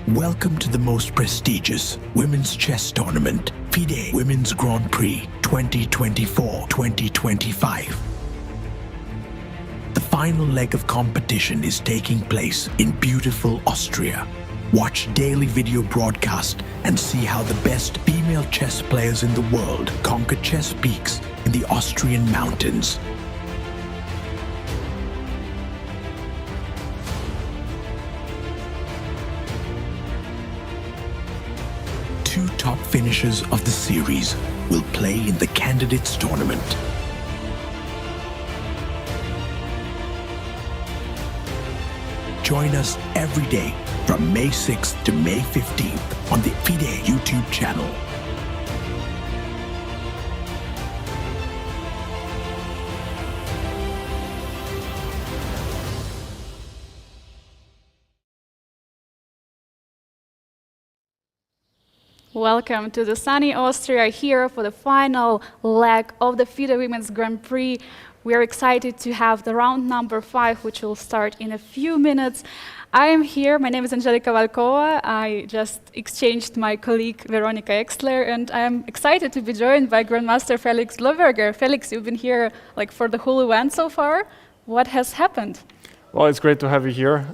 Welcome to the most prestigious women's chess tournament, FIDE Women's Grand Prix 2024-2025. The final leg of competition is taking place in beautiful Austria. Watch daily video broadcast and see how the best female chess players in the world conquer chess peaks in the Austrian mountains. Two top finishers of the series will play in the Candidates Tournament. Join us every day from May 6th to May 15th on the FIDE YouTube channel. Welcome to the sunny Austria, here for the final leg of the FIDE Women's Grand Prix. We are excited to have the round number 5, which will start in a few minutes. I am here, my name is Angelika Valkova. I just exchanged my colleague Veronika Exler, and I am excited to be joined by Grandmaster Felix Bloberger. Felix, you've been here for the whole event so far. What has happened? Well, it's great to have you here.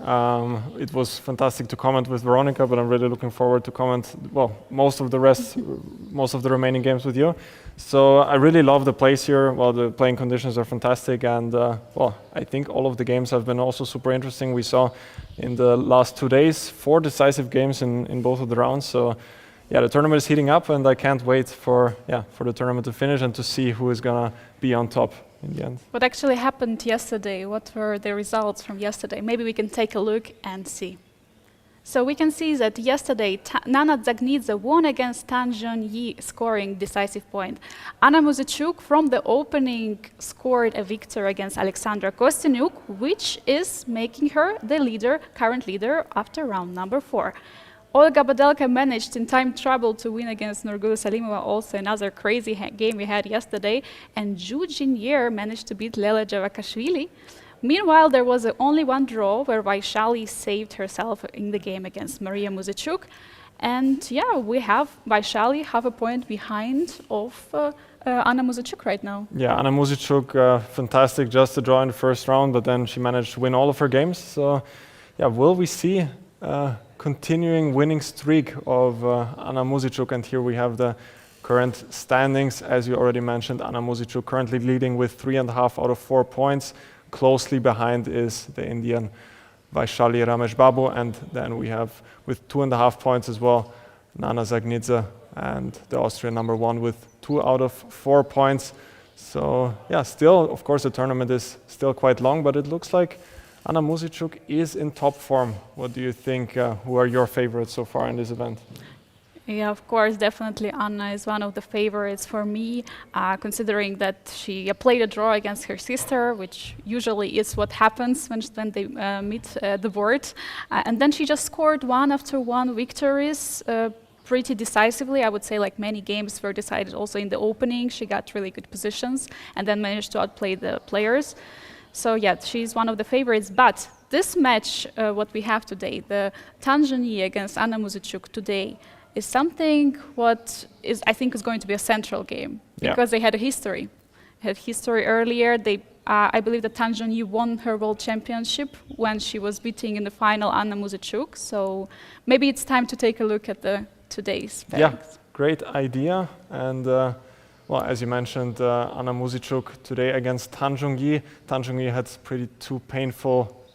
It was fantastic to comment with Veronika, but I'm really looking forward to comment, well, most of the remaining games with you. So I really love the place here. Well, the playing conditions are fantastic, and well, I think all of the games have been also super interesting. We saw in the last 2 days 4 decisive games in both of the rounds. So yeah, the tournament is heating up, and I can't wait for the tournament to finish and to see who is gonna be on top in the end. What actually happened yesterday? What were the results from yesterday? Maybe we can take a look and see. So we can see that yesterday Nana Dzagnidze won against Zhongyi, scoring decisive point. Anna Muzychuk from the opening scored a victory against Alexandra Kosteniuk, which is making her the current leader after round number 4. Olga Badelka managed in time trouble to win against Nurgyul Salimova, also another crazy game we had yesterday, and Jiner managed to beat Lela Javakhishvili. Meanwhile, there was only one draw where Vaishali saved herself in the game against Mariya Muzichuk. And yeah, we have Vaishali half a point behind of Anna Muzychuk right now. Yeah, Anna Muzychuk, fantastic just to draw in the first round, but then she managed to win all of her games. So yeah, will we see continuing winning streak of Anna Muzychuk? And here we have the current standings. As you already mentioned, Anna Muzychuk currently leading with 3.5 out of 4 points. closely behind is the Indian Vaishali Rameshbabu, and then we have with 2.5 points as well Nana Dzagnidze and the Austrian number 1 with 2 out of 4 points. So yeah, still, of course, the tournament is still quite long, but it looks like Anna Muzychuk is in top form. What do you think? Who are your favorites so far in this event? Yeah, of course, definitely Anna is one of the favorites for me, considering that she played a draw against her sister, which usually is what happens when they meet the board. And then she just scored one after one victories pretty decisively. I would say like many games were decided also in the opening. She got really good positions and then managed to outplay the players. So yeah, she's one of the favorites. But this match, what we have today, the Zhongyi against Anna Muzychuk today, is something what is I think is going to be a central game because they had a history. Had history earlier. They, I believe that Zhongyi won her world championship when she was beating in the final Anna Muzychuk. So maybe it's time to take a look at the today's pairings. Yeah, great idea. And well, as you mentioned, Anna Muzychuk today against Zhongyi. Zhongyi had pretty 2 painful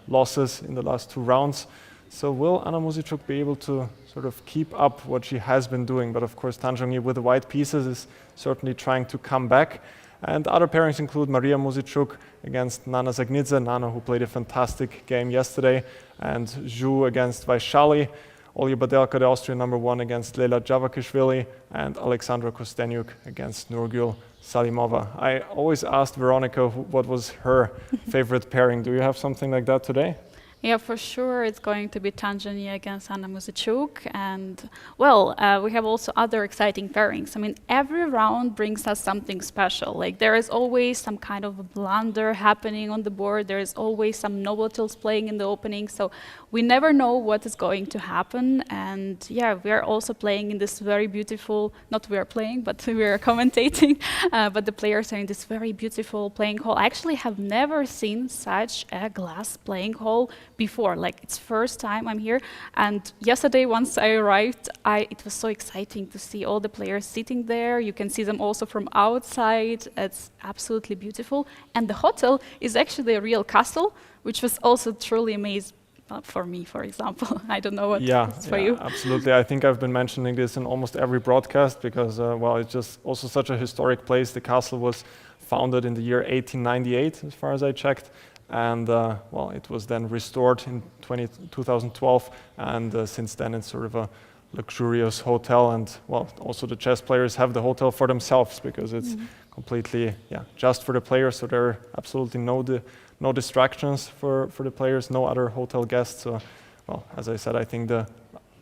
losses in the last 2 rounds. So will Anna Muzychuk be able to sort of keep up what she has been doing? But of course, Zhongyi with the white pieces is certainly trying to come back. And other pairings include Mariya Muzychuk against Nana Dzagnidze, Nana who played a fantastic game yesterday, and Zhu against Vaishali, Olga Badelka, the Austrian number 1 against Lela Javakhishvili, and Alexandra Kosteniuk against Nurgyul Salimova. I always asked Veronica what was her favorite pairing. Do you have something like that today? Yeah, for sure, it's going to be Zhongyi against Anna Muzychuk, and well, we have also other exciting pairings. I mean, every round brings us something special. Like there is always some kind of a blunder happening on the board. There is always some novelties playing in the opening, so we never know what is going to happen. And yeah, we are also playing in this very beautiful. Not we are playing, but we are commentating. But the players are in this very beautiful playing hall. I actually have never seen such a glass playing hall before. Like it's first time I'm here, and yesterday once I arrived, it was so exciting to see all the players sitting there. You can see them also from outside. It's absolutely beautiful, and the hotel is actually a real castle, which was also truly amazing for me, for example. I don't know what it's for you. Absolutely. I think I've been mentioning this in almost every broadcast because well, it's just also such a historic place. The castle was founded in the year 1898 as far as I checked. And well, it was then restored in 2012, and since then it's sort of a luxurious hotel. And well, also the chess players have the hotel for themselves because it's completely just for the players. So there are absolutely no distractions for the players, no other hotel guests. So well, as I said, I think the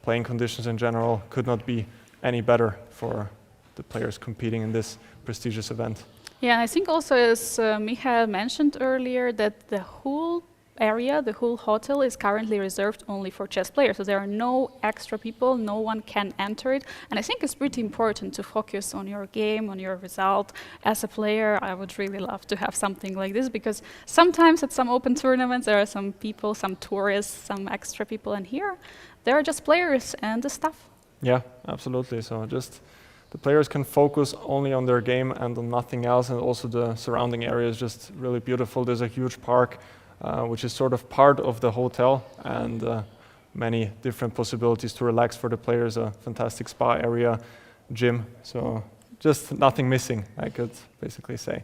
playing conditions in general could not be any better for the players competing in this prestigious event. Yeah, I think also, as Michael mentioned earlier, that the whole area, the whole hotel is currently reserved only for chess players. So there are no extra people, no one can enter it. And I think it's pretty important to focus on your game, on your result. As a player, I would really love to have something like this because sometimes at some open tournaments there are some people, some tourists, some extra people, and here there are just players and the staff. Yeah, absolutely. So just the players can focus only on their game and on nothing else, and also the surrounding area is just really beautiful. There's a huge park, which is sort of part of the hotel, and many different possibilities to relax for the players, a fantastic spa area, gym, so just nothing missing, I could basically say.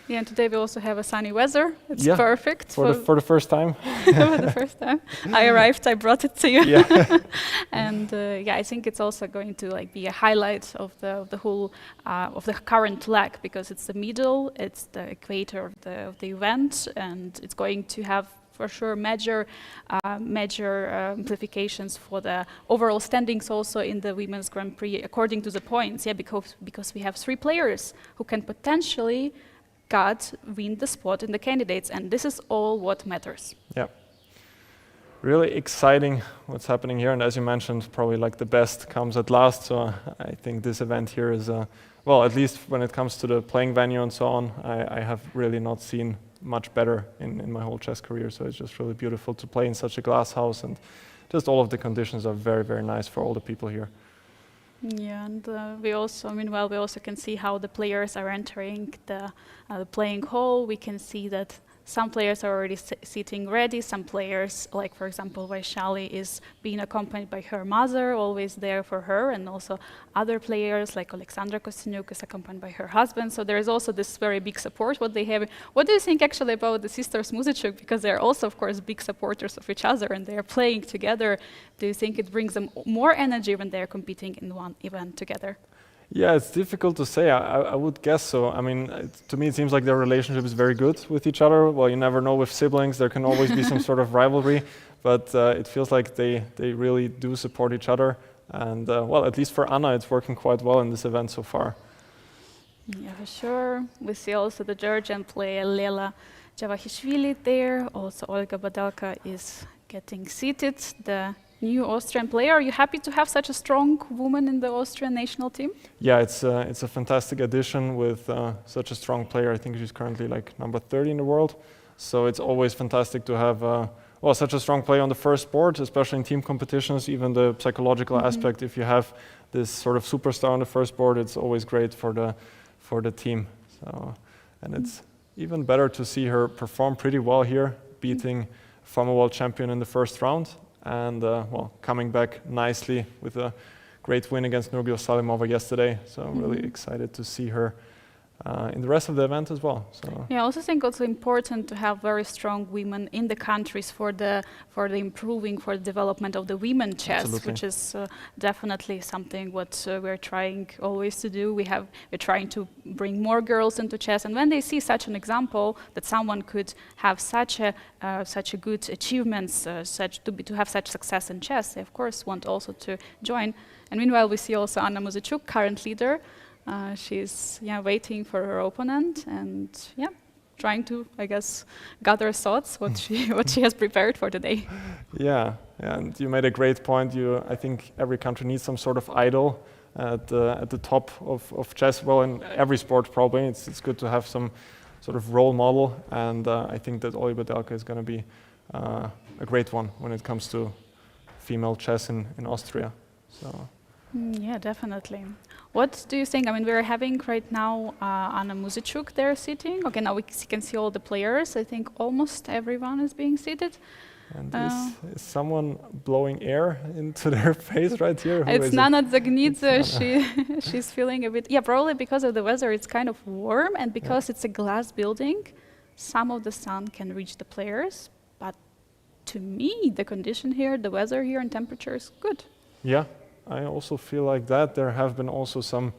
Yeah, and today we also have a sunny weather. It's yeah, perfect. For the first time. For the first time. I arrived, I brought it to you. Yeah. And yeah, I think it's also going to like be a highlight of the whole, of the current leg, because it's the middle, it's the equator of the event, and it's going to have for sure major implications for the overall standings also in the Women's Grand Prix according to the points. Yeah, because we have 3 players who can potentially win the spot in the candidates, and this is all what matters. Yeah, really exciting what's happening here, and as you mentioned, probably like the best comes at last. So I think this event here is, well, at least when it comes to the playing venue and so on, I have really not seen much better in my whole chess career. So it's just really beautiful to play in such a glass house, and just all of the conditions are very, very nice for all the people here. Yeah, and we also, meanwhile, we also can see how the players are entering the playing hall. We can see that Some players are already sitting ready. Some players, like for example, Vaishali is being accompanied by her mother, always there for her, and also other players like Alexandra Kosteniuk is accompanied by her husband. So there is also this very big support what they have. What do you think actually about the sisters Muzichuk? Because they're also, of course, big supporters of each other and they're playing together. Do you think it brings them more energy when they're competing in one event together? Yeah, it's difficult to say. I would guess so. I mean, to me, it seems like their relationship is very good with each other. Well, you never know with siblings. There can always be some sort of rivalry, but it feels like they really do support each other. And, well, at least for Anna, it's working quite well in this event so far. Yeah, for sure. We see also the Georgian player Lela Javakhishvili there. Also, Olga Badelka is getting seated. The new Austrian player. Are you happy to have such a strong woman in the Austrian national team? Yeah, it's a fantastic addition with such a strong player. I think she's currently like number 30 in the world. So it's always fantastic to have well, such a strong player on the first board, especially in team competitions. Even the psychological aspect, if you have this sort of superstar on the first board, it's always great for the team. So, and it's even better to see her perform pretty well here, beating former world champion in the first round. And well, coming back nicely with a great win against Nurgyul Salimova yesterday. So I'm really excited to see her in the rest of the event as well. So yeah, I also think it's important to have very strong women in the countries for the improving, for the development of the women chess, Absolutely. which is definitely something what we're trying always to do. We're trying to bring more girls into chess, and when they see such an example that someone could have such a good achievements, to have such success in chess, they of course want also to join. And meanwhile, we see also Anna Muzychuk, current leader. She's waiting for her opponent and trying to, I guess, gather thoughts what she has prepared for today. yeah, and you made a great point. I think every country needs some sort of idol at the top of chess. Well, in every sport probably, it's good to have some sort of role model, and I think that Olga Badelka is going to be a great one when it comes to female chess in Austria. So. Yeah, definitely. What do you think? I mean, we're having right now Anna Muzichuk there sitting. Okay, now we can see all the players. I think almost everyone is being seated. And is someone blowing air into their face right here? Who it's Nana Dzagnidze. It's She's feeling a bit... Yeah, probably because of the weather, it's kind of warm. And because it's a glass building, some of the sun can reach the players. But to me, the condition here, the weather here and temperature is good. Yeah. I also feel like that. There have been also some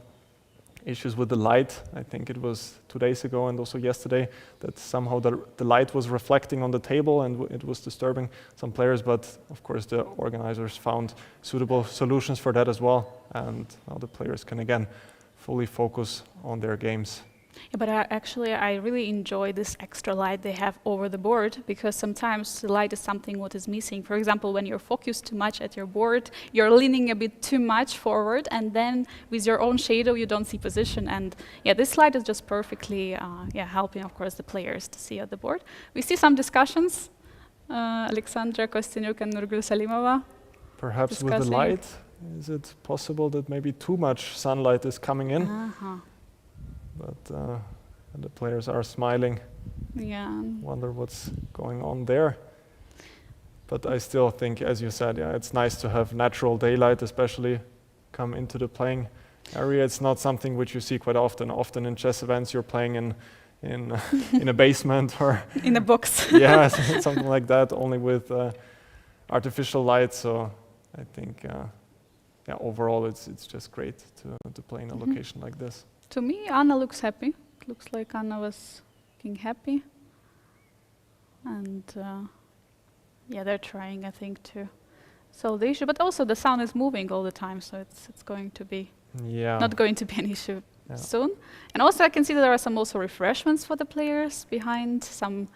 issues with the light. I think it was 2 days ago and also yesterday that somehow the light was reflecting on the table and it was disturbing some players. But of course, the organizers found suitable solutions for that as well. And now the players can again fully focus on their games. Yeah, but actually, I really enjoy this extra light they have over the board, because sometimes the light is something what is missing. For example, when you're focused too much at your board, you're leaning a bit too much forward, and then with your own shadow, you don't see position. And yeah, this light is just perfectly helping, of course, the players to see at the board. We see some discussions. Alexandra Kosteniuk and Nurgyul Salimova. Perhaps discussing. with the light, is it possible that maybe too much sunlight is coming in? But and the players are smiling. Yeah. Wonder what's going on there. But I still think, as you said, it's nice to have natural daylight, especially come into the playing area. It's not something which you see quite often. Often in chess events, you're playing in a basement or in a box. Yeah, something like that, only with artificial light. So I think, overall, it's just great to play in a location like this. To me, Anna looks happy. It looks like Anna was looking happy. And they're trying, I think, to solve the issue. But also the sun is moving all the time, so it's going to be not going to be an issue soon. And also I can see that there are some also refreshments for the players behind, some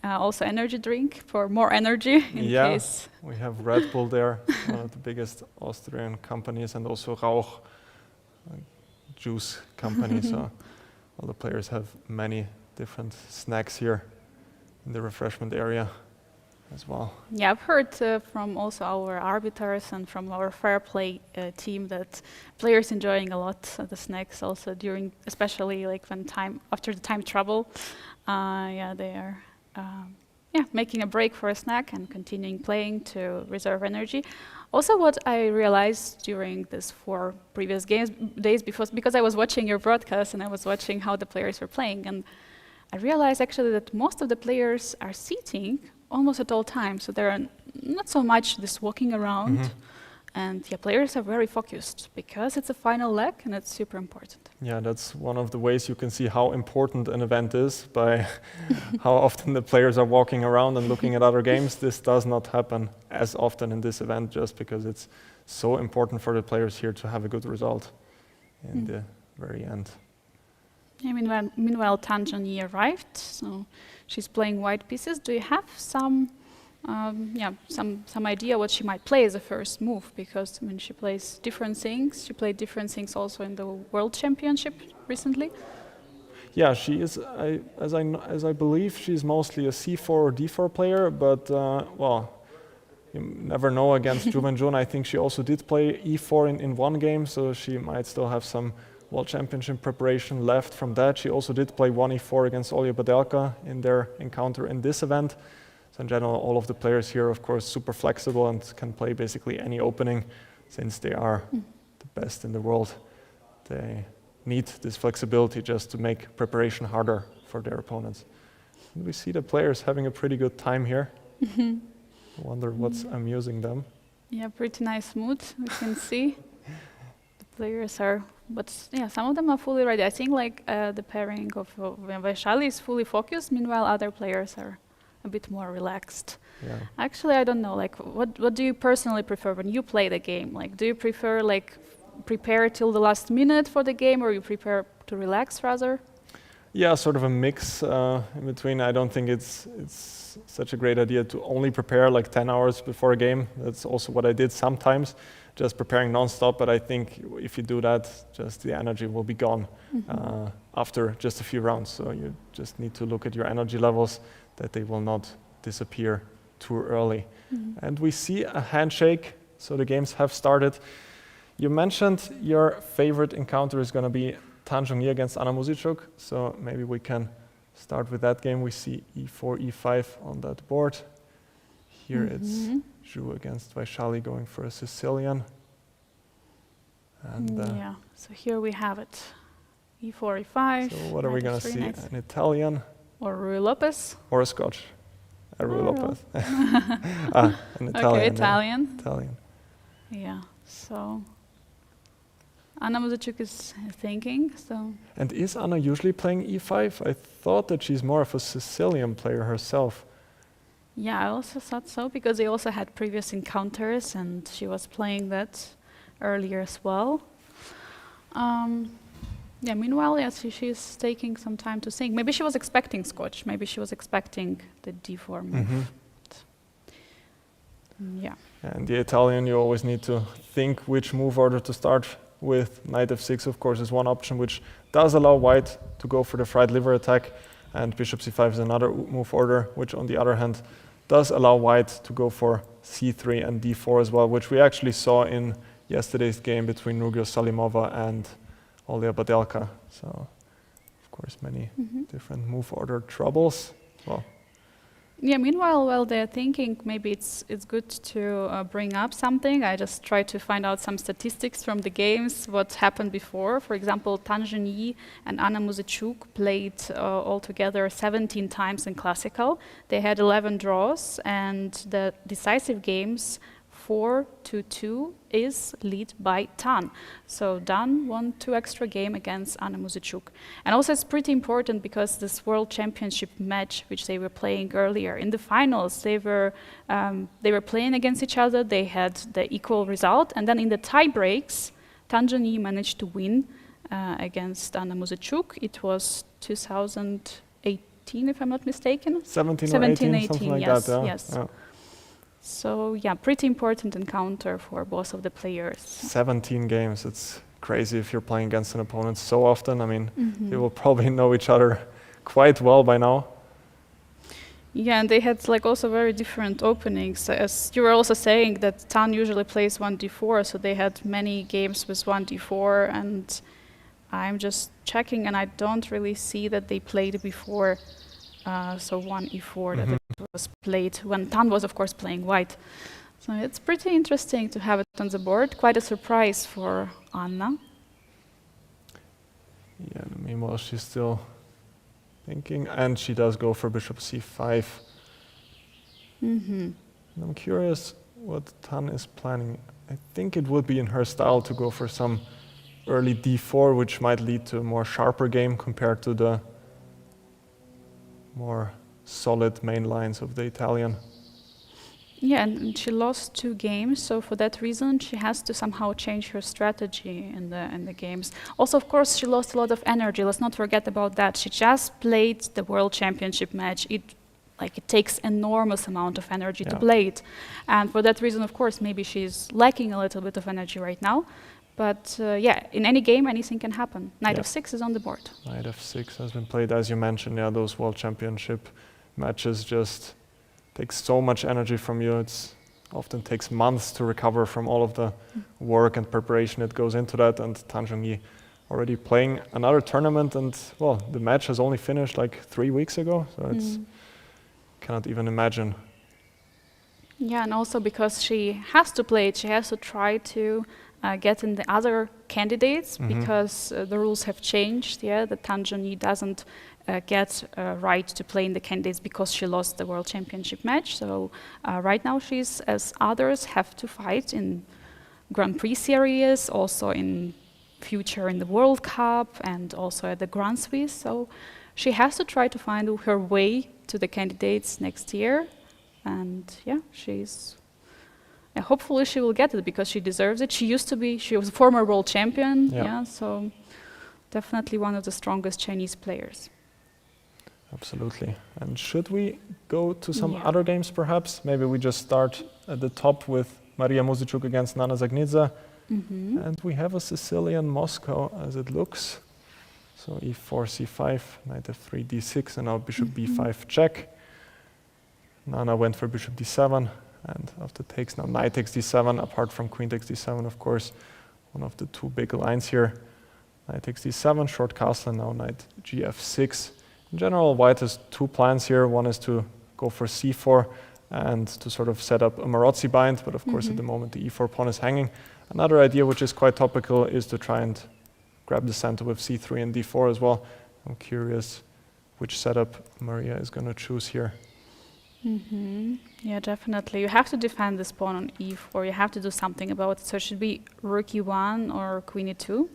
also energy drink for more energy in case. We have Red Bull there, one of the biggest Austrian companies, and also Rauch, juice company. So all the players have many different snacks here in the refreshment area as well. Yeah, I've heard from also our arbiters and from our fair play team that players enjoying a lot the snacks also during, especially like when after the time trouble. They are making a break for a snack and continuing playing to reserve energy. Also, what I realized during these 4 previous days, because I was watching your broadcast and I was watching how the players were playing, and I realized actually that most of the players are sitting almost at all times, so they're not so much this walking around. And players are very focused because it's a final leg and it's super important. Yeah, that's one of the ways you can see how important an event is by how often the players are walking around and looking at other games. This does not happen as often in this event just because it's so important for the players here to have a good result in the very end. Yeah, meanwhile, Zhongyi arrived, so she's playing white pieces. Do you have some idea what she might play as a first move? Because she plays different things. She played different things also in the World Championship recently. Yeah, she is. As I believe, she's mostly a C4 or D4 player. But you never know against Jun. I think she also did play E4 in one game, so she might still have some World Championship preparation left from that. She also did play 1 E4 against Olga Badelka in their encounter in this event. So in general, all of the players here, of course, super flexible and can play basically any opening since they are the best in the world. They need this flexibility just to make preparation harder for their opponents. And we see the players having a pretty good time here. I wonder what's amusing them. Yeah, pretty nice mood, we can see. The players are, but some of them are fully ready. I think the pairing of Vaishali is fully focused, meanwhile other players are a bit more relaxed. Yeah. Actually, I don't know. What do you personally prefer when you play the game? Do you prefer prepare till the last minute for the game, or you prepare to relax rather? Yeah, sort of a mix in between. I don't think it's such a great idea to only prepare 10 hours before a game. That's also what I did sometimes, just preparing non-stop. But I think if you do that, just the energy will be gone after just a few rounds. So you just need to look at your energy levels, that they will not disappear too early. And we see a handshake, so the games have started. You mentioned your favorite encounter is going to be Zhongyi against Anand Muzichuk, so maybe we can start with that game. We see E4, E5 on that board. Here it's Zhu against Vaishali going for a Sicilian. And so here we have it. E4, E5. So what are we going to see? Nice. An Italian? Or Rui Lopez. Or a Scotch. A Rui Lopez. An Italian. Okay, Italian. Italian. Yeah, so Anna Muzichuk is thinking, so. And is Anna usually playing E5? I thought that she's more of a Sicilian player herself. Yeah, I also thought so, because they also had previous encounters and she was playing that earlier as well. Meanwhile, yes, she's taking some time to think. Maybe she was expecting Scotch. Maybe she was expecting the D4 move. Yeah. And the Italian, you always need to think which move order to start with. Knight f6, of course, is one option, which does allow white to go for the fried liver attack. And bishop c5 is another move order, which on the other hand does allow white to go for c3 and d4 as well, which we actually saw in yesterday's game between Nurgyul Salimova and Olga Badelka. So, of course, many different move order troubles. Well. Yeah, meanwhile, while they're thinking, maybe it's good to bring up something. I just try to find out some statistics from the games, what happened before. For example, Zhongyi and Anna Muzichuk played altogether 17 times in classical. They had 11 draws, and the decisive games 4-2 is lead by Dan. So Dan won 2 extra games against Anna Muzichuk. And also it's pretty important because this World Championship match, which they were playing earlier, in the finals they were playing against each other, they had the equal result, and then in the tie breaks, Zhongyi managed to win against Anna Muzichuk. It was 2018, if I'm not mistaken. 17 or 18, something like yes, that. Yes. Yeah. So yeah, pretty important encounter for both of the players. 17 games, it's crazy if you're playing against an opponent so often. I mean, they will probably know each other quite well by now. Yeah, and they had also very different openings. As you were also saying that Tan usually plays 1d4, so they had many games with 1d4, and I'm just checking and I don't really see that they played before so 1 e4 that it was played when Tan was, of course, playing white. So it's pretty interesting to have it on the board. Quite a surprise for Anna. Yeah, meanwhile, she's still thinking, and she does go for bishop c5. I'm curious what Tan is planning. I think it would be in her style to go for some early d4, which might lead to a more sharper game compared to the more solid main lines of the Italian. Yeah, and she lost 2 games, so for that reason she has to somehow change her strategy in the games. Also, of course, she lost a lot of energy. Let's not forget about that. She just played the World Championship match. It takes enormous amount of energy to play it, and for that reason, of course, maybe she's lacking a little bit of energy right now. But yeah, in any game, anything can happen. Knight of 6 is on the board. Knight of 6 has been played, as you mentioned. Yeah, those World Championship matches just takes so much energy from you. It often takes months to recover from all of the work and preparation that goes into that. And Zhongyi already playing another tournament, and well, the match has only finished like 3 weeks ago, so it's cannot even imagine. Yeah, and also because she has to play it, she has to try to get in the other candidates, because the rules have changed. Yeah, that Zhongyi doesn't get right to play in the candidates because she lost the World Championship match. So right now she's, as others, have to fight in Grand Prix series, also in future in the World Cup, and also at the Grand Swiss. So she has to try to find her way to the candidates next year. And yeah, hopefully she will get it, because she deserves it. She was a former world champion. Yeah, so definitely one of the strongest Chinese players. Absolutely. And should we go to some other games, perhaps? Maybe we just start at the top with Mariya Muzychuk against Nana Dzagnidze. And we have a Sicilian Moscow, as it looks. So e4, c5, knight f3, d6, and now bishop b5 check. Nana went for bishop d7, and after takes now knight takes d7, apart from queen takes d7, of course, one of the 2 big lines here. Knight takes d7, short castle, and now knight gf6. In general, white has 2 plans here. One is to go for c4 and to sort of set up a Marozzi bind, but of course at the moment the e4 pawn is hanging. Another idea, which is quite topical, is to try and grab the center with c3 and d4 as well. I'm curious which setup Mariya is going to choose here. Yeah, definitely. You have to defend this pawn on e4. You have to do something about it. So it should be rook e1 or queen e2.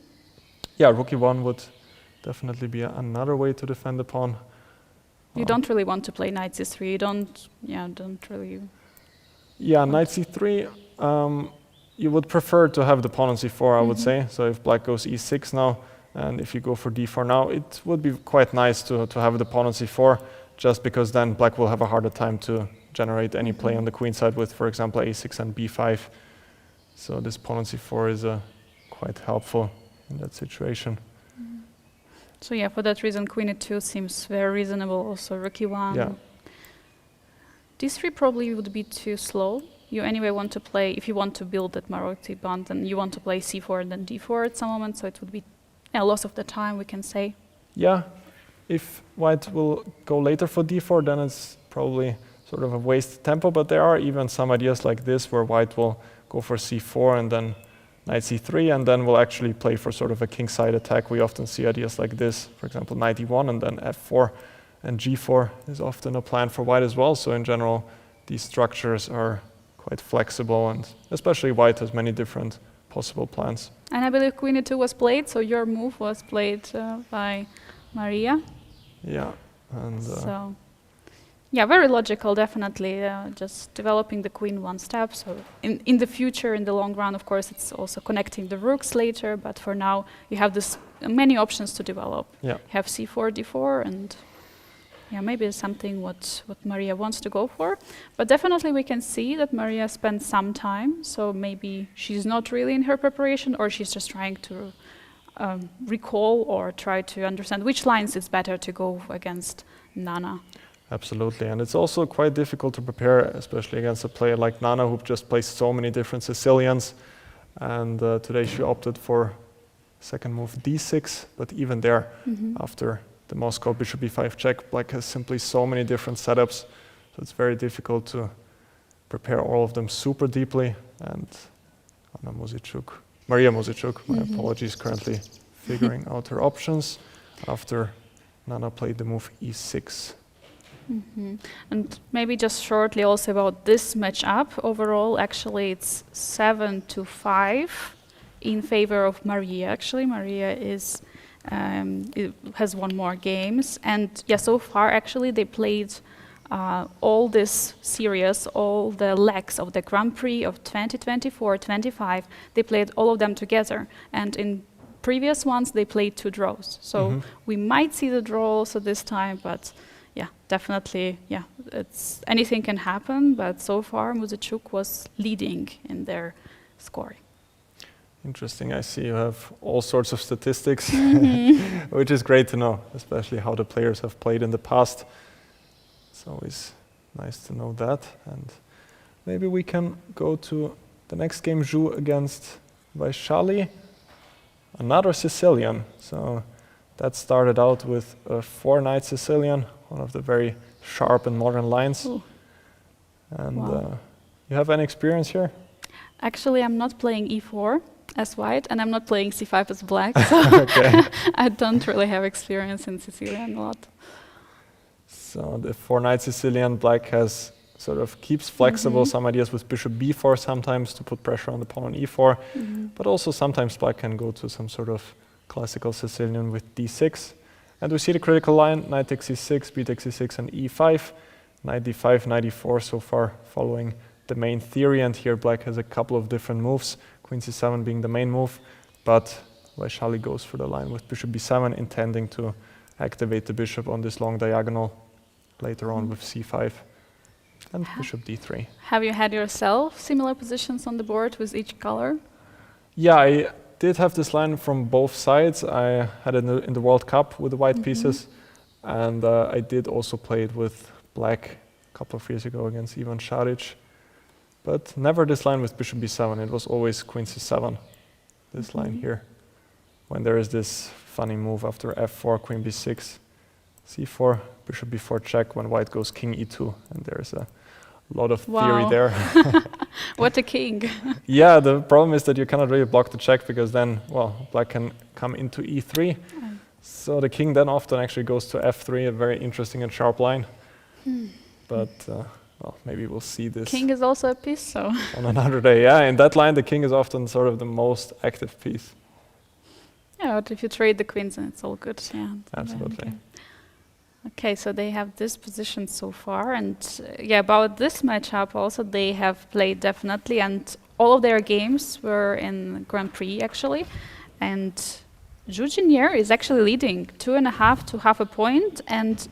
Yeah, rook e1 would definitely be another way to defend the pawn. You don't really want to play knight c3. You don't really. Yeah, knight c3. You would prefer to have the pawn on c4, I would say. So if black goes e6 now, and if you go for d4 now, it would be quite nice to have the pawn on c4, just because then black will have a harder time to generate any play on the queen side with, for example, a6 and b5. So this pawn on c4 is quite helpful in that situation. So yeah, for that reason, queen e2 seems very reasonable. Also, rook e1. Yeah. d3 probably would be too slow. You anyway want to play, if you want to build that Marozzi bond, then you want to play c4 and then d4 at some moment, so it would be a loss of the time, we can say. Yeah, if white will go later for d4, then it's probably sort of a wasted tempo, but there are even some ideas like this where white will go for c4 and then knight c3, and then will actually play for sort of a kingside attack. We often see ideas like this, for example, knight e1 and then f4, and g4 is often a plan for white as well. So in general, these structures are quite flexible, and especially white has many different possible plans. And I believe queen e2 was played, so your move was played by Mariya. Yeah, and so yeah, very logical, definitely. Just developing the queen one step. So in the future, in the long run, of course, it's also connecting the rooks later. But for now, you have this many options to develop. Yeah. You have c4, d4, and yeah, maybe it's something what Mariya wants to go for. But definitely, we can see that Mariya spent some time. So maybe she's not really in her preparation, or she's just trying to recall or try to understand which lines it's better to go against Nana. Absolutely, and it's also quite difficult to prepare, especially against a player like Nana, who just plays so many different Sicilians. And today she opted for second move d6, but even there, after the Moscow bishop b5 check. Black has simply so many different setups, so it's very difficult to prepare all of them super deeply. And Mariya Muzychuk, my apologies, currently figuring out her options after Nana played the move e6. And maybe just shortly also about this matchup. Overall, actually, it's 7-5 in favor of Mariya. Actually, Mariya has won more games, and yeah, so far actually they played all this series, all the legs of the Grand Prix of 2024, 25. They played all of them together, and in previous ones they played 2 draws. So we might see the draw also this time, but. Yeah, definitely. Yeah, it's anything can happen, but so far Muzichuk was leading in their scoring. Interesting. I see you have all sorts of statistics, which is great to know, especially how the players have played in the past. It's always nice to know that. And maybe we can go to the next game, Zhu against Vaishali, another Sicilian. So that started out with a 4-knight Sicilian, one of the very sharp and modern lines. Ooh. And Wow. You have any experience here? Actually, I'm not playing e4 as white, and I'm not playing c5 as black, so I don't really have experience in Sicilian a lot. So the 4-knight Sicilian, black has sort of keeps flexible some ideas with bishop b4 sometimes to put pressure on the pawn on e4, but also sometimes black can go to some sort of classical Sicilian with d6. And we see the critical line, knight takes e6, b takes e6, and e5, knight d5, knight e4 so far following the main theory. And here black has a couple of different moves, queen c7 being the main move, but Vaishali goes for the line with bishop b7, intending to activate the bishop on this long diagonal later on with c5 and bishop d3. Have you had yourself similar positions on the board with each color? Yeah, I did have this line from both sides. I had it in the World Cup with the white pieces, and I did also play it with black a couple of years ago against Ivan Šarić, but never this line with bishop b7. It was always queen c7, this line here, when there is this funny move after f4, queen b6, c4, bishop b4 check, when white goes king e2, and there's a lot of theory there. What a king. Yeah, the problem is that you cannot really block the check, because then, well, black can come into e3. So the king then often actually goes to f3, a very interesting and sharp line. But, well, maybe we'll see this King is also a piece, so. on another day. Yeah, in that line, the king is often sort of the most active piece. Yeah, but if you trade the queens, then it's all good. Yeah. Absolutely. Okay, so they have this position so far, and yeah, about this matchup also, they have played definitely, and all of their games were in Grand Prix actually, and Jiner is actually leading 2.5 to half a point, and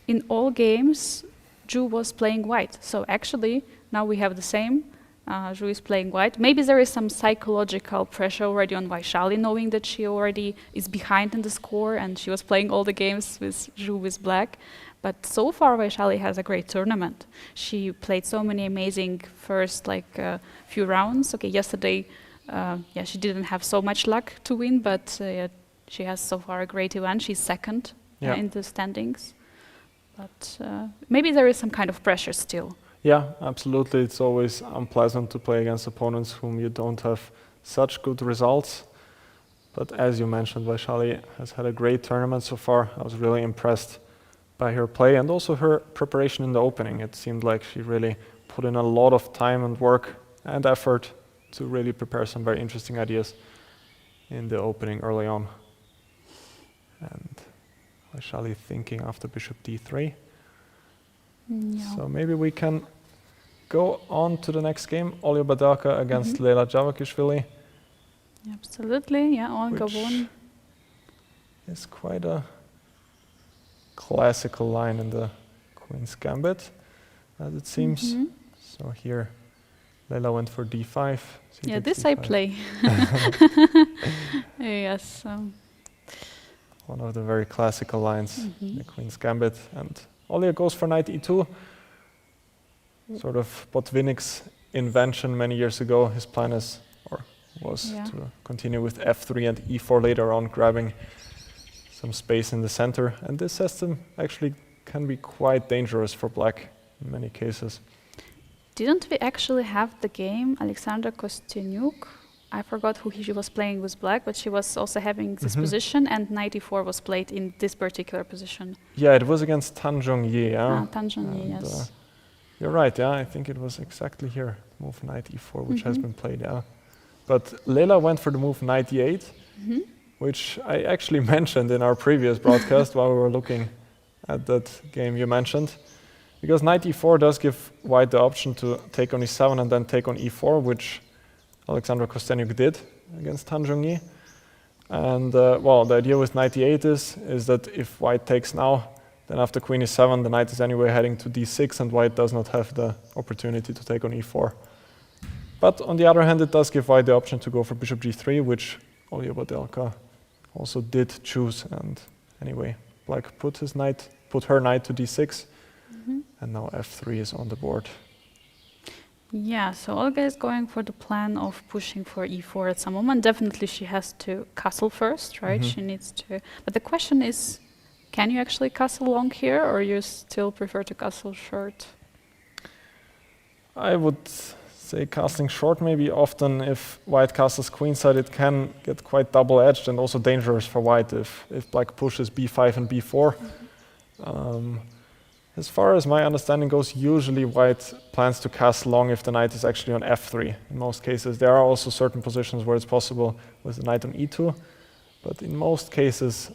in all games, Zhu was playing white. So actually, now we have the same. Zhu is playing white. Maybe there is some psychological pressure already on Vaishali, knowing that she already is behind in the score and she was playing all the games with Zhu with black. But so far, Vaishali has a great tournament. She played so many amazing first few rounds. Okay, yesterday, yeah, she didn't have so much luck to win, but yeah, she has so far a great event. She's second in the standings. But maybe there is some kind of pressure still. Yeah, absolutely. It's always unpleasant to play against opponents whom you don't have such good results. But as you mentioned, Vaishali has had a great tournament so far. I was really impressed by her play and also her preparation in the opening. It seemed like she really put in a lot of time and work and effort to really prepare some very interesting ideas in the opening early on. And Vaishali thinking after bishop d3. No. So maybe we can go on to the next game, Olga Badelka against Lela Javakhishvili. Absolutely, yeah, Olga won. It's quite a classical line in the Queen's Gambit, as it seems. So here, Lela went for d5. Yeah, this I play. Yes. One of the very classical lines in the Queen's Gambit. And Olga goes for knight e2. Sort of Botvinnik's invention many years ago. His plan was to continue with f3 and e4 later on, grabbing some space in the center. And this system actually can be quite dangerous for black in many cases. Didn't we actually have the game Alexandra Kosteniuk? I forgot who she was playing with black, but she was also having this position, and knight e4 was played in this particular position. Yeah, it was against Zhongyi, yeah. Zhongyi, yes. You're right, yeah, I think it was exactly here, move knight e4, which has been played, yeah. But Lela went for the move knight e8, which I actually mentioned in our previous broadcast while we were looking at that game you mentioned. Because knight e4 does give white the option to take on e7 and then take on e4, which Alexandra Kosteniuk did against Zhongyi. And well, the idea with knight e8 is that if white takes now, then after queen e7, the knight is anyway heading to d6, and white does not have the opportunity to take on e4. But on the other hand, it does give white the option to go for bishop g3, which Olga Badelka also did choose. And anyway, black put her knight to d6, and now f3 is on the board. Yeah, so Olga is going for the plan of pushing for e4 at some moment. Definitely she has to castle first, right? She needs to. But the question is, can you actually castle long here, or you still prefer to castle short? I would say castling short maybe. Often if white castles queenside, it can get quite double-edged and also dangerous for white if black pushes b5 and b4. As far as my understanding goes, usually white plans to castle long if the knight is actually on f3. In most cases, there are also certain positions where it's possible with the knight on e2, but in most cases,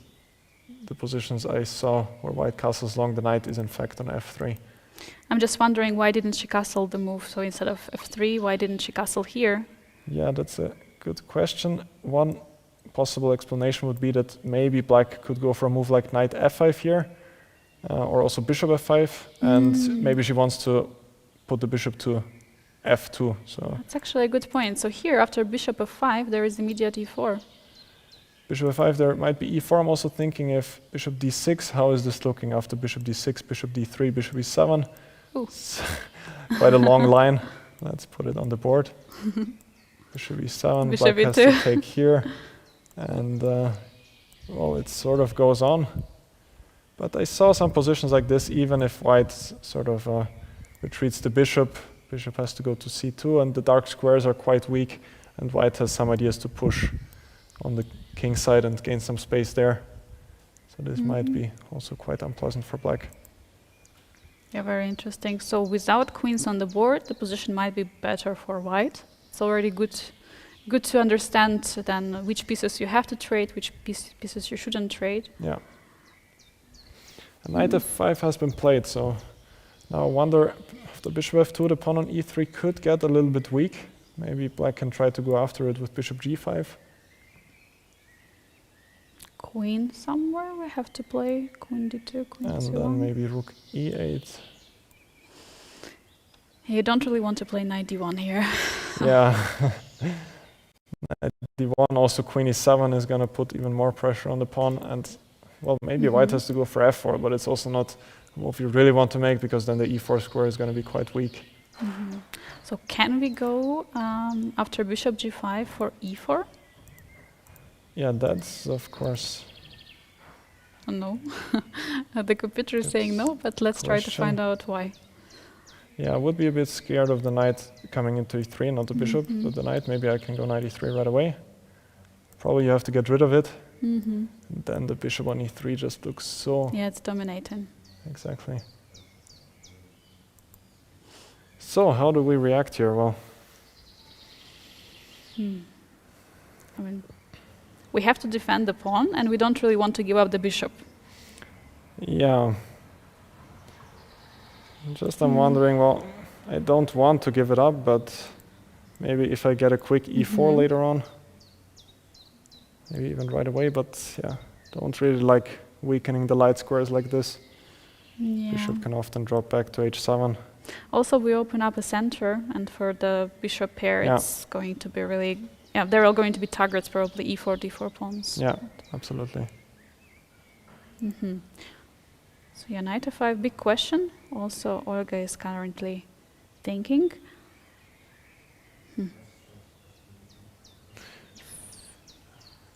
the positions I saw where white castles long, the knight is in fact on f3. I'm just wondering, why didn't she castle the move? So instead of f3, why didn't she castle here? Yeah, that's a good question. One possible explanation would be that maybe black could go for a move like knight f5 here, or also bishop f5, and maybe she wants to put the bishop to f2. So that's actually a good point. So here, after bishop f5, there is immediate e4. Bishop f5, there might be e4. I'm also thinking if bishop d6, how is this looking after bishop d6, bishop d3, bishop e7? Quite a long line. Let's put it on the board. Bishop e7, bishop black has to take here. And well, it sort of goes on. But I saw some positions like this, even if white sort of retreats the bishop has to go to c2, and the dark squares are quite weak, and white has some ideas to push on the king side and gain some space there. So this might be also quite unpleasant for black. Yeah, very interesting. So without queens on the board, the position might be better for white. It's already good to understand then which pieces you have to trade, which pieces you shouldn't trade. Yeah. And knight f5 has been played, so now I wonder, after bishop f2, the pawn on e3 could get a little bit weak. Maybe black can try to go after it with bishop g5. Queen somewhere we have to play, queen d2, queen and c1. then maybe rook e8. You don't really want to play knight d1 here. Yeah. Knight d1, also queen e7 is going to put even more pressure on the pawn, and well, maybe white has to go for f4, but it's also not a move you really want to make, because then the e4 square is going to be quite weak. So can we go after bishop g5 for e4? Yeah, that's of course. No. The computer is saying no, but let's try to find out why. Yeah, I would be a bit scared of the knight coming into e3, not the bishop, but the knight. Maybe I can go knight e3 right away. Probably you have to get rid of it. And then the bishop on e3 just looks so... Yeah, it's dominating. Exactly. So, how do we react here? Well... I mean, we have to defend the pawn, and we don't really want to give up the bishop. Yeah. Just I'm wondering, well, I don't want to give it up, but maybe if I get a quick e4 later on, maybe even right away, but yeah, don't really like weakening the light squares like this. Yeah. Bishop can often drop back to h7. Also, we open up a center, and for the bishop pair, it's going to be really... Yeah, they're all going to be targets, probably e4, d4 pawns. Yeah, absolutely. So yeah, knight f5, big question. Also, Olga is currently thinking.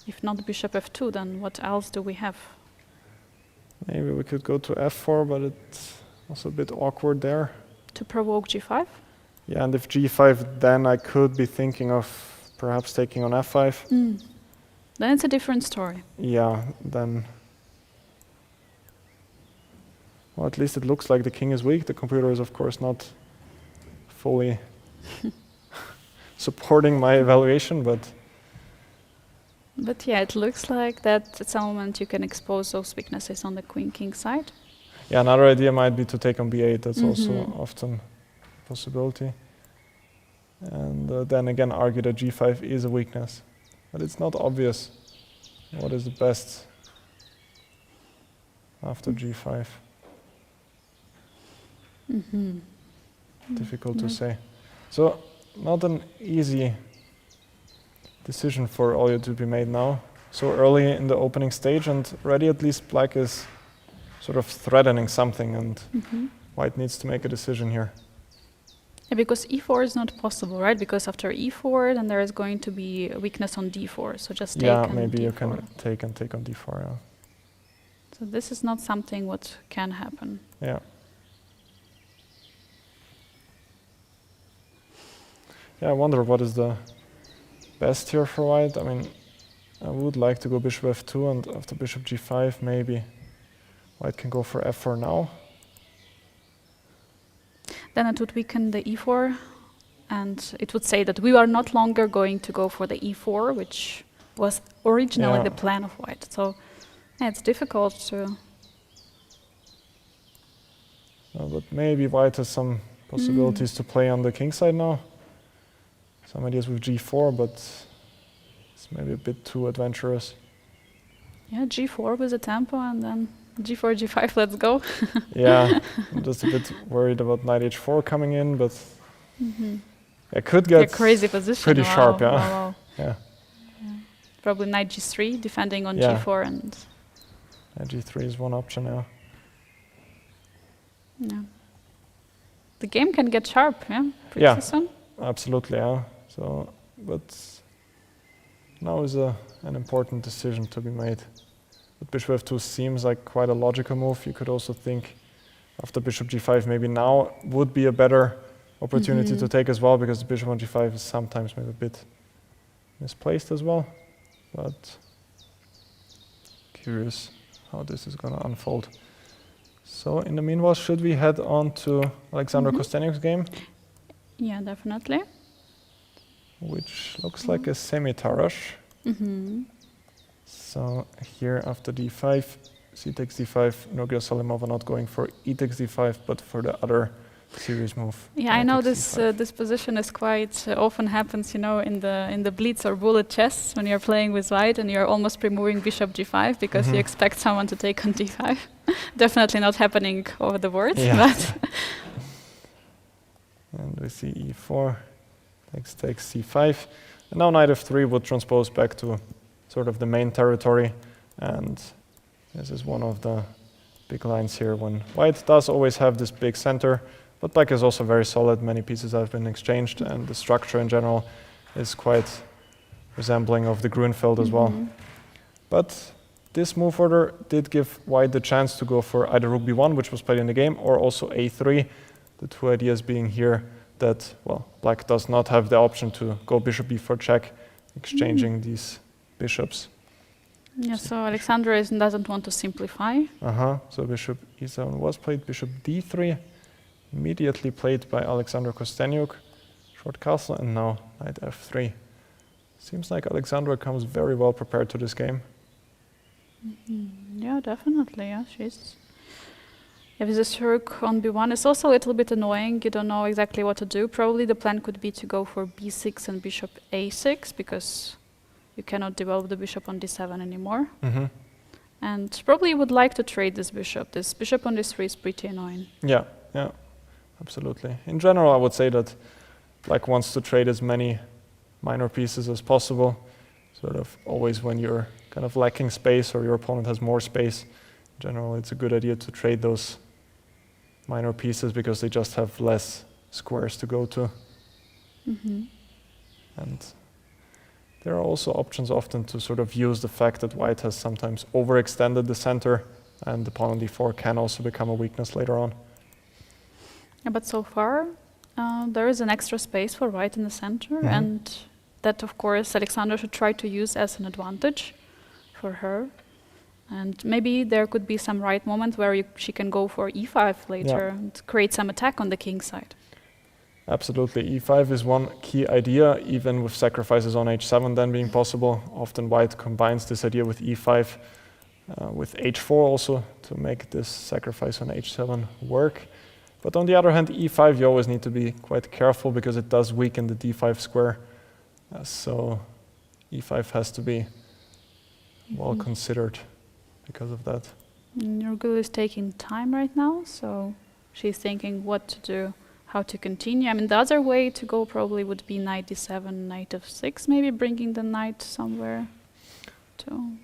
If not bishop f2, then what else do we have? Maybe we could go to f4, but it's also a bit awkward there. To provoke g5? Yeah, and if g5, then I could be thinking of perhaps taking on f5. Then it's a different story. Yeah, then... Well, at least it looks like the king is weak. The computer is, of course, not fully supporting my evaluation, but... But yeah, it looks like that at some moment you can expose those weaknesses on the queen-king side. Yeah, another idea might be to take on b8. That's also often a possibility. And then again, argue that g5 is a weakness. But it's not obvious what is the best after g5. Difficult to say. So, not an easy decision for Olga to be made now. So early in the opening stage, and already at least black is sort of threatening something, and white needs to make a decision here. Yeah, because e4 is not possible, right? Because after e4, then there is going to be a weakness on d4. So just take on maybe d4. You can take on d4, yeah. So this is not something what can happen. Yeah. Yeah, I wonder what is the best here for white. I mean, I would like to go bishop f2, and after bishop g5, maybe white can go for f4 now. Then it would weaken the e4, and it would say that we are not longer going to go for the e4, which was originally the plan of white. So yeah, it's difficult to... But maybe white has some possibilities to play on the king side now. Some ideas with g4, but it's maybe a bit too adventurous. Yeah, g4 with a tempo, and then g4, g5, let's go. Yeah, I'm just a bit worried about knight h4 coming in, but it could get crazy position. pretty sharp, yeah. Wow. Yeah. Probably knight g3, defending on Yeah. g4, and g3 is one option now. yeah. The game can get sharp, yeah, pretty soon. Absolutely, yeah. So, but now is an important decision to be made. But bishop f2 seems like quite a logical move. You could also think after bishop g5, maybe now would be a better opportunity to take as well, because the bishop on g5 is sometimes maybe a bit misplaced as well. But curious how this is going to unfold. So in the meanwhile, should we head on to Alexandra Kosteniuk's game? Yeah, definitely. Which looks like a semi-Tarash. So here after d5, c takes d5, Nurgyul Salimova not going for e takes d5, but for the other serious move. Yeah, I know this this position is quite often happens, you know, in the blitz or bullet chess when you're playing with white and you're almost removing bishop g5 because you expect someone to take on d5. Definitely not happening over the board, but and we see e4, takes c5, and now knight f3 would transpose back to sort of the main territory, and this is one of the big lines here when white does always have this big center, but black is also very solid. Many pieces have been exchanged, and the structure in general is quite resembling of the Grunfeld as well. But this move order did give white the chance to go for either rook b1, which was played in the game, or also a3. The two ideas being here that, well, black does not have the option to go bishop b4 check, exchanging these bishops. yeah. So Alexandra doesn't want to simplify. So bishop e7 was played, bishop d3, immediately played by Alexandra Kosteniuk, short castle, and now knight f3. Seems like Alexandra comes very well prepared to this game. Yeah, definitely. Yeah, she's. Yeah, with this rook on b1, it's also a little bit annoying. You don't know exactly what to do. Probably the plan could be to go for b6 and bishop a6 because you cannot develop the bishop on d7 anymore. And probably you would like to trade this bishop. This bishop on d3 is pretty annoying. Yeah, absolutely. In general, I would say that black wants to trade as many minor pieces as possible. Sort of always when you're kind of lacking space or your opponent has more space, in general, it's a good idea to trade those minor pieces because they just have less squares to go to. And there are also options often to sort of use the fact that white has sometimes overextended the center and the pawn on d4 can also become a weakness later on. Yeah, but so far, there is an extra space for white in the center, and that, of course, Alexandra should try to use as an advantage for her. And maybe there could be some right moment where she can go for e5 later and create some attack on the king side. Absolutely. e5 is one key idea, even with sacrifices on h7 then being possible. Often white combines this idea with e5, with h4 also, to make this sacrifice on h7 work. But on the other hand, e5 you always need to be quite careful because it does weaken the d5 square. So e5 has to be well considered because of that. Nurgyul is taking time right now, so she's thinking what to do, how to continue. I mean, the other way to go probably would be knight d7, knight f6, maybe bringing the knight somewhere to...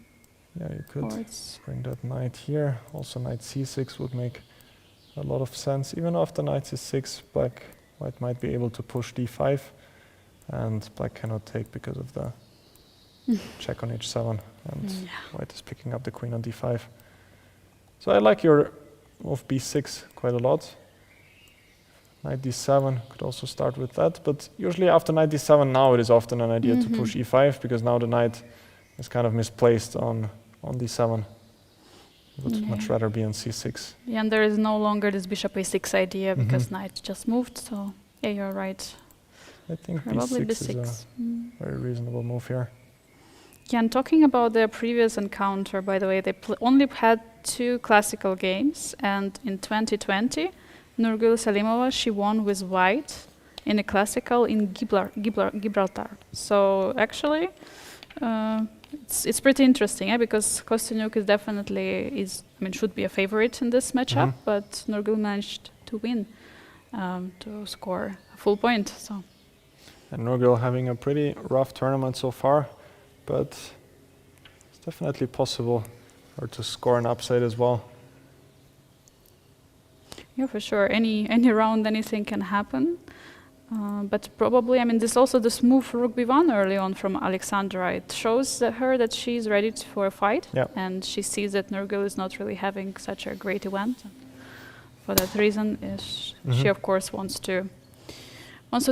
Yeah, you could bring that knight here. Also knight c6 would make a lot of sense. Even after knight c6, white might be able to push d5, and black cannot take because of the check on h7, and white is picking up the queen on d5. So I like your move b6 quite a lot. Knight d7 could also start with that, but usually after knight d7 now it is often an idea to push e5, because now the knight is kind of misplaced on d7. Would much rather be on c6. Yeah, and there is no longer this bishop a6 idea because knight just moved, so yeah, you're right. I think probably b6 is a very reasonable move here. Yeah, and talking about their previous encounter, by the way, they only had 2 classical games, and in 2020, Nurgyul Salimova, she won with white in a classical in Gibraltar. So actually, it's pretty interesting, because Kosteniuk is definitely should be a favorite in this matchup, but Nurgyul managed to win, to score a full point. So. And Nurgyul having a pretty rough tournament so far, but it's definitely possible for her to score an upside as well. Yeah, for sure. Any round, anything can happen. But probably, this move rook b1 early on from Alexandra, it shows her that she's ready for a fight, and she sees that Nurgyul is not really having such a great event. For that reason, she of course wants to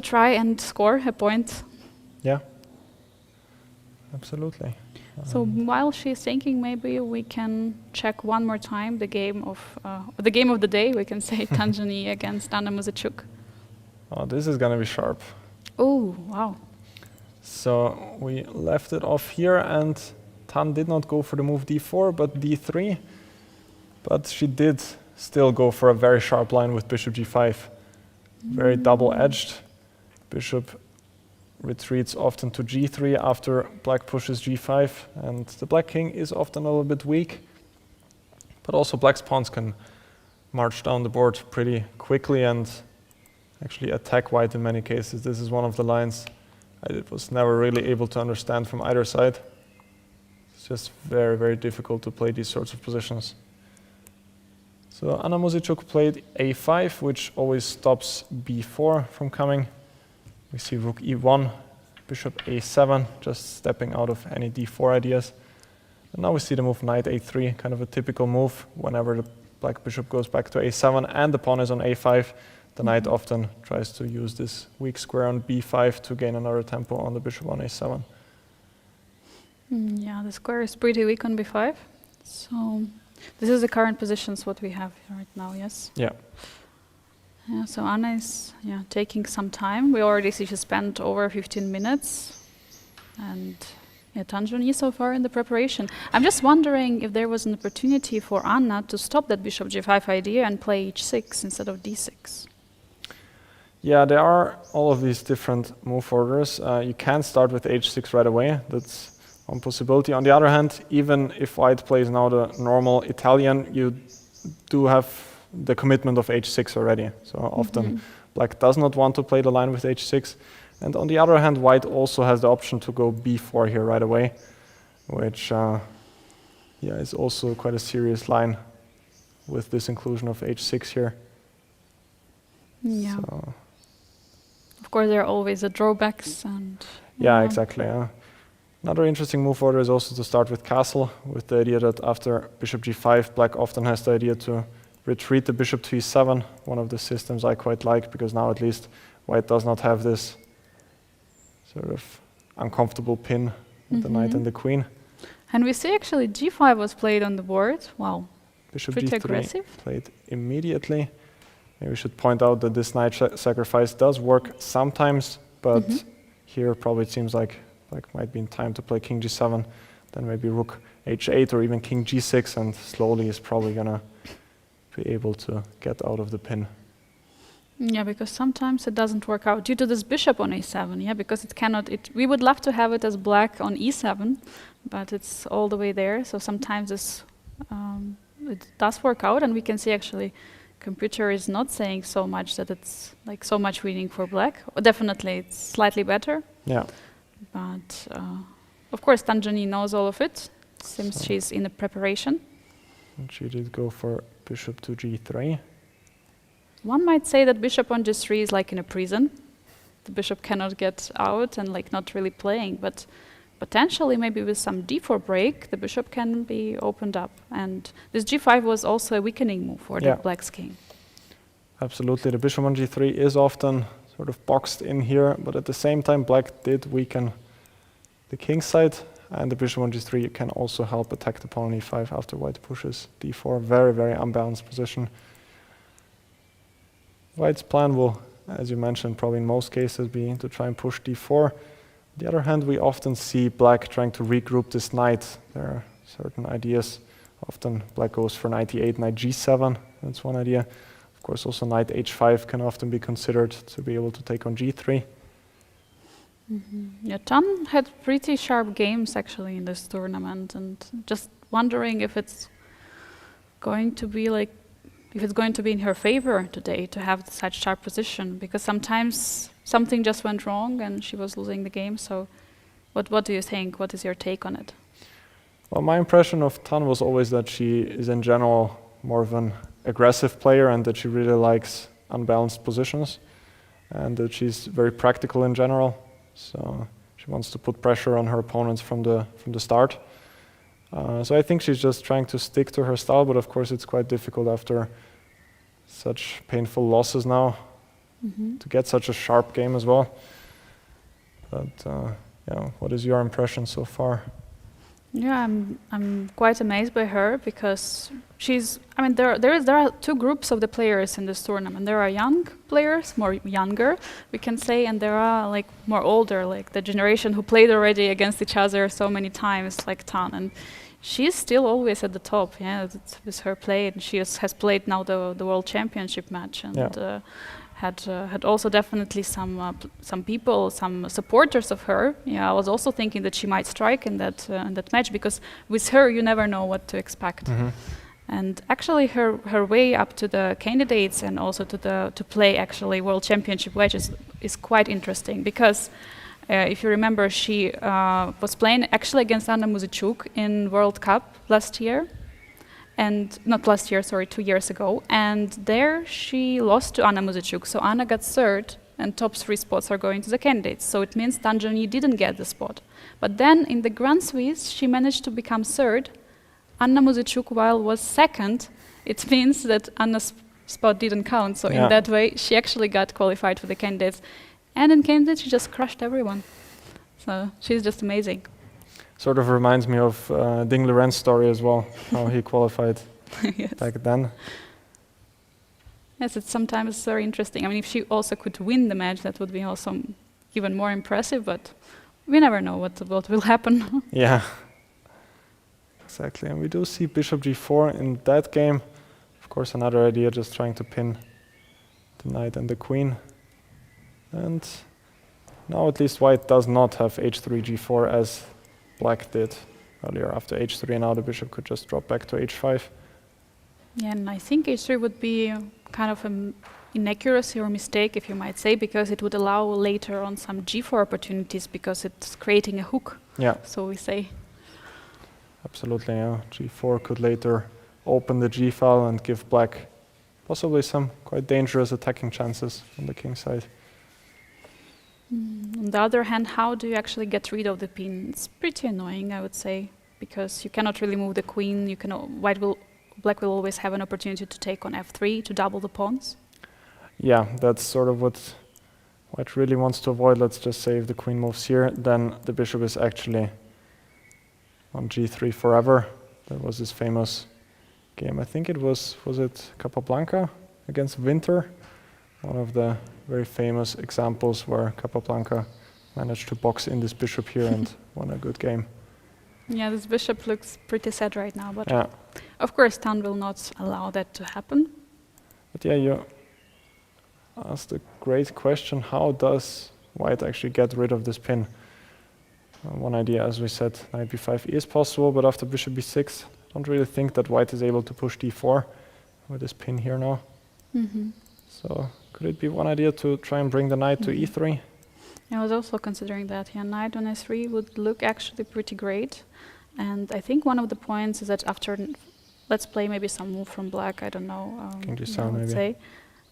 try and score a point. Yeah, absolutely. So while she's thinking, maybe we can check one more time the game of the day. We can say Tanzania against Anna Muzychuk. Oh, this is gonna be sharp. Oh, wow. So we left it off here, and Tan did not go for the move d4, but d3. But she did still go for a very sharp line with bishop g5. Very double-edged. Bishop retreats often to g3 after black pushes g5, and the black king is often a little bit weak. But also black's pawns can march down the board pretty quickly and actually attack white in many cases. This is one of the lines I was never really able to understand from either side. It's just very, very difficult to play these sorts of positions. So Anna Muzychuk played a5, which always stops b4 from coming. We see rook e1, bishop a7, just stepping out of any d4 ideas. And now we see the move knight a3, kind of a typical move. Whenever the black bishop goes back to a7 and the pawn is on a5, the knight often tries to use this weak square on b5 to gain another tempo on the bishop on a7. Yeah, the square is pretty weak on b5. So this is the current positions what we have right now, yes? Yeah. Yeah, so Anna is taking some time. We already see she spent over 15 minutes. And Tanzania so far in the preparation. I'm just wondering if there was an opportunity for Anna to stop that bishop g5 idea and play h6 instead of d6. Yeah, there are all of these different move orders. You can start with h6 right away. That's one possibility. On the other hand, even if white plays now the normal Italian, you do have the commitment of h6 already. So often black does not want to play the line with h6. And on the other hand, white also has the option to go b4 here right away, which is also quite a serious line with this inclusion of h6 here. Yeah. So of course, there are always the drawbacks and. Yeah, exactly. Yeah. Another interesting move order is also to start with castle, with the idea that after bishop g5, black often has the idea to retreat the bishop to e7, one of the systems I quite like, because now at least white does not have this sort of uncomfortable pin with the knight and the queen. And we see actually g5 was played on the board. Wow, Bishop pretty g3 aggressive. played immediately. Maybe we should point out that this knight sacrifice does work sometimes, but here probably it seems like black might be in time to play king g7, then maybe rook h8 or even king g6, and slowly is probably gonna be able to get out of the pin. Yeah, because sometimes it doesn't work out due to this bishop on a7. Yeah, because it cannot. We would love to have it as black on e7, but it's all the way there. So sometimes this it does work out, and we can see actually, computer is not saying so much that it's like so much winning for black. Definitely, it's slightly better. Yeah. But of course, Tanjani knows all of it since she's in the preparation. And she did go for bishop to g3. One might say that bishop on g3 is like in a prison. The bishop cannot get out and like not really playing, but potentially maybe with some d4 break, the bishop can be opened up. And this g5 was also a weakening move for the black's king. Absolutely, the bishop on g3 is often sort of boxed in here, but at the same time black did weaken the king side, and the bishop on g3 can also help attack the pawn on e5 after white pushes d4. Very, very unbalanced position. White's plan will, as you mentioned, probably in most cases be to try and push d4. On the other hand, we often see black trying to regroup this knight. There are certain ideas. Often black goes for knight e8, knight g7. That's one idea. Of course, also knight h5 can often be considered to be able to take on g3. Yeah, Tan had pretty sharp games actually in this tournament, and just wondering if it's going to be like, if it's going to be in her favor today to have such sharp position, because sometimes something just went wrong and she was losing the game. So what do you think? What is your take on it? Well, my impression of Tan was always that she is in general more of an aggressive player and that she really likes unbalanced positions and that she's very practical in general. So she wants to put pressure on her opponents from the start. So I think she's just trying to stick to her style, but of course it's quite difficult after such painful losses now to get such a sharp game as well. But yeah, what is your impression so far? Yeah, I'm quite amazed by her because she's. I mean, there are two groups of the players in this tournament. There are young players, more younger, we can say, and there are like more older, like the generation who played already against each other so many times, like Tan. And she's still always at the top. Yeah, with her play, and she has played now the World Championship match, and had also definitely some people, some supporters of her. Yeah, I was also thinking that she might strike in that match, because with her you never know what to expect. And actually her way up to the candidates and also to play actually World Championship matches is quite interesting, because if you remember, she was playing actually against Anna Muzychuk in World Cup last year. And not last year, sorry, 2 years ago. And there she lost to Anna Muzychuk. So Anna got third, and top 3 spots are going to the candidates. So it means Tanjani didn't get the spot. But then in the Grand Swiss, she managed to become third. Anna Muzychuk, while was second, it means that Anna's spot didn't count. So in that way, she actually got qualified for the candidates. And in candidates, she just crushed everyone. So she's just amazing. Sort of reminds me of Ding Liren's story as well, how he qualified back then. Yes, it's sometimes very interesting. I mean, if she also could win the match, that would be also even more impressive, but we never know what will happen. Yeah, exactly. And we do see bishop g4 in that game. Of course, another idea, just trying to pin the knight and the queen. And now at least white does not have h3, g4 as black did earlier. After h3, now the bishop could just drop back to h5. Yeah, and I think h3 would be kind of an inaccuracy or mistake, if you might say, because it would allow later on some g4 opportunities, because it's creating a hook. Yeah. So we say. Absolutely, yeah. g4 could later open the g file and give black possibly some quite dangerous attacking chances on the king side. On On the other hand, how do you actually get rid of the pin? It's pretty annoying, I would say, because you cannot really move the queen. You can black will always have an opportunity to take on f3 to double the pawns. Yeah, that's sort of what white really wants to avoid. Let's just say if the queen moves here, then the bishop is actually on g3 forever. That was this famous game. I think it was it Capablanca against Winter? One of the very famous examples where Capablanca managed to box in this bishop here and won a good game. Yeah, this bishop looks pretty sad right now, but Yeah. of course Tan will not allow that to happen. But yeah, you asked a great question. How does white actually get rid of this pin? One idea, as we said, knight b5 is possible, but after bishop b6, I don't really think that white is able to push d4 with this pin here now. So could it be one idea to try and bring the knight to e3? I was also considering that. Yeah, knight on e3 would look actually pretty great. And I think one of the points is that after, let's play maybe some move from black, I don't know. King yeah, d7 maybe. say.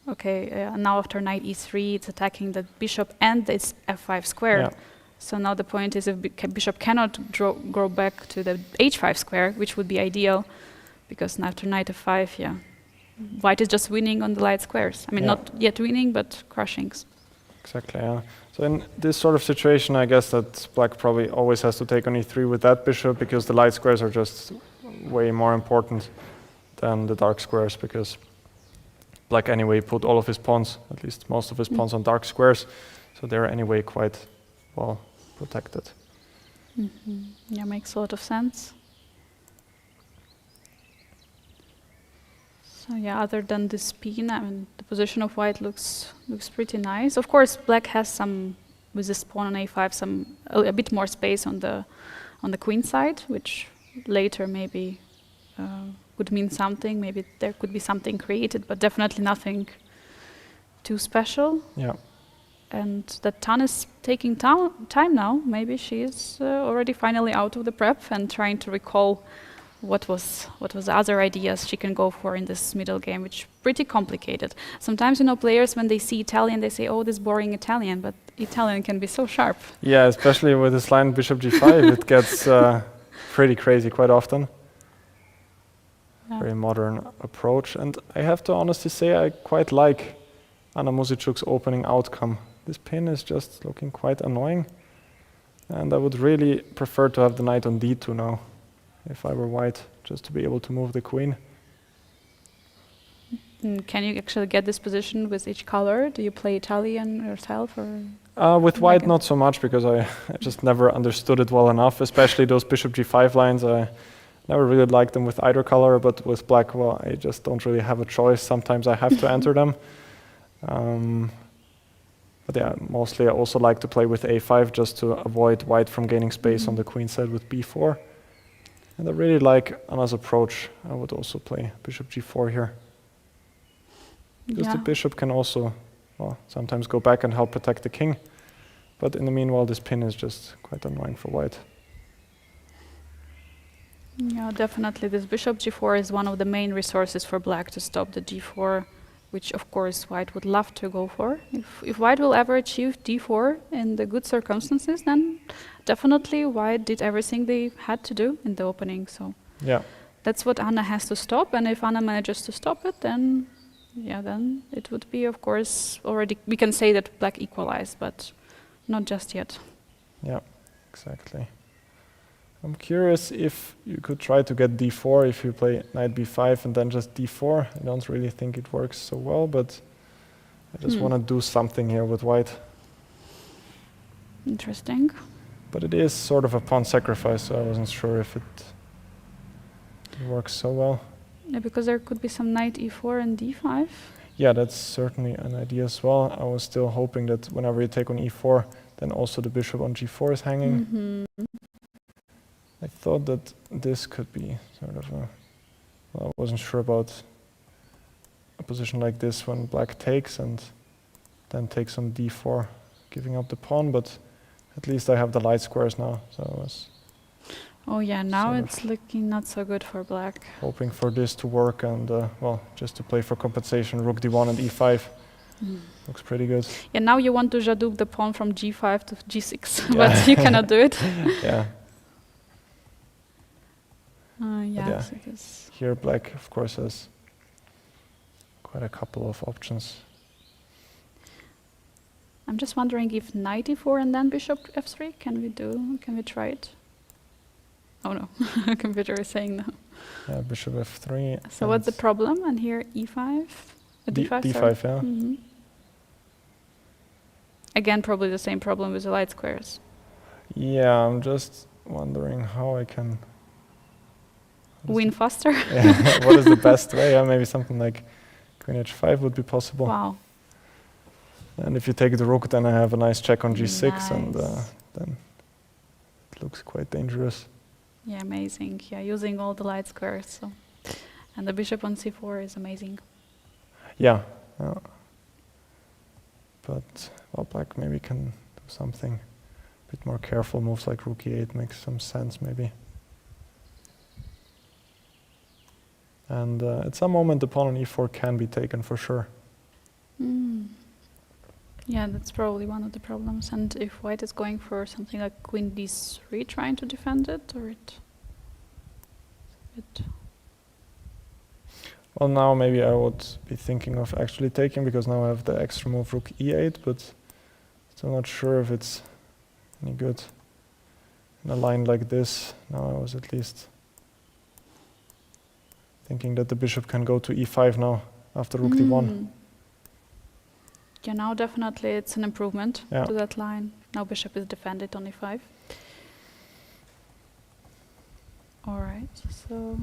Okay, now after knight e3, it's attacking the bishop and it's f5 square. Yeah. So now the point is if bishop cannot go back to the h5 square, which would be ideal, because after knight f5, yeah, white is just winning on the light squares. I mean, Yeah. not yet winning, but crushing. Exactly, yeah. So in this sort of situation, I guess that black probably always has to take on e3 with that bishop, because the light squares are just way more important than the dark squares, because black anyway put all of his pawns, at least most of his pawns, on dark squares, so they're anyway quite well protected. Yeah, makes a lot of sense. So yeah, other than this pin, I mean, the position of white looks pretty nice. Of course, black has some, with this pawn on a5, a bit more space on the queen side, which later maybe would mean something. Maybe there could be something created, but definitely nothing too special. Yeah. And that Tan is taking time now. Maybe she is already finally out of the prep and trying to recall what was the other ideas she can go for in this middle game, which is pretty complicated. Sometimes, you know, players, when they see Italian, they say, oh, this boring Italian, but Italian can be so sharp. Yeah, especially with this line bishop g5, it gets pretty crazy quite often. Yeah. Very modern approach. And I have to honestly say I quite like Anna Muzychuk's opening outcome. This pin is just looking quite annoying. And I would really prefer to have the knight on d2 now, if I were white, just to be able to move the queen. Can you actually get this position with each color? Do you play Italian yourself? Or With white, not so much, because I just never understood it well enough, especially those bishop g5 lines. I never really liked them with either color, but with black, well, I just don't really have a choice. Sometimes I have to enter them. But yeah, mostly I also like to play with a5 just to avoid white from gaining space on the queen side with b4. And I really like Anna's approach. I would also play bishop g4 here. Because the bishop can also, well, sometimes go back and help protect the king. But in the meanwhile, this pin is just quite annoying for white. Yeah, definitely. This bishop g4 is one of the main resources for black to stop the g4, which of course white would love to go for. If white will ever achieve d4 in the good circumstances, then definitely white did everything they had to do in the opening. So yeah, that's what Anna has to stop. And if Anna manages to stop it, then yeah, then it would be, of course, already, we can say that black equalized, but not just yet. Yeah, exactly. I'm curious if you could try to get d4 if you play knight b5 and then just d4. I don't really think it works so well, but I just want to do something here with white. Interesting. But it is sort of a pawn sacrifice, so I wasn't sure if it works so well. Yeah, because there could be some knight e4 and d5. Yeah, that's certainly an idea as well. I was still hoping that whenever you take on e4, then also the bishop on g4 is hanging. I thought that this could be sort of a... Well, I wasn't sure about a position like this when black takes and then takes on d4, giving up the pawn, but at least I have the light squares now, so I was... Oh yeah, now it's looking not so good for black. Hoping for this to work and, well, just to play for compensation, rook d1 and e5. Looks pretty good. Yeah, now you want to jaduk the pawn from g5 to g6, Yeah. but you cannot do it. Yeah. Yeah, yeah. so this. Here, black, of course, has quite a couple of options. I'm just wondering if knight e4 and then bishop f3, can we try it? Oh no, computer is saying no. Yeah, bishop f3. So what's the problem? And here e5? D5, D5, yeah. Mm-hmm. Again, probably the same problem with the light squares. Yeah, I'm just wondering how I can Win faster? Yeah, what is the best way? Yeah, maybe something like queen h5 would be possible. Wow. And if you take the rook, then I have a nice check on g6, Nice. and then it looks quite dangerous. Yeah, amazing. Yeah, using all the light squares. So. And the bishop on c4 is amazing. Yeah. But well, black maybe can do something a bit more careful. Moves like rook e8 makes some sense maybe. And at some moment the pawn on e4 can be taken for sure. Yeah, that's probably one of the problems. And if white is going for something like queen d3, trying to defend it, or it... Well, now maybe I would be thinking of actually taking, because now I have the extra move rook e8, but still not sure if it's any good in a line like this. Now I was at least thinking that the bishop can go to e5 now after rook d1. Yeah, now definitely it's an improvement Yeah. to that line. Now bishop is defended on e5. All right, so...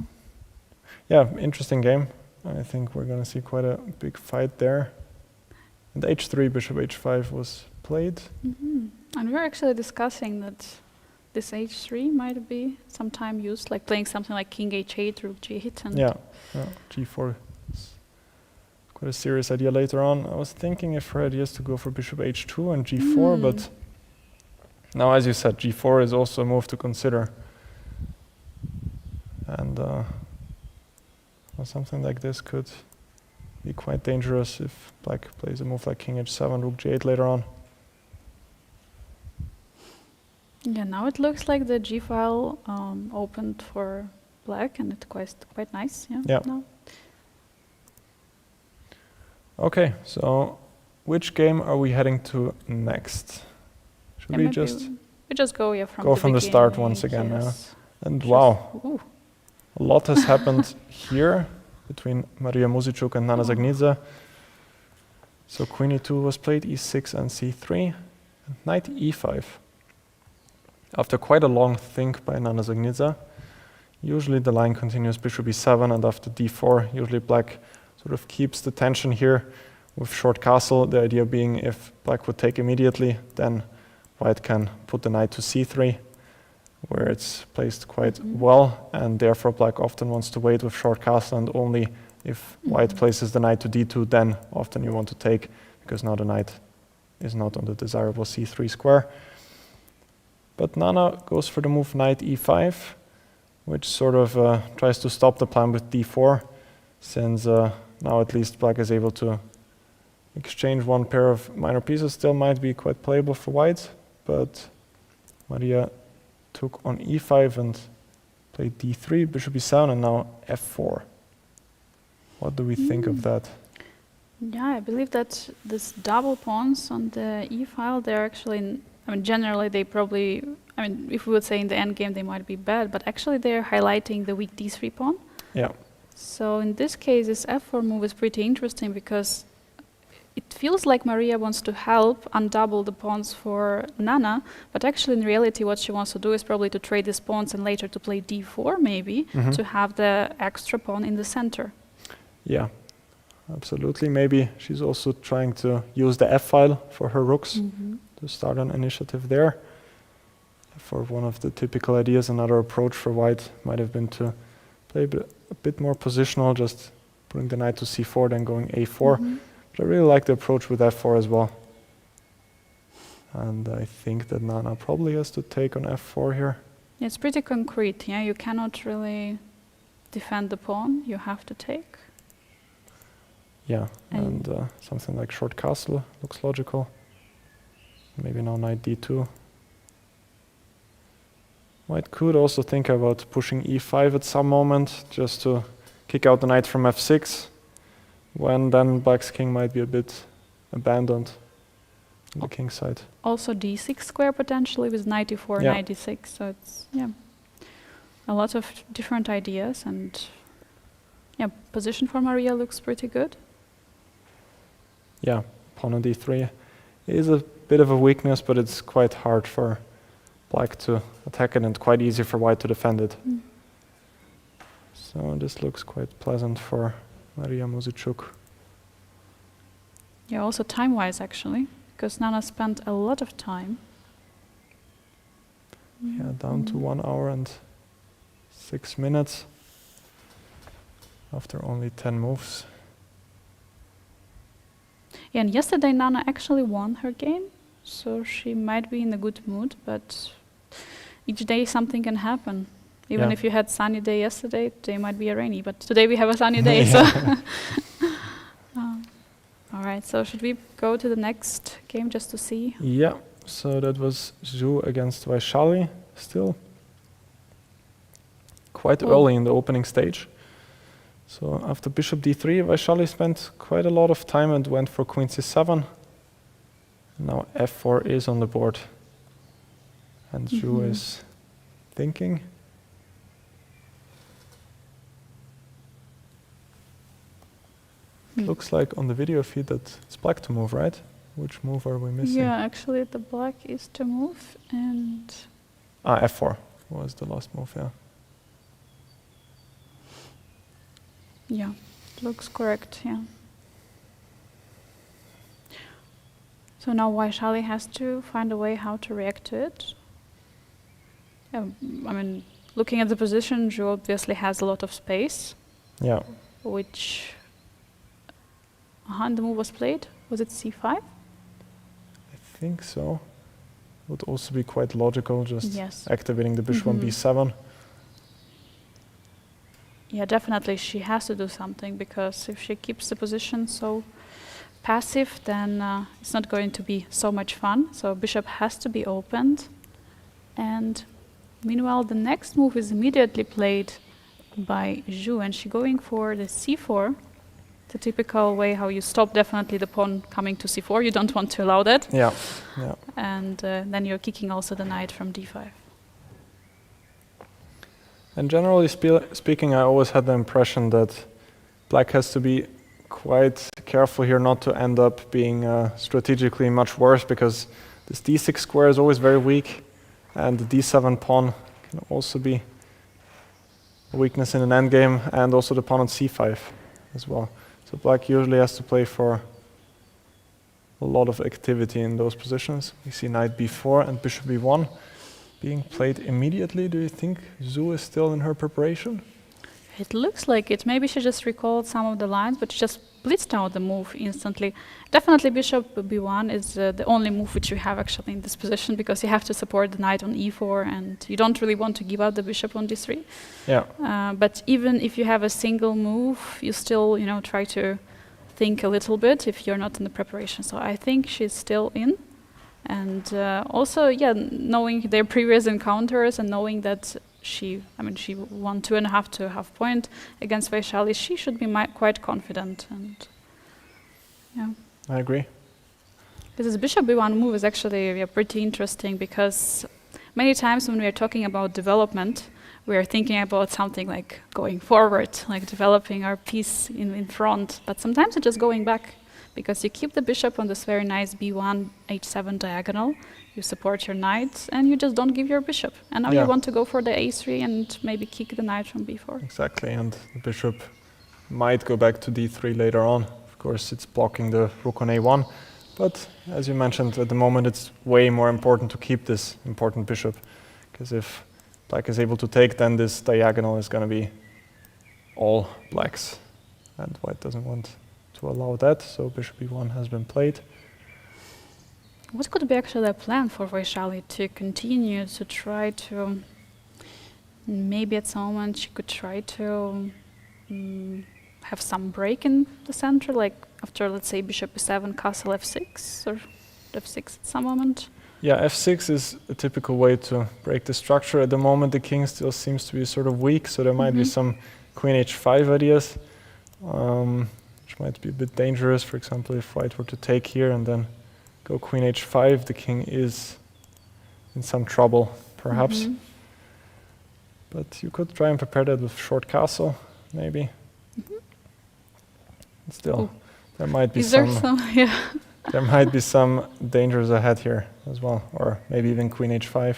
Yeah, interesting game. I think we're going to see quite a big fight there. And h3, bishop h5 was played. And we were actually discussing that this h3 might be sometime used, like playing something like king h8, rook g8. And Yeah, g4 is quite a serious idea later on. I was thinking if her idea is to go for bishop h2 and g4, but now, as you said, g4 is also a move to consider. And well, something like this could be quite dangerous if black plays a move like king h7, rook g8 later on. Yeah, now it looks like the g file opened for black, and it's quite nice. Yeah. Now. Okay, so which game are we heading to next? Should we maybe just we just go from go the from the start beginning, once again? Yeah. yes. And Just- wow, ooh. a lot has happened here between Mariya Muzychuk and Nana Dzagnidze. So queen e2 was played, e6 and c3, and knight e5. After quite a long think by Nana Dzagnidze, usually the line continues bishop e7, and after d4, usually black sort of keeps the tension here with short castle, the idea being if black would take immediately, then white can put the knight to c3, where it's placed quite well, and therefore black often wants to wait with short castle, and only if white places the knight to d2, then often you want to take, because now the knight is not on the desirable c3 square. But Nana goes for the move knight e5, which sort of tries to stop the plan with d4, since now at least black is able to exchange one pair of minor pieces. Still might be quite playable for white, but Mariya took on e5 and played d3, bishop e7, and now f4. What do we think of that? Yeah, I believe that this double pawns on the e file, they're actually, generally they probably, if we would say in the endgame they might be bad, but actually they're highlighting the weak d3 pawn. Yeah. So in this case, this f4 move is pretty interesting, because it feels like Mariya wants to help undouble the pawns for Nana, but actually in reality what she wants to do is probably to trade these pawns and later to play d4 maybe, to have the extra pawn in the center. Yeah, absolutely. Maybe she's also trying to use the f-file for her rooks to start an initiative there. For one of the typical ideas, another approach for white might have been to play a bit more positional, just putting the knight to c4, then going a4. But I really like the approach with f4 as well. And I think that Nana probably has to take on f4 here. Yeah, it's pretty concrete, yeah? You cannot really defend the pawn, you have to take. Yeah, and something like short castle looks logical. Maybe now knight d2. White could also think about pushing e5 at some moment, just to kick out the knight from f6, when then black's king might be a bit abandoned on the king side. Also d6 square potentially with knight e4, Yeah. knight d6, so it's a lot of different ideas, and position for Mariya looks pretty good. Yeah, pawn on d3 is a bit of a weakness, but it's quite hard for black to attack it and quite easy for white to defend it. So this looks quite pleasant for Mariya Muzychuk. Yeah, also time-wise actually, because Nana spent a lot of time. Yeah, down to 1 hour and 6 minutes after only 10 moves. Yeah, and yesterday Nana actually won her game, so she might be in a good mood, but each day something can happen. Even Yeah. if you had sunny day yesterday, today might be a rainy, but today we have a sunny day, so. All right, so should we go to the next game just to see? Yeah, so that was Zhu against Vaishali still. Quite early in the opening stage. So after bishop d3, Vaishali spent quite a lot of time and went for queen c7. Now f4 is on the board. And Zhu is thinking. Looks like on the video feed that it's black to move, right? Which move are we missing? Yeah, actually the black is to move, and f4 was the last move, yeah. yeah, looks correct, yeah. So now Vaishali has to find a way how to react to it. Yeah, I mean, looking at the position, Zhu obviously has a lot of space, Yeah. which and the move was played. Was it c5? I think so. Would also be quite logical, just Yes. activating the bishop on b7. Yeah, definitely she has to do something, because if she keeps the position so passive, then it's not going to be so much fun. So bishop has to be opened. And meanwhile, the next move is immediately played by Zhu, and she's going for the c4. The typical way how you stop definitely the pawn coming to c4. You don't want to allow that. Yeah, yeah. And then you're kicking also the knight from d5. And generally speaking, I always had the impression that black has to be quite careful here not to end up being strategically much worse, because this d6 square is always very weak, and the d7 pawn can also be a weakness in an endgame, and also the pawn on c5 as well. So black usually has to play for a lot of activity in those positions. We see knight b4 and bishop b1 being played immediately. Do you think Zhu is still in her preparation? It looks like it. Maybe she just recalled some of the lines, but she just blitzed out the move instantly. Definitely bishop b1 is the only move which you have actually in this position, because you have to support the knight on e4, and you don't really want to give up the bishop on d3. Yeah. But even if you have a single move, you still, try to think a little bit if you're not in the preparation. So I think she's still in. And also, knowing their previous encounters and knowing that she won 2.5 to half point against Vaishali, she should be quite confident. And I agree. This bishop b1 move is actually pretty interesting, because many times when we are talking about development, we are thinking about something like going forward, like developing our piece in front. But sometimes it's just going back, because you keep the bishop on this very nice b1, h7 diagonal, you support your knight, and you just don't give your bishop. And now you want to go for the a3 and maybe kick the knight from b4. Exactly, and the bishop might go back to d3 later on. Of course, it's blocking the rook on a1, but as you mentioned, at the moment it's way more important to keep this important bishop, because if black is able to take, then this diagonal is going to be all blacks, and white doesn't want to allow that, so bishop e1 has been played. What could be actually a plan for Vaishali to continue to try to, maybe at some moment she could try to have some break in the center, like after, let's say, bishop e7, castle f6, or f6 at some moment? Yeah, f6 is a typical way to break the structure. At the moment, the king still seems to be sort of weak, so there might be some queen h5 ideas, which might be a bit dangerous. For example, if white were to take here and then go queen h5, the king is in some trouble, perhaps. But you could try and prepare that with short castle, maybe. Still, there might be there might be some dangers ahead here as well, or maybe even queen h5,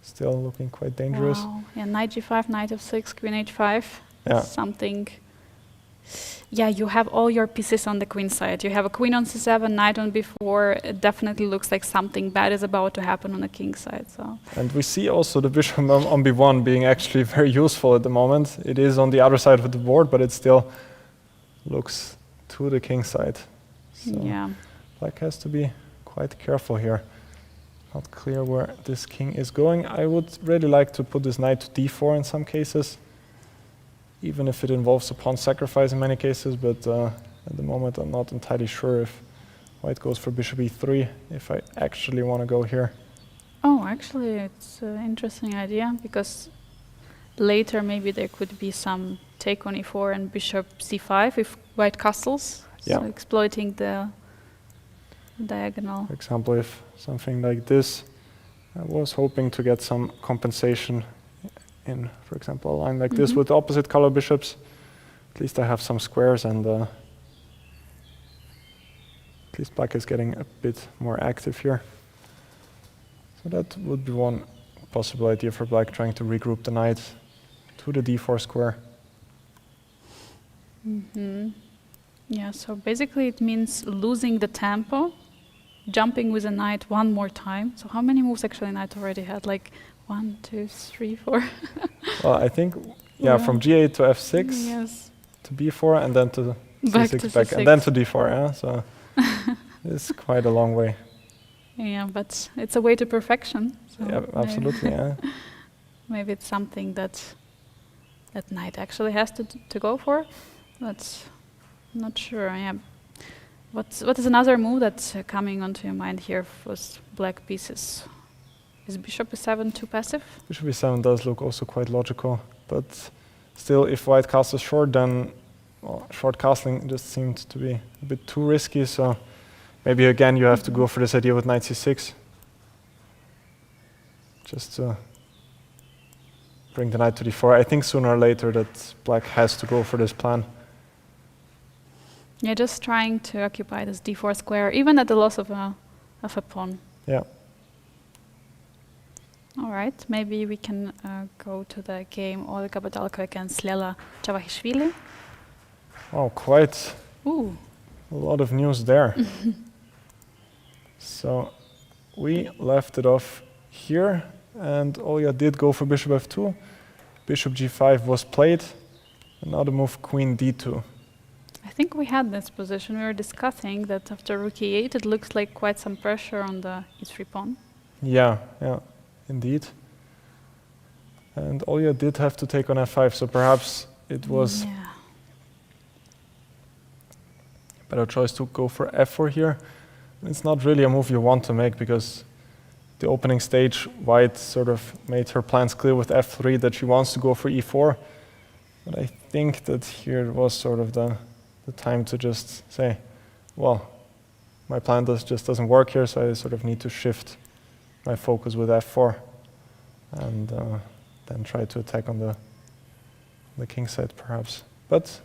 still looking quite dangerous. Wow. Yeah, knight g5, knight f6, queen h5. Yeah. Something. Yeah, you have all your pieces on the queen side. You have a queen on c7, knight on b4. It definitely looks like something bad is about to happen on the king side. So. And we see also the bishop on b1 being actually very useful at the moment. It is on the other side of the board, but it still looks to the king side. So yeah. Black has to be quite careful here. Not clear where this king is going. I would really like to put this knight to d4 in some cases, even if it involves a pawn sacrifice in many cases, but at the moment I'm not entirely sure if white goes for bishop e3, if I actually want to go here. Oh, actually it's an interesting idea, because later maybe there could be some take on e4 and bishop c5 if white castles, so exploiting the diagonal. For example, if something like this, I was hoping to get some compensation in, for example, a line like this with opposite color bishops. At least I have some squares, and at least black is getting a bit more active here. So that would be one possible idea for black, trying to regroup the knight to the d4 square. Yeah, so basically it means losing the tempo, jumping with a knight one more time. So how many moves actually knight already had? Like 1, 2, 3, 4. Well, I think, from g8 to f6 to b4, and then to c6 back, and then to d4, yeah? So it's quite a long way. Yeah, but it's a way to perfection. So yeah, absolutely, yeah. Maybe it's something that knight actually has to go for. That's not sure, yeah. What is another move that's coming onto your mind here for black pieces? Is bishop e7 too passive? Bishop e7 does look also quite logical, but still, if white castles short, then short castling just seemed to be a bit too risky, so maybe again you have to go for this idea with knight c6. Just to bring the knight to d4. I think sooner or later that black has to go for this plan. Yeah, just trying to occupy this d4 square, even at the loss of a pawn. Yeah. All right, maybe we can go to the game Olga Badelka against Lela Javakhishvili. Oh, quite a lot of news there. So we left it off here, and Olga did go for bishop f2. Bishop g5 was played, and now the move queen d2. I think we had this position. We were discussing that after rook e8, it looks like quite some pressure on the e3 pawn. Yeah, indeed. And Olga did have to take on f5, so perhaps it was a better choice to go for f4 here. It's not really a move you want to make, because the opening stage, white sort of made her plans clear with f3 that she wants to go for e4. But I think that here was sort of the time to just say, well, my plan just doesn't work here, so I sort of need to shift my focus with f4 and then try to attack on the king side perhaps. But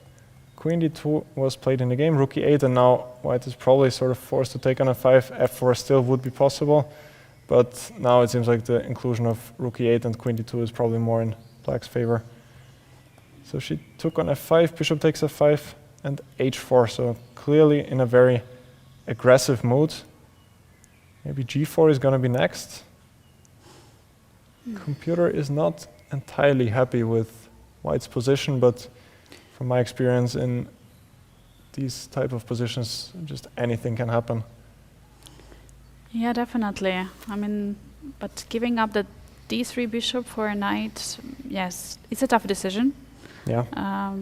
queen d2 was played in the game, rook e8, and now white is probably sort of forced to take on f5. f4 still would be possible, but now it seems like the inclusion of rook e8 and queen d2 is probably more in black's favor. So she took on f5, bishop takes f5, and h4, so clearly in a very aggressive mood. Maybe g4 is going to be next. Computer is not entirely happy with white's position, but from my experience in these type of positions, just anything can happen. Yeah, definitely. I mean, but giving up the d3 bishop for a knight, yes, it's a tough decision. Yeah.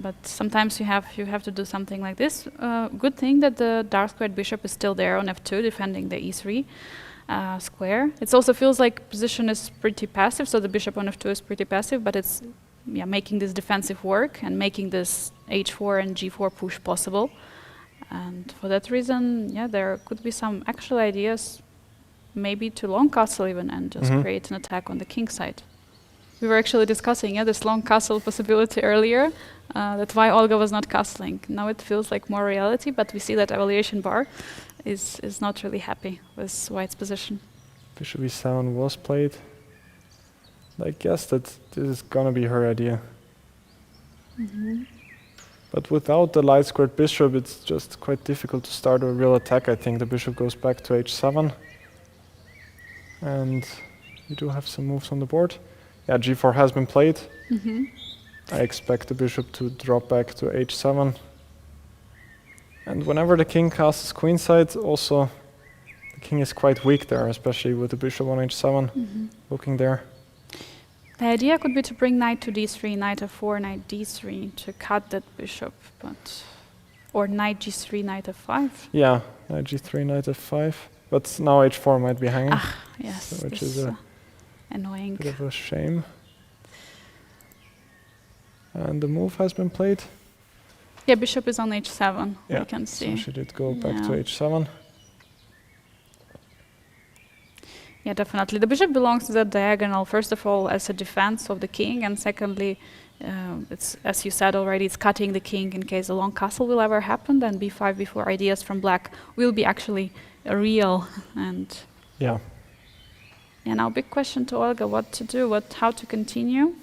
But sometimes you have to do something like this. Good thing that the dark squared bishop is still there on f2, defending the e3 square. It also feels like position is pretty passive, so the bishop on f2 is pretty passive, but it's making this defensive work and making this h4 and g4 push possible. And for that reason, there could be some actual ideas, maybe to long castle even, and just create an attack on the king side. We were actually discussing this long castle possibility earlier, that's why Olga was not castling. Now it feels like more reality, but we see that evaluation bar is not really happy with White's position. Bishop e7 was played. I guess that this is gonna be her idea. But without the light squared bishop, it's just quite difficult to start a real attack. I think the bishop goes back to h7. And we do have some moves on the board. Yeah, g4 has been played. I expect the bishop to drop back to h7. And whenever the king castles queenside, also the king is quite weak there, especially with the bishop on h7 looking there. The idea could be to bring knight to d3, knight f4, knight d3 to cut that bishop, or knight g3, knight f5. Yeah, knight g3, knight f5. But now h4 might be hanging. Yes, so which is a annoying. Bit of a shame. And the move has been played. Yeah, bishop is on h7, Yeah, we can see. so she did go back to h7. Yeah, definitely. The bishop belongs to the diagonal, first of all, as a defense of the king, and secondly, it's, as you said already, it's cutting the king in case a long castle will ever happen, then b5, b4 ideas from black will be actually real. And yeah, now big question to Olga, what to do, how to continue.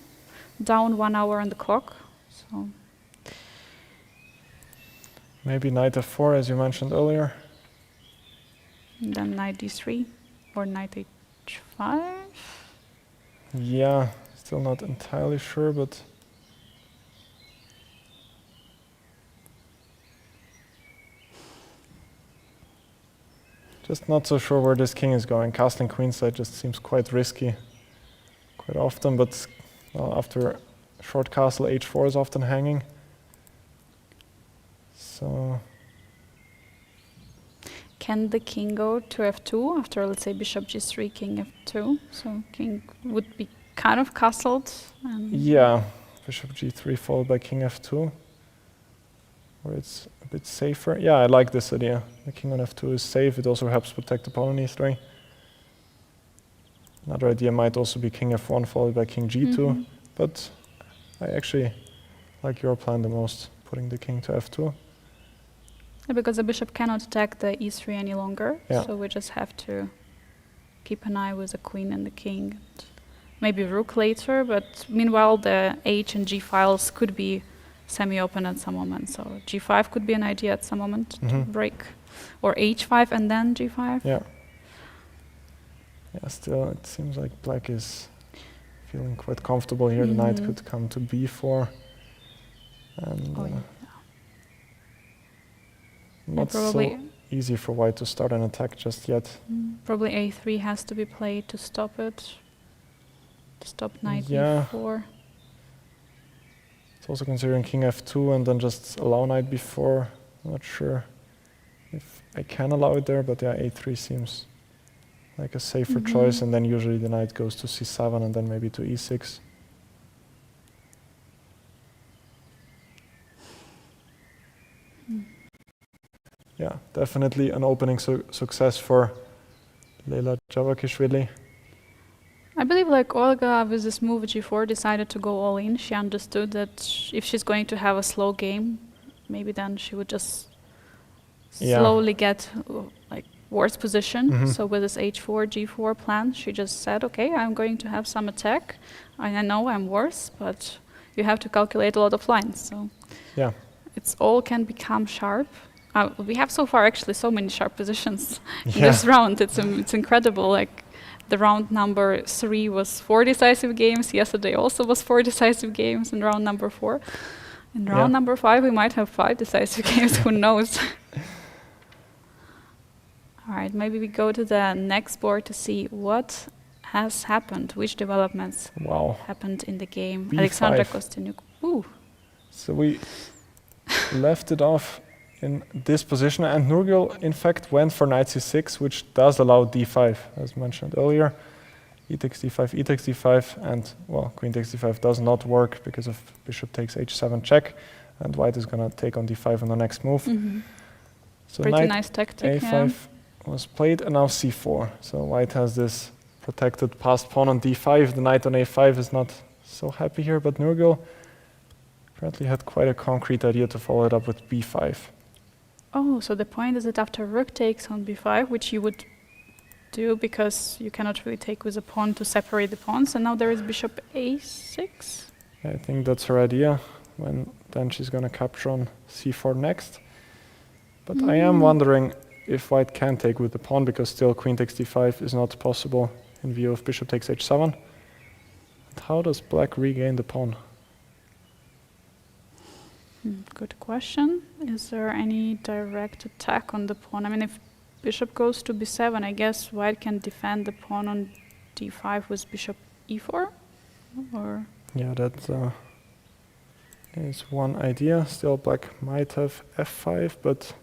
Down 1 hour on the clock. So maybe knight f4, as you mentioned earlier. And then knight d3 or knight h5. Yeah, still not entirely sure, but just not so sure where this king is going. Castling queenside just seems quite risky quite often, but after short castle, h4 is often hanging. So can the king go to f2 after, let's say, bishop g3, king f2? So king would be kind of castled. And yeah, bishop g3 followed by king f2, where it's a bit safer. Yeah, I like this idea. The king on f2 is safe. It also helps protect the pawn on e3. Another idea might also be king f1 followed by king g2, but I actually like your plan the most, putting the king to f2. Yeah, because the bishop cannot attack the e3 any longer, Yeah. so we just have to keep an eye with the queen and the king. And maybe rook later, but meanwhile the h and g files could be semi-open at some moment, so g5 could be an idea at some moment to break, or h5 and then g5. Yeah. Yeah, still it seems like black is feeling quite comfortable here. The knight could come to b4. And not so easy for white to start an attack just yet. Probably a3 has to be played to stop it. To stop knight Yeah. b4. It's also considering king f2 and then just allow knight b4. I'm not sure if I can allow it there, but yeah, a3 seems like a safer choice, and then usually the knight goes to c7 and then maybe to e6. Yeah, definitely an opening success for Lela Javakhishvili. I believe like Olga with this move g4 decided to go all in. She understood that if she's going to have a slow game, maybe then she would just slowly get like worse position. So with this h4, g4 plan, she just said, okay, I'm going to have some attack. I know I'm worse, but you have to calculate a lot of lines. So yeah, it's all can become sharp. We have so far actually so many sharp positions in this round. It's incredible. Like the round number 3 was 4 decisive games. Yesterday also was 4 decisive games in round number 4. In round number 5 we might have 5 decisive games. Who knows? All right, maybe we go to the next board to see what has happened, which developments happened in the game. B5. Alexandra Kosteniuk. Ooh. So we left it off in this position, and Nurgyul, in fact, went for knight c6, which does allow d5, as mentioned earlier. E takes d5, e takes d5, and, well, queen takes d5 does not work because of bishop takes h7 check, and white is going to take on d5 on the next move. So Pretty knight nice tactic, a5 was played, and now c4. So white has this protected passed pawn on d5. The knight on a5 is not so happy here, but Nurgyul apparently had quite a concrete idea to follow it up with b5. Oh, so the point is that after rook takes on b5, which you would do because you cannot really take with a pawn to separate the pawns, and now there is bishop a6. I think that's her idea, when then she's going to capture on c4 next. But I am wondering if white can take with the pawn, because still queen takes d5 is not possible in view of bishop takes h7. And how does black regain the pawn? Good question. Is there any direct attack on the pawn? I mean, if bishop goes to b7, I guess white can defend the pawn on d5 with bishop e4? Or Yeah, that is one idea. Still, black might have f5, but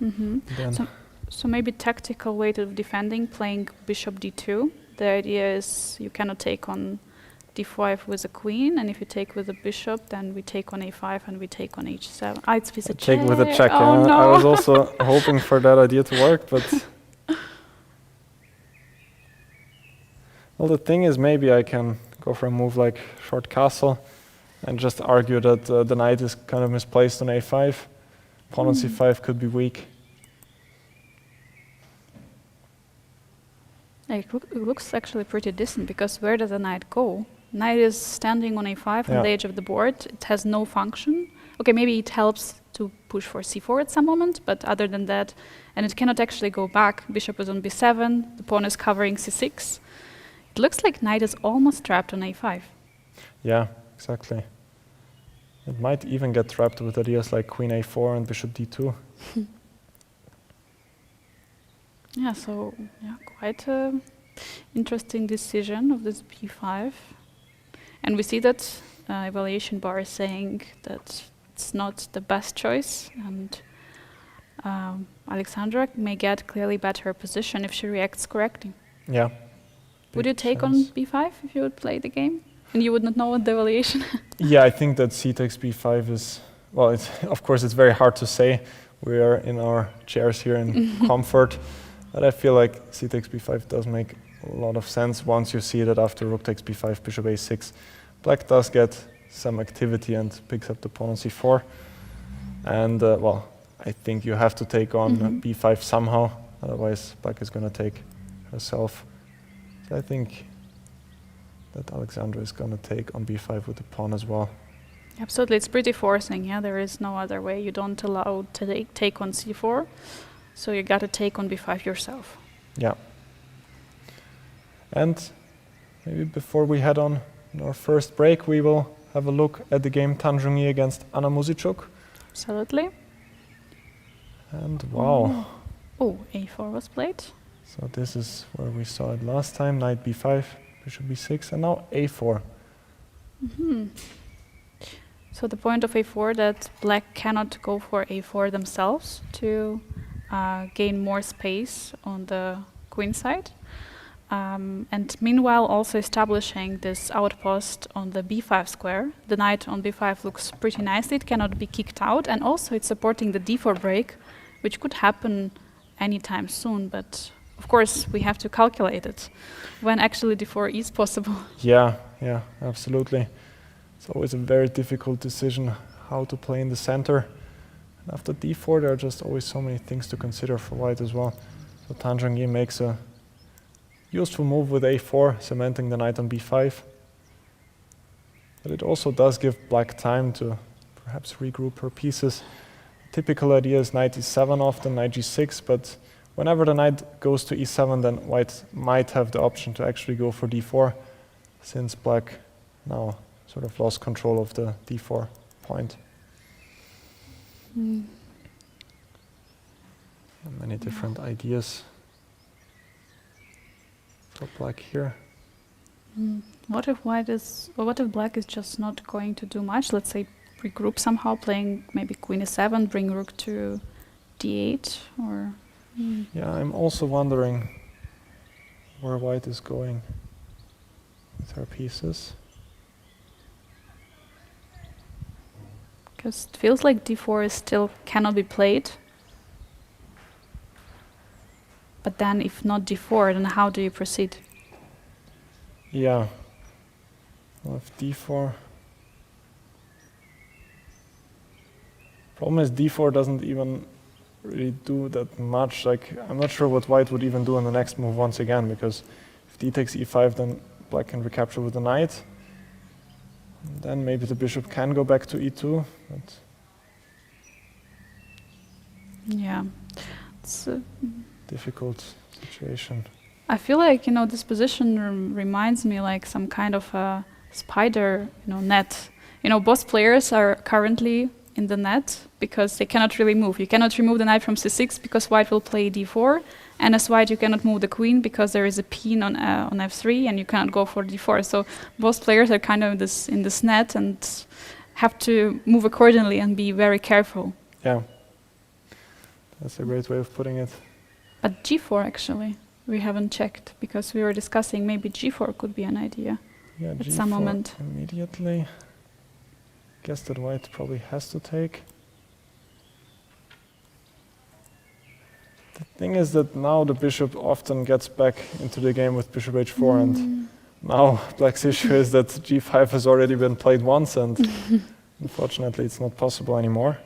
then so maybe tactical way of defending, playing bishop d2. The idea is you cannot take on d5 with a queen, and if you take with a bishop, then we take on a5 and we take on h7. Ah, it's with a check. take with a check. Oh, yeah. no. I was also hoping for that idea to work, but well, the thing is, maybe I can go for a move like short castle and just argue that the knight is kind of misplaced on a5. Pawn on c5 could be weak. It looks actually pretty decent, because where does the knight go? Knight is standing on a5 on the edge of the board. It has no function. Okay, maybe it helps to push for c4 at some moment, but other than that, and it cannot actually go back. Bishop is on b7, the pawn is covering c6. It looks like knight is almost trapped on a5. Yeah, exactly. It might even get trapped with ideas like queen a4 and bishop d2. Yeah, so quite a interesting decision of this b5. And we see that evaluation bar is saying that it's not the best choice, and Alexandra may get clearly better position if she reacts correctly. Yeah. Would you take on b5 if you would play the game? And you would not know what the evaluation? Yeah, I think that c takes b5 is, well, it's, of course it's very hard to say. We are in our chairs here in comfort, but I feel like c takes b5 does make a lot of sense once you see that after rook takes b5, bishop a6, black does get some activity and picks up the pawn on c4. And, well, I think you have to take on b5 somehow, otherwise black is going to take herself. So I think that Alexandra is going to take on b5 with the pawn as well. Absolutely, it's pretty forcing, yeah, there is no other way. You don't allow to take on c4, so you got to take on b5 yourself. Yeah. And maybe before we head on our first break, we will have a look at the game Zhongyi against Anna Muzychuk. Absolutely. And wow. Oh, a4 was played. So this is where we saw it last time, knight b5, bishop b6, and now a4. So the point of a4 that black cannot go for a4 themselves to gain more space on the queen side. And meanwhile also establishing this outpost on the b5 square. The knight on b5 looks pretty nicely, it cannot be kicked out, and also it's supporting the d4 break, which could happen anytime soon, but of course we have to calculate it when actually d4 is possible. Yeah, absolutely. It's always a very difficult decision how to play in the center. And after d4 there are just always so many things to consider for white as well. So Zhongyi makes a useful move with a4, cementing the knight on b5. But it also does give black time to perhaps regroup her pieces. Typical idea is knight e7 often, knight g6, but whenever the knight goes to e7, then white might have the option to actually go for d4, since black now sort of lost control of the d4 point. Many different ideas for black here. What if what if black is just not going to do much? Let's say regroup somehow, playing maybe queen e7, bring rook to d8, or... Yeah, I'm also wondering where white is going with her pieces. Because it feels like d4 is still cannot be played. But then if not d4, then how do you proceed? Yeah. Well, if d4... Problem is d4 doesn't even really do that much. Like, I'm not sure what white would even do in the next move once again, because if d takes e5, then black can recapture with the knight. And then maybe the bishop can go back to e2. But Yeah. It's difficult situation. I feel like, this position reminds me like some kind of a spider, net. Both players are currently in the net because they cannot really move. You cannot remove the knight from c6 because white will play d4, and as white you cannot move the queen because there is a pin on f3 and you cannot go for d4. So both players are kind of in this net and have to move accordingly and be very careful. Yeah. That's a great way of putting it. But g4 actually, we haven't checked because we were discussing maybe g4 could be an idea at some moment. Immediately. Guess that white probably has to take. The thing is that now the bishop often gets back into the game with bishop h4, and now black's issue is that g5 has already been played once, and unfortunately it's not possible anymore.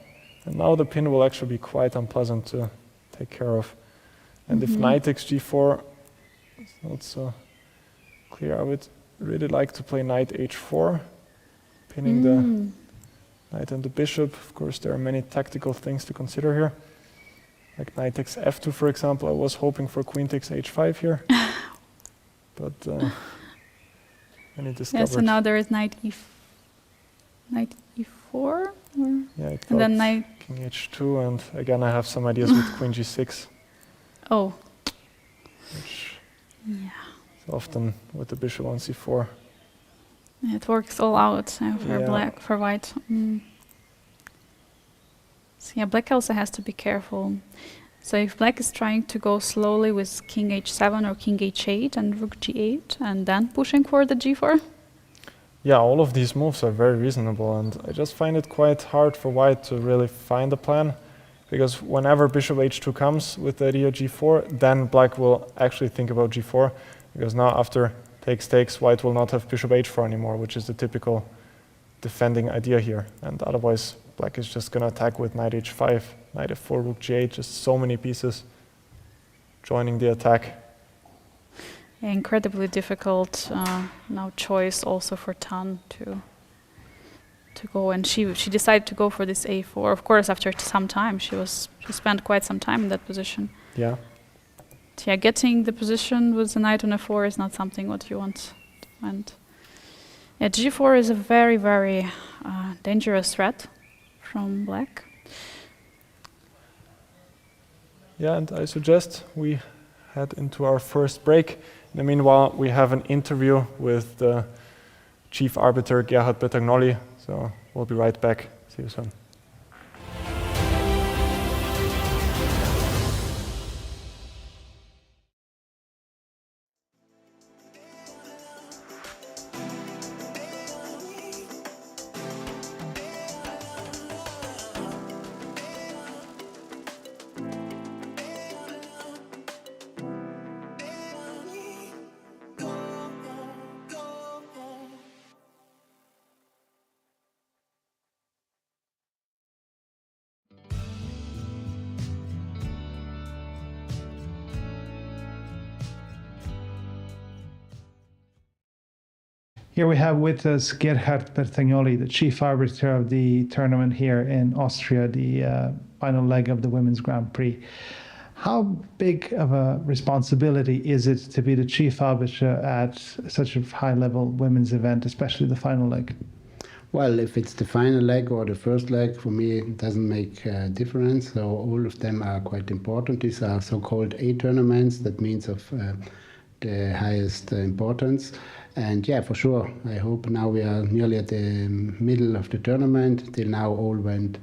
And now the pin will actually be quite unpleasant to take care of. And if knight takes g4, it's not so clear. I would really like to play knight h4, pinning the knight and the bishop. Of course, there are many tactical things to consider here. Like knight takes f2, for example. I was hoping for queen takes h5 here. But then he discovered... Yeah, so now there is knight e4? Or? Yeah, it And then knight... king h2, and again I have some ideas with queen g6. Oh. Which Yeah. is often with the bishop on c4. It works all out for white. So yeah, black also has to be careful. So if black is trying to go slowly with king h7 or king h8 and rook g8 and then pushing for the g4? Yeah, all of these moves are very reasonable, and I just find it quite hard for white to really find a plan, because whenever bishop h2 comes with the idea g4, then black will actually think about g4, because now after takes, white will not have bishop h4 anymore, which is the typical defending idea here. And otherwise, black is just going to attack with knight h5, knight f4, rook g8, just so many pieces joining the attack. Yeah, incredibly difficult now choice also for Tan to go, and she decided to go for this a4. Of course, after some time, she spent quite some time in that position. Yeah. Yeah, getting the position with the knight on f4 is not something what you want. And yeah, g4 is a very, very dangerous threat from black. Yeah, and I suggest we head into our first break. In the meanwhile, we have an interview with the chief arbiter, Gerhard Bertagnolli. So we'll be right back. See you soon. Here we have with us Gerhard Bertagnolli, the chief arbiter of the tournament here in Austria, the final leg of the Women's Grand Prix. How big of a responsibility is it to be the chief arbiter at such a high-level women's event, especially the final leg? Well, if it's the final leg or the first leg, for me it doesn't make a difference. So all of them are quite important. These are so-called A tournaments. That means of the highest importance. And yeah, for sure, I hope now we are nearly at the middle of the tournament. Till now all went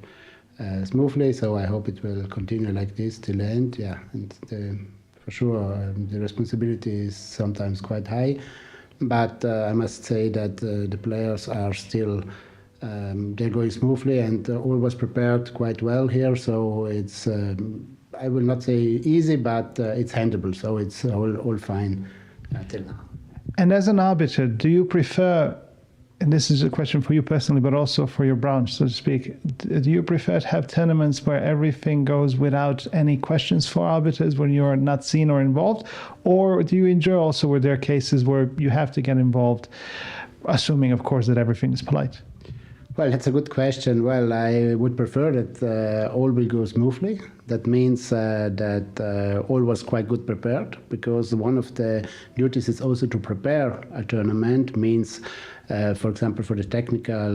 smoothly, so I hope it will continue like this till the end. Yeah, and for sure the responsibility is sometimes quite high, but I must say that the players are still they're going smoothly, and all was prepared quite well here. So it's I will not say easy, but it's handleable. So it's all fine till now. And as an arbiter, do you prefer, and this is a question for you personally, but also for your branch, so to speak, do you prefer to have tournaments where everything goes without any questions for arbiters when you're not seen or involved? Or do you enjoy also where there are cases where you have to get involved, assuming, of course, that everything is polite? Well, that's a good question. Well, I would prefer that all will go smoothly. That means that all was quite good prepared, because one of the duties is also to prepare a tournament, means, for example, for the technical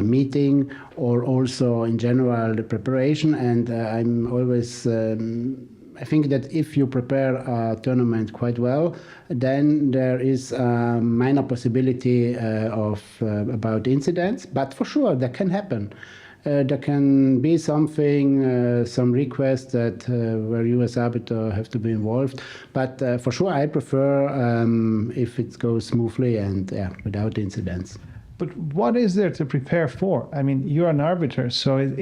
meeting, or also in general the preparation. And I'm always I think that if you prepare a tournament quite well, then there is a minor possibility of about incidents, but for sure that can happen. There can be something, some request that where you as arbiter have to be involved, but for sure I prefer if it goes smoothly and without incidents. But what is there to prepare for? I mean, you're an arbiter, so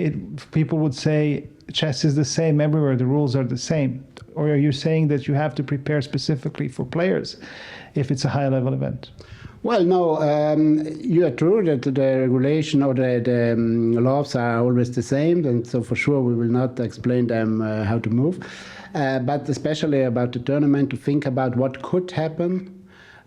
people would say chess is the same everywhere, the rules are the same. Or are you saying that you have to prepare specifically for players if it's a high-level event? Well, no, you are true that the regulation or the laws are always the same, and so for sure we will not explain them how to move. But especially about the tournament, to think about what could happen,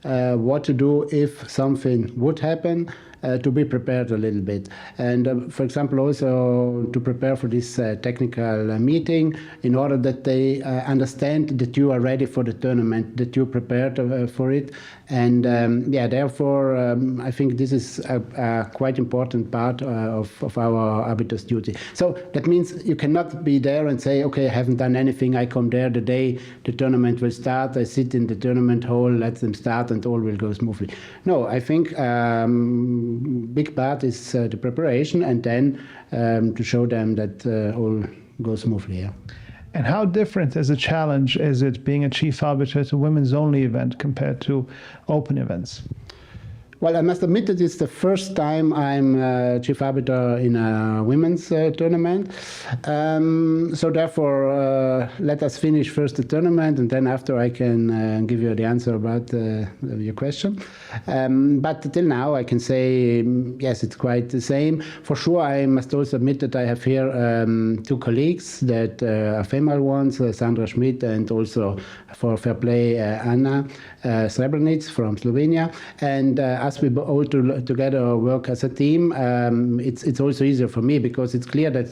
what to do if something would happen, to be prepared a little bit. And for example, also to prepare for this technical meeting, in order that they understand that you are ready for the tournament, that you prepared for it. And therefore, I think this is a quite important part of our arbiter's duty. So that means you cannot be there and say, okay, I haven't done anything, I come there the day the tournament will start, I sit in the tournament hall, let them start, and all will go smoothly. No, I think big part is the preparation, and then to show them that all goes smoothly. Yeah. And how different as a challenge is it being a chief arbiter at a women's only event compared to open events? Well, I must admit that it's the first time I'm chief arbiter in a women's tournament. So therefore, let us finish first the tournament, and then after I can give you the answer about your question. But till now, I can say, yes, it's quite the same. For sure, I must also admit that I have here two colleagues that are female ones, Sandra Schmidt, and also for fair play, Anna Srebrenic from Slovenia. And as we all together work as a team, it's also easier for me, because it's clear that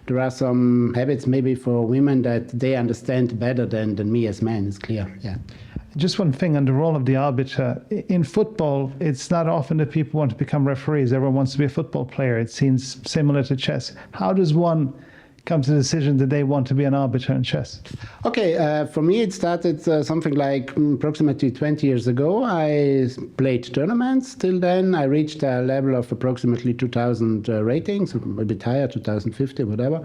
there are some habits maybe for women that they understand better than me as men. It's clear, yeah. Just one thing on the role of the arbiter. In football, it's not often that people want to become referees. Everyone wants to be a football player. It seems similar to chess. How does one come to the decision that they want to be an arbiter in chess? Okay, for me it started something like approximately 20 years ago. I played tournaments. Till then I reached a level of approximately 2,000 ratings, a bit higher, 2,050, whatever.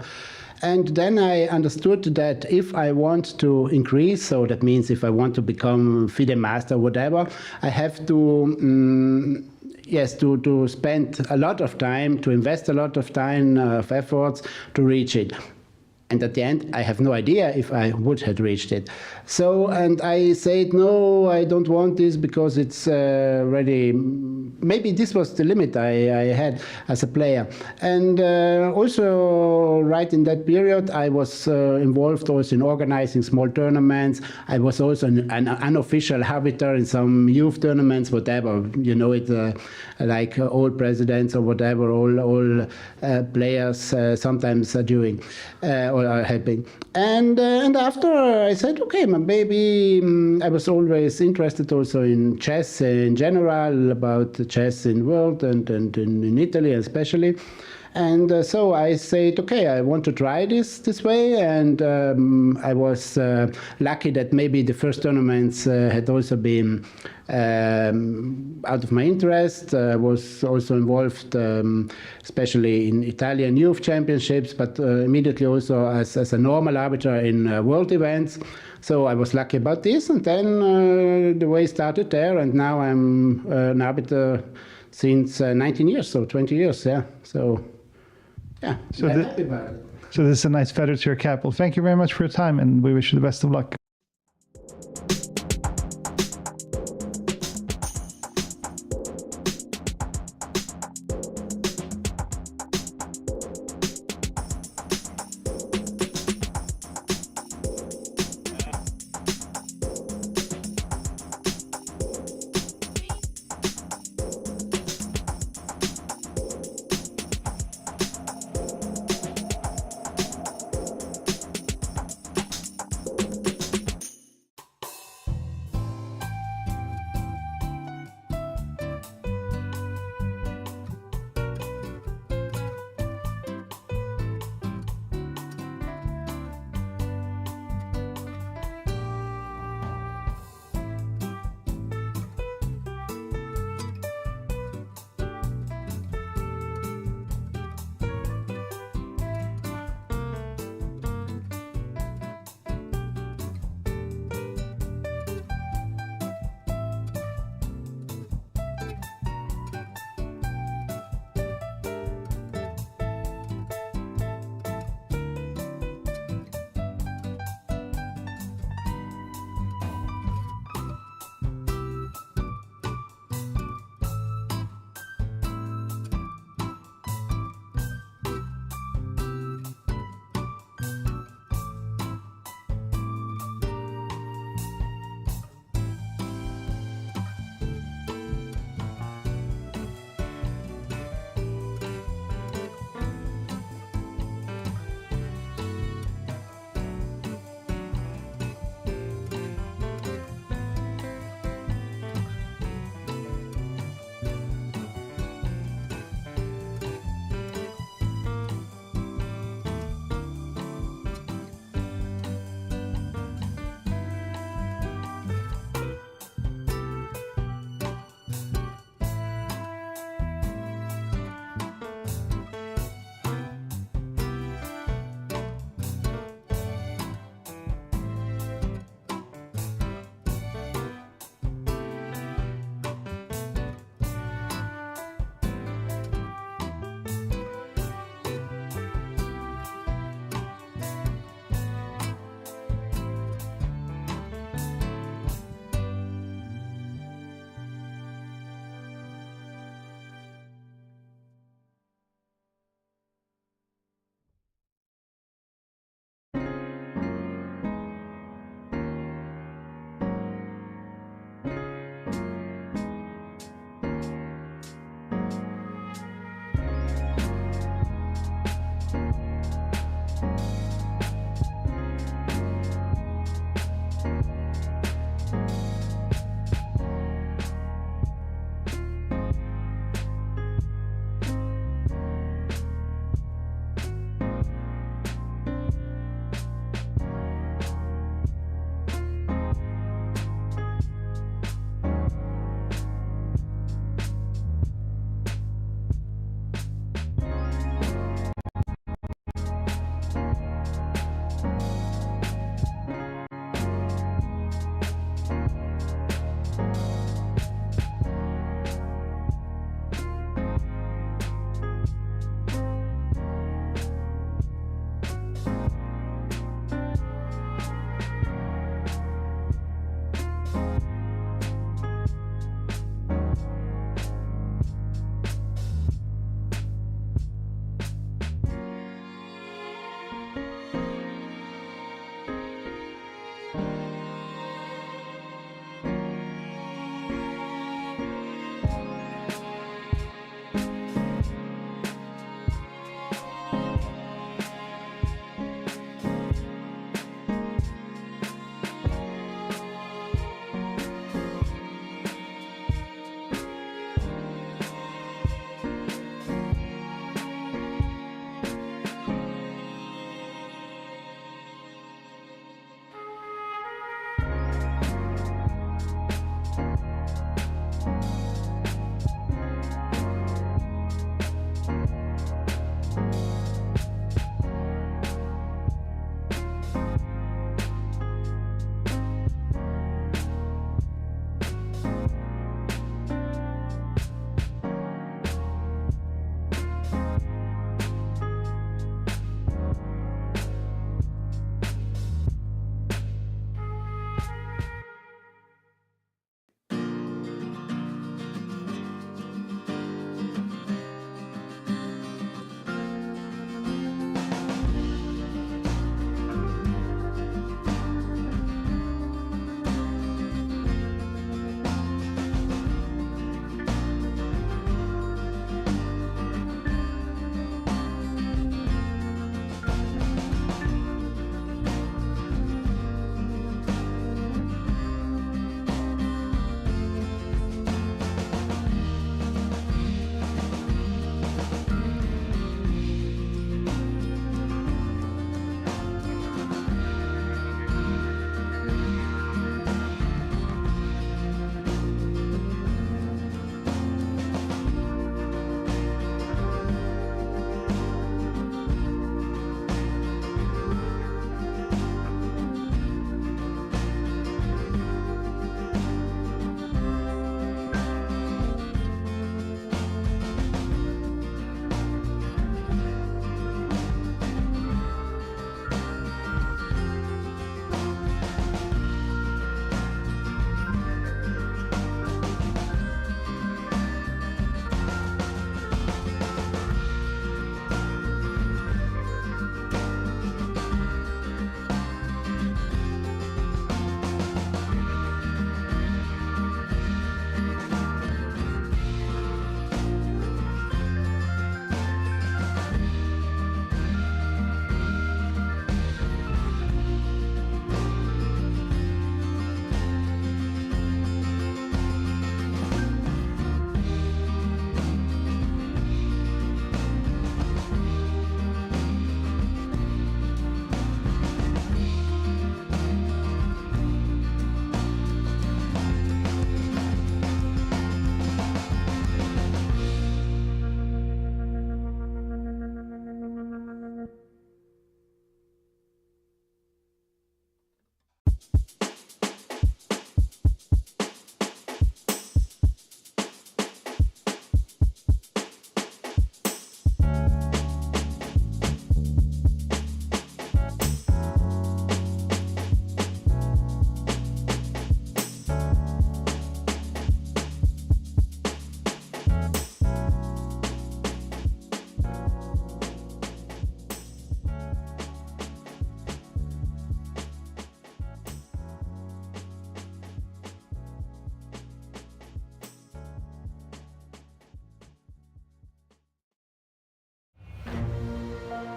And then I understood that if I want to increase, so that means if I want to become FIDE master, whatever, I have to to spend a lot of time, to invest a lot of time, of efforts to reach it. And at the end, I have no idea if I would have reached it. So, and I said, no, I don't want this, because it's already, maybe this was the limit I had as a player. And also, right in that period, I was involved also in organizing small tournaments. I was also an unofficial arbiter in some youth tournaments, whatever, you know, it like all presidents or whatever, all players sometimes are doing. Or are helping. And after I said, okay, maybe I was always interested also in chess in general, about chess in world and in Italy especially. And so I said, okay, I want to try this way. And I was lucky that maybe the first tournaments had also been out of my interest. Was also involved, especially in Italian youth championships, but immediately also as a normal arbiter in world events. So I was lucky about this, and then the way started there, and now I'm an arbiter since 19 years, so 20 years, yeah. So, yeah, So I'm the- happy about it. So this is a nice feather to your cap. Well, thank you very much for your time, and we wish you the best of luck.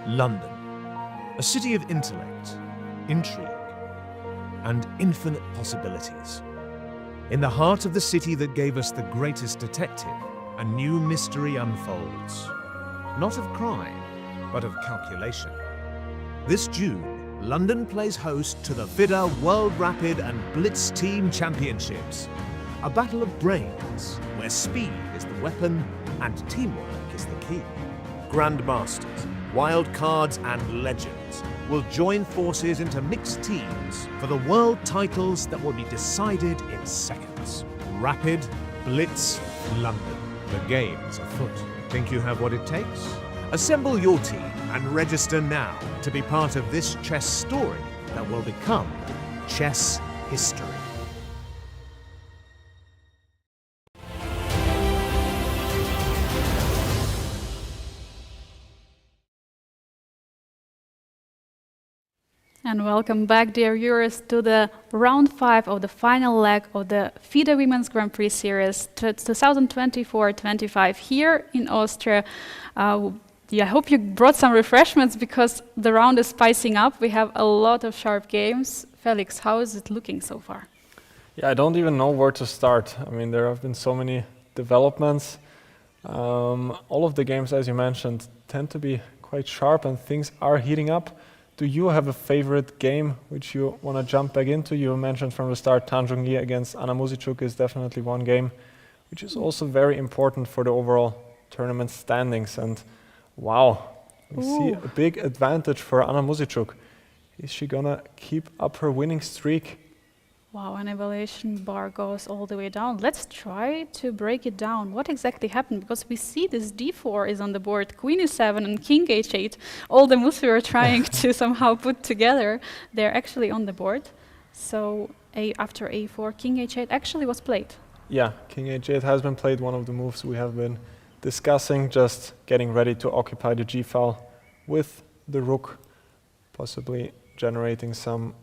London, a city of intellect, intrigue, and infinite possibilities. In the heart of the city that gave us the greatest detective, a new mystery unfolds. Not of crime, but of calculation. This June, London plays host to the FIDE World Rapid and Blitz Team Championships. A battle of brains, where speed is the weapon and teamwork is the key. Grandmasters, wild cards and legends will join forces into mixed teams for the world titles that will be decided in seconds. Rapid, Blitz, London. The game's afoot. Think you have what it takes? Assemble your team and register now to be part of this chess story that will become chess history. And welcome back, dear viewers, to the round 5 of the final leg of the FIDE Women's Grand Prix Series 2024-25 here in Austria. I hope you brought some refreshments because the round is spicing up. We have a lot of sharp games. Felix, how is it looking so far? Yeah, I don't even know where to start. I mean, there have been so many developments. All of the games, as you mentioned, tend to be quite sharp and things are heating up. Do you have a favorite game which you want to jump back into? You mentioned from the start Zhongyi against Muzichuk is definitely one game, which is also very important for the overall tournament standings. And wow, we see a big advantage for Muzichuk. Is she gonna keep up her winning streak? Wow, an evaluation bar goes all the way down. Let's try to break it down. What exactly happened? Because we see this d4 is on the board, queen e7 and king h8. All the moves we were trying to somehow put together, they're actually on the board. So after a4, king h8 actually was played. Yeah, king h8 has been played, one of the moves we have been discussing, just getting ready to occupy the g file with the rook, possibly generating some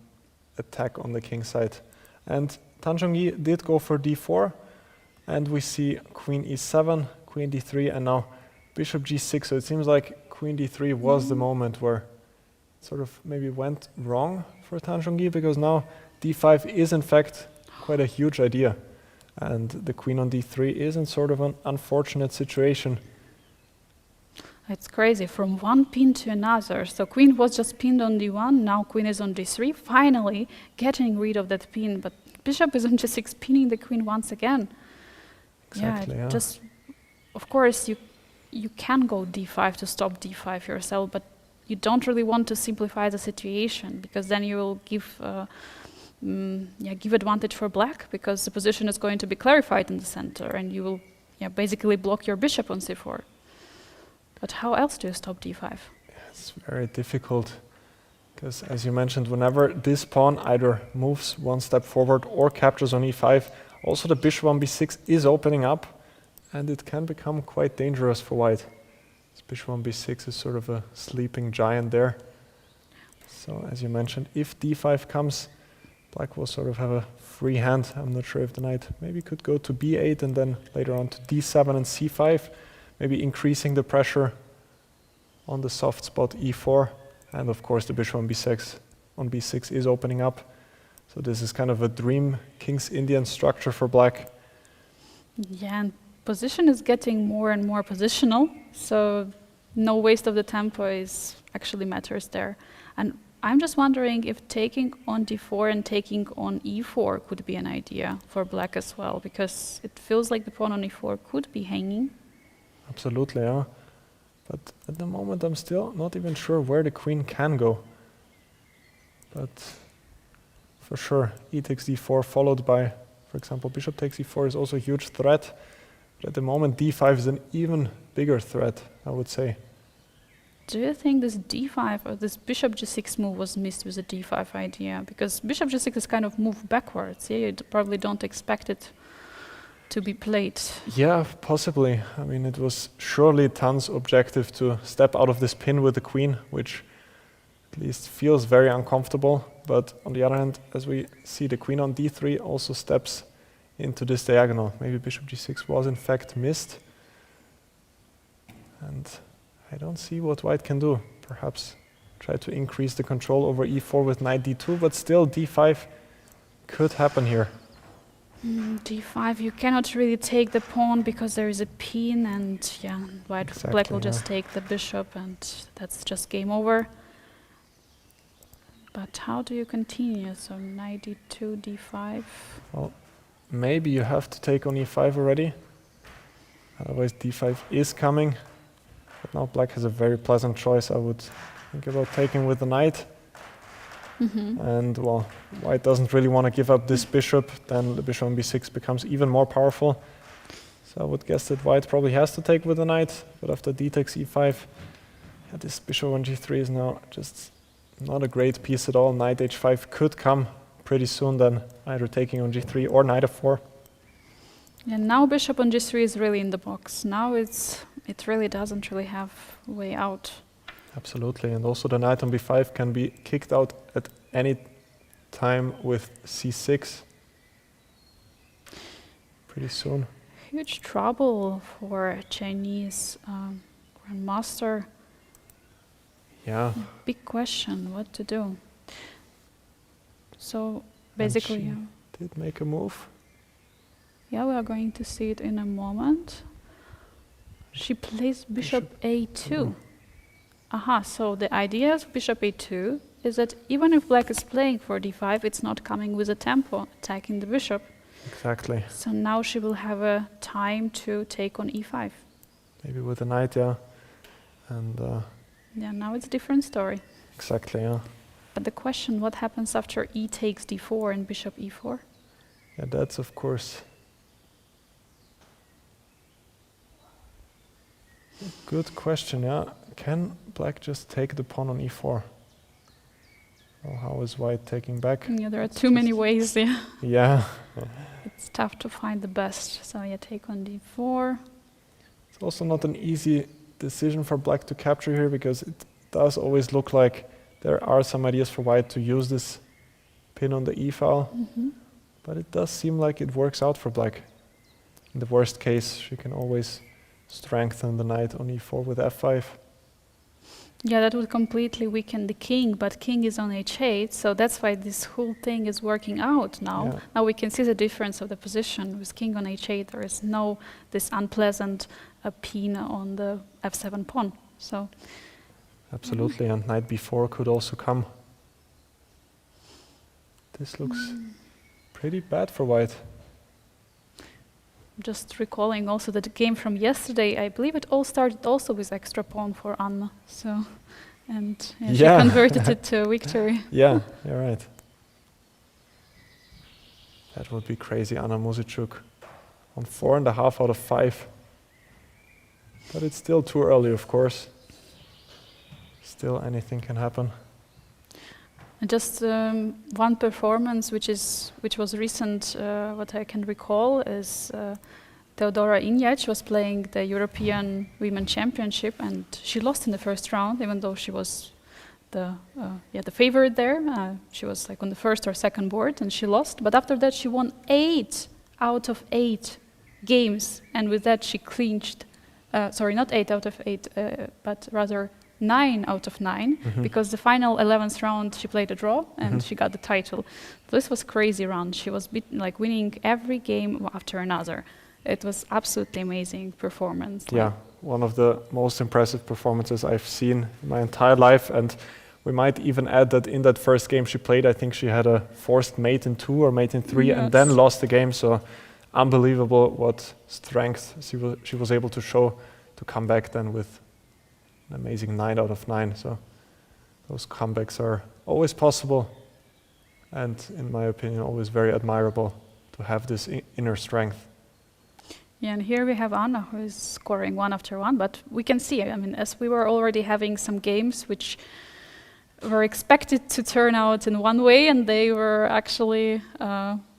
attack on the king side. And Zhongyi did go for d4, and we see queen e7, queen d3, and now bishop g6. So it seems like queen d3 was the moment where it sort of maybe went wrong for Zhongyi, because now d5 is in fact quite a huge idea. And the queen on d3 is in sort of an unfortunate situation. It's crazy, from one pin to another. So queen was just pinned on d1, now queen is on d3, finally getting rid of that pin, but bishop is on g6, pinning the queen once again. Exactly, yeah. Just, of course, you can go d5 to stop d5 yourself, but you don't really want to simplify the situation, because then you will give advantage for black, because the position is going to be clarified in the center, and you will basically block your bishop on c4. But how else do you stop d5? It's very difficult, because as you mentioned, whenever this pawn either moves one step forward or captures on e5, also the bishop on b6 is opening up, and it can become quite dangerous for white. This bishop on b6 is sort of a sleeping giant there. So as you mentioned, if d5 comes, black will sort of have a free hand. I'm not sure if the knight maybe could go to b8 and then later on to d7 and c5, maybe increasing the pressure on the soft spot e4, and of course the bishop on b6 is opening up. So this is kind of a dream King's Indian structure for black. Yeah, and position is getting more and more positional, so no waste of the tempo is actually matters there. And I'm just wondering if taking on d4 and taking on e4 could be an idea for black as well, because it feels like the pawn on e4 could be hanging. Absolutely, yeah. But at the moment I'm still not even sure where the queen can go. But for sure, e takes d4 followed by, for example, bishop takes e4 is also a huge threat. But at the moment d5 is an even bigger threat, I would say. Do you think this d5 or this bishop g6 move was missed with the d5 idea? Because bishop g6 is kind of moved backwards. Yeah, you probably don't expect it to be played. Yeah, possibly. I mean, it was surely Tan's objective to step out of this pin with the queen, which at least feels very uncomfortable. But on the other hand, as we see, the queen on d3 also steps into this diagonal. Maybe bishop g6 was in fact missed. And I don't see what white can do. perhaps try to increase the control over e4 with knight d2, but still d5 could happen here. D5, you cannot really take the pawn because there is a pin, and yeah, black will just take the bishop, and that's just game over. But how do you continue? So knight d2, d5. Well, maybe you have to take on e5 already. Otherwise d5 is coming. But now black has a very pleasant choice. I would think about taking with the knight. And well, white doesn't really want to give up this bishop. Then the bishop on b6 becomes even more powerful. So I would guess that white probably has to take with the knight. But after d takes e5, yeah, this bishop on g3 is now just not a great piece at all. Knight h5 could come pretty soon then, either taking on g3 or knight f4. And now bishop on g3 is really in the box. Now it really doesn't really have a way out. Absolutely, and also the knight on b5 can be kicked out at any time with c6 pretty soon. Huge trouble for Chinese grandmaster. Yeah. Big question, what to do. So basically, And she did make a move. yeah, we are going to see it in a moment. She plays bishop a2. Aha, so the idea of bishop a2 is that even if black is playing for d5, it's not coming with a tempo, attacking the bishop. Exactly. So now she will have a time to take on e5. Maybe with the knight, yeah. And Yeah, now it's a different story. exactly, yeah. But the question, what happens after e takes d4 and bishop e4? Yeah, that's of course a good question, yeah. Can black just take the pawn on e4? Well, how is white taking back? Yeah, there are too many ways, yeah. Yeah. It's tough to find the best. So yeah, take on d4. It's also not an easy decision for black to capture here, because it does always look like there are some ideas for white to use this pin on the e file, but it does seem like it works out for black. In the worst case, she can always strengthen the knight on e4 with f5. Yeah, that would completely weaken the king, but king is on h8, so that's why this whole thing is working out now. Yeah. Now we can see the difference of the position. With king on h8, there is no this unpleasant pin on the f7 pawn. So Absolutely, and knight b4 could also come. This looks pretty bad for white. just recalling also that the game from yesterday, I believe it all started also with extra pawn for Anna. So, and yeah, she converted it to a victory. Yeah, you're right. That would be crazy, Anna Muzychuk on 4.5 out of 5. But it's still too early, of course. Still anything can happen. And just one performance which was recent, what I can recall is Teodora Injec was playing the European Women Championship, and she lost in the first round, even though she was the favorite there. She was like on the first or second board, and she lost. But after that, she won 8 out of 8 games, and with that she clinched. Sorry, not 8 out of 8, but rather 9 out of 9, because the final 11th round she played a draw and she got the title. This was crazy round. She was winning every game after another. It was absolutely amazing performance. Yeah, one of the most impressive performances I've seen in my entire life. And we might even add that in that first game she played, I think she had a forced mate in 2 or mate in 3, and then lost the game. So unbelievable what strength she was able to show to come back then with an amazing 9 out of 9. So those comebacks are always possible, and in my opinion always very admirable to have this inner strength. Yeah, and here we have Anna, who is scoring 1 after 1, but we can see, I mean, as we were already having some games which were expected to turn out in one way, and they were actually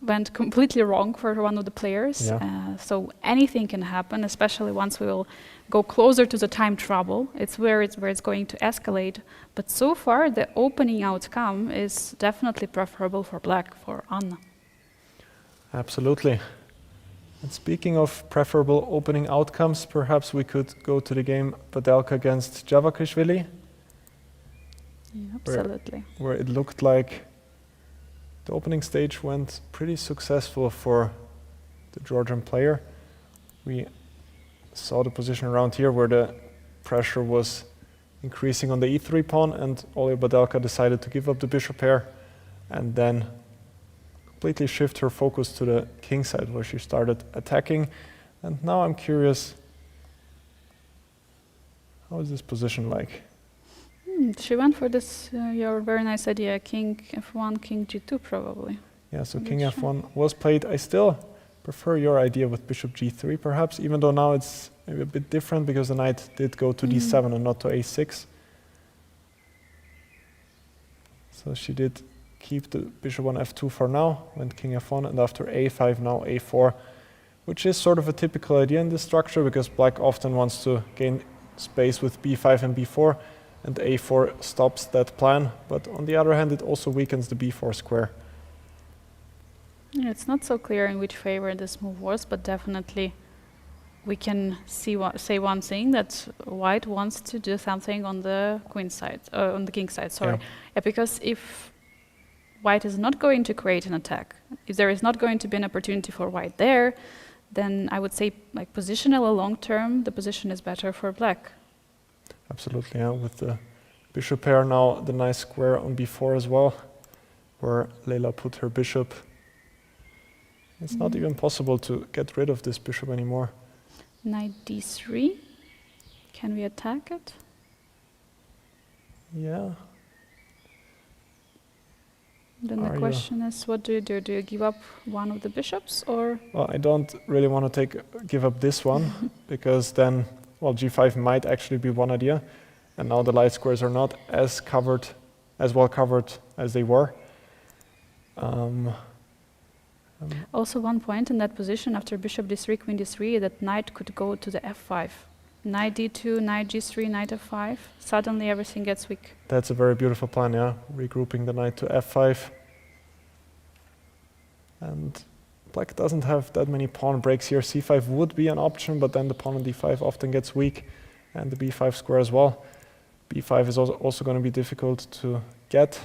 went completely wrong for one of the players. Yeah. So anything can happen, especially once we will go closer to the time trouble. It's where it's going to escalate. But so far, the opening outcome is definitely preferable for black, for Anna. Absolutely. And speaking of preferable opening outcomes, perhaps we could go to the game Badelka against Javakhishvili. Yeah, absolutely. where it looked like the opening stage went pretty successful for the Georgian player. We saw the position around here where the pressure was increasing on the e3 pawn, and Olga Badelka decided to give up the bishop pair and then completely shift her focus to the king side where she started attacking. And now I'm curious, how is this position like? She went for this, your very nice idea, king f1, king g2 probably. Yeah, so king f1 was played. I still prefer your idea with bishop g3 perhaps, even though now it's maybe a bit different because the knight did go to d7 and not to a6. So she did keep the bishop on f2 for now, went king f1, and after a5 now a4, which is sort of a typical idea in this structure because black often wants to gain space with b5 and b4, and a4 stops that plan. But on the other hand, it also weakens the b4 square. Yeah, it's not so clear in which favor this move was, but definitely we can say one thing, that white wants to do something on the queen side, on the king side, sorry. Yeah, because if white is not going to create an attack, if there is not going to be an opportunity for white there, then I would say, like, positionally long term, the position is better for black. Absolutely, yeah. With the bishop pair now, the nice square on b4 as well, where Lela put her bishop. It's not even possible to get rid of this bishop anymore. Knight d3. Can we attack it? Yeah. Then the question is, what do you do? Do you give up one of the bishops, or? Well, I don't really want to give up this one because then, well, g5 might actually be one idea, and now the light squares are not as well covered as they were. Also, one point in that position after bishop d3, queen d3, that knight could go to the f5. Knight d2, knight g3, knight f5. Suddenly everything gets weak. That's a very beautiful plan, yeah. Regrouping the knight to f5. And black doesn't have that many pawn breaks here. c5 would be an option, but then the pawn on d5 often gets weak, and the b5 square as well. b5 is also going to be difficult to get.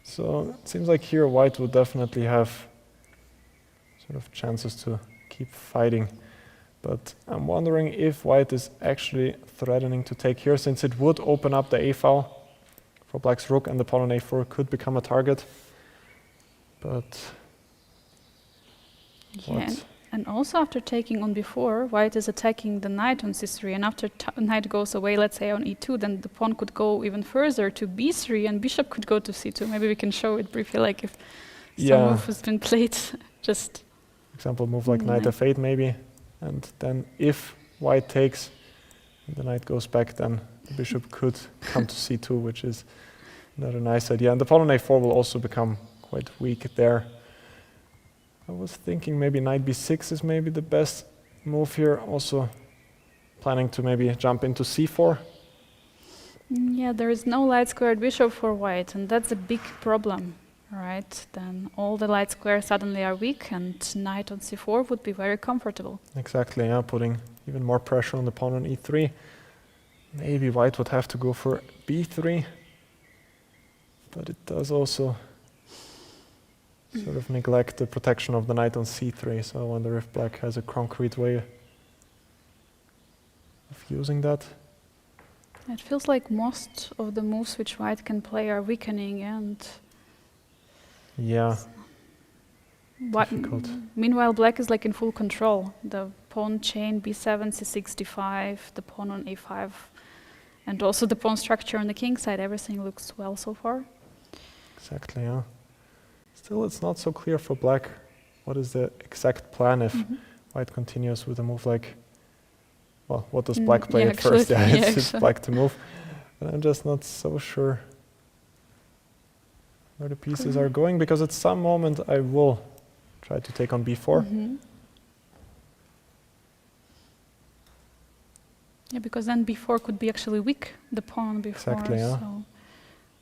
So it seems like here white would definitely have sort of chances to keep fighting. But I'm wondering if white is actually threatening to take here, since it would open up the a file for black's rook, and the pawn on a4 could become a target. But yeah, and also after taking on b4, white is attacking the knight on c3, and after knight goes away, let's say on e2, then the pawn could go even further to b3, and bishop could go to c2. Maybe we can show it briefly, like if some move has been played. Just example, move like knight f8 maybe. And then if white takes, and the knight goes back, then the bishop could come to c2, which is not a nice idea. And the pawn on a4 will also become quite weak there. I was thinking maybe knight b6 is maybe the best move here. Also planning to maybe jump into c4. Yeah, there is no light squared bishop for white, and that's a big problem. Right, then all the light squares suddenly are weak, and knight on c4 would be very comfortable. Exactly, yeah, putting even more pressure on the pawn on e3. Maybe white would have to go for b3, but it does also sort of neglect the protection of the knight on c3, so I wonder if black has a concrete way of using that. It feels like most of the moves which white can play are weakening, and yeah, difficult. Meanwhile, black is like in full control. The pawn chain b7, c6, d5, the pawn on a5, and also the pawn structure on the king side. Everything looks well so far. Exactly, yeah. Still, it's not so clear for black what is the exact plan if white continues with a move like, well, what does black play at first? Yeah, it's black to move. But I'm just not so sure where the pieces are going, because at some moment I will try to take on b4. Yeah, because then b4 could be actually weak, the pawn b4. Exactly, yeah. So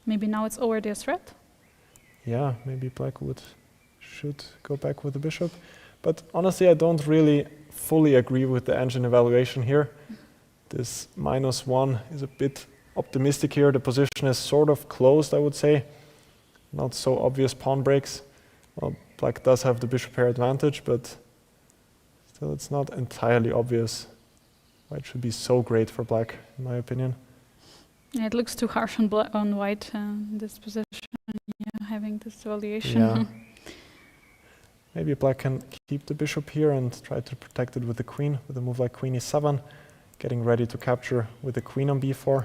maybe now it's already a threat. Yeah, maybe black should go back with the bishop. But honestly, I don't really fully agree with the engine evaluation here. This -1 is a bit optimistic here. The position is sort of closed, I would say. Not so obvious pawn breaks. Well, black does have the bishop pair advantage, but still it's not entirely obvious why it should be so great for black, in my opinion. Yeah, it looks too harsh on on white in this position. Yeah, having this valuation. Yeah. Maybe black can keep the bishop here and try to protect it with the queen, with a move like queen e7, getting ready to capture with the queen on b4.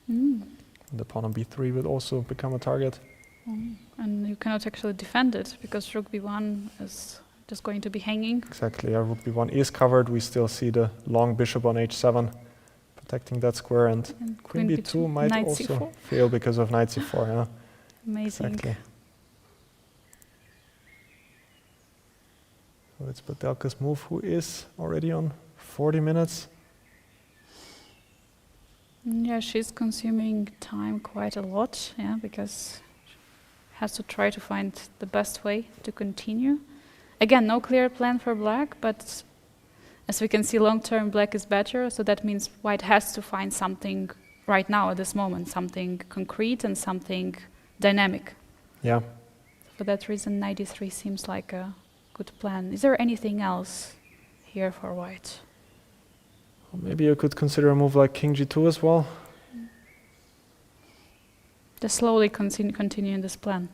And the pawn on b3 will also become a target. And you cannot actually defend it because rook b1 is just going to be hanging. Exactly, rook b1 is covered. We still see the long bishop on h7 protecting that square, and queen b2 might also c4. fail because of knight c4. Yeah. Amazing. Exactly. So it's Badelka's move, who is already on 40 minutes. Yeah, she's consuming time quite a lot, yeah, because she has to try to find the best way to continue. Again, no clear plan for black, but as we can see, long-term black is better, so that means white has to find something right now at this moment, something concrete and something dynamic. Yeah. For that reason, knight d3 seems like a good plan. Is there anything else here for white? Maybe you could consider a move like king g2 as well. Just slowly continue in this plan.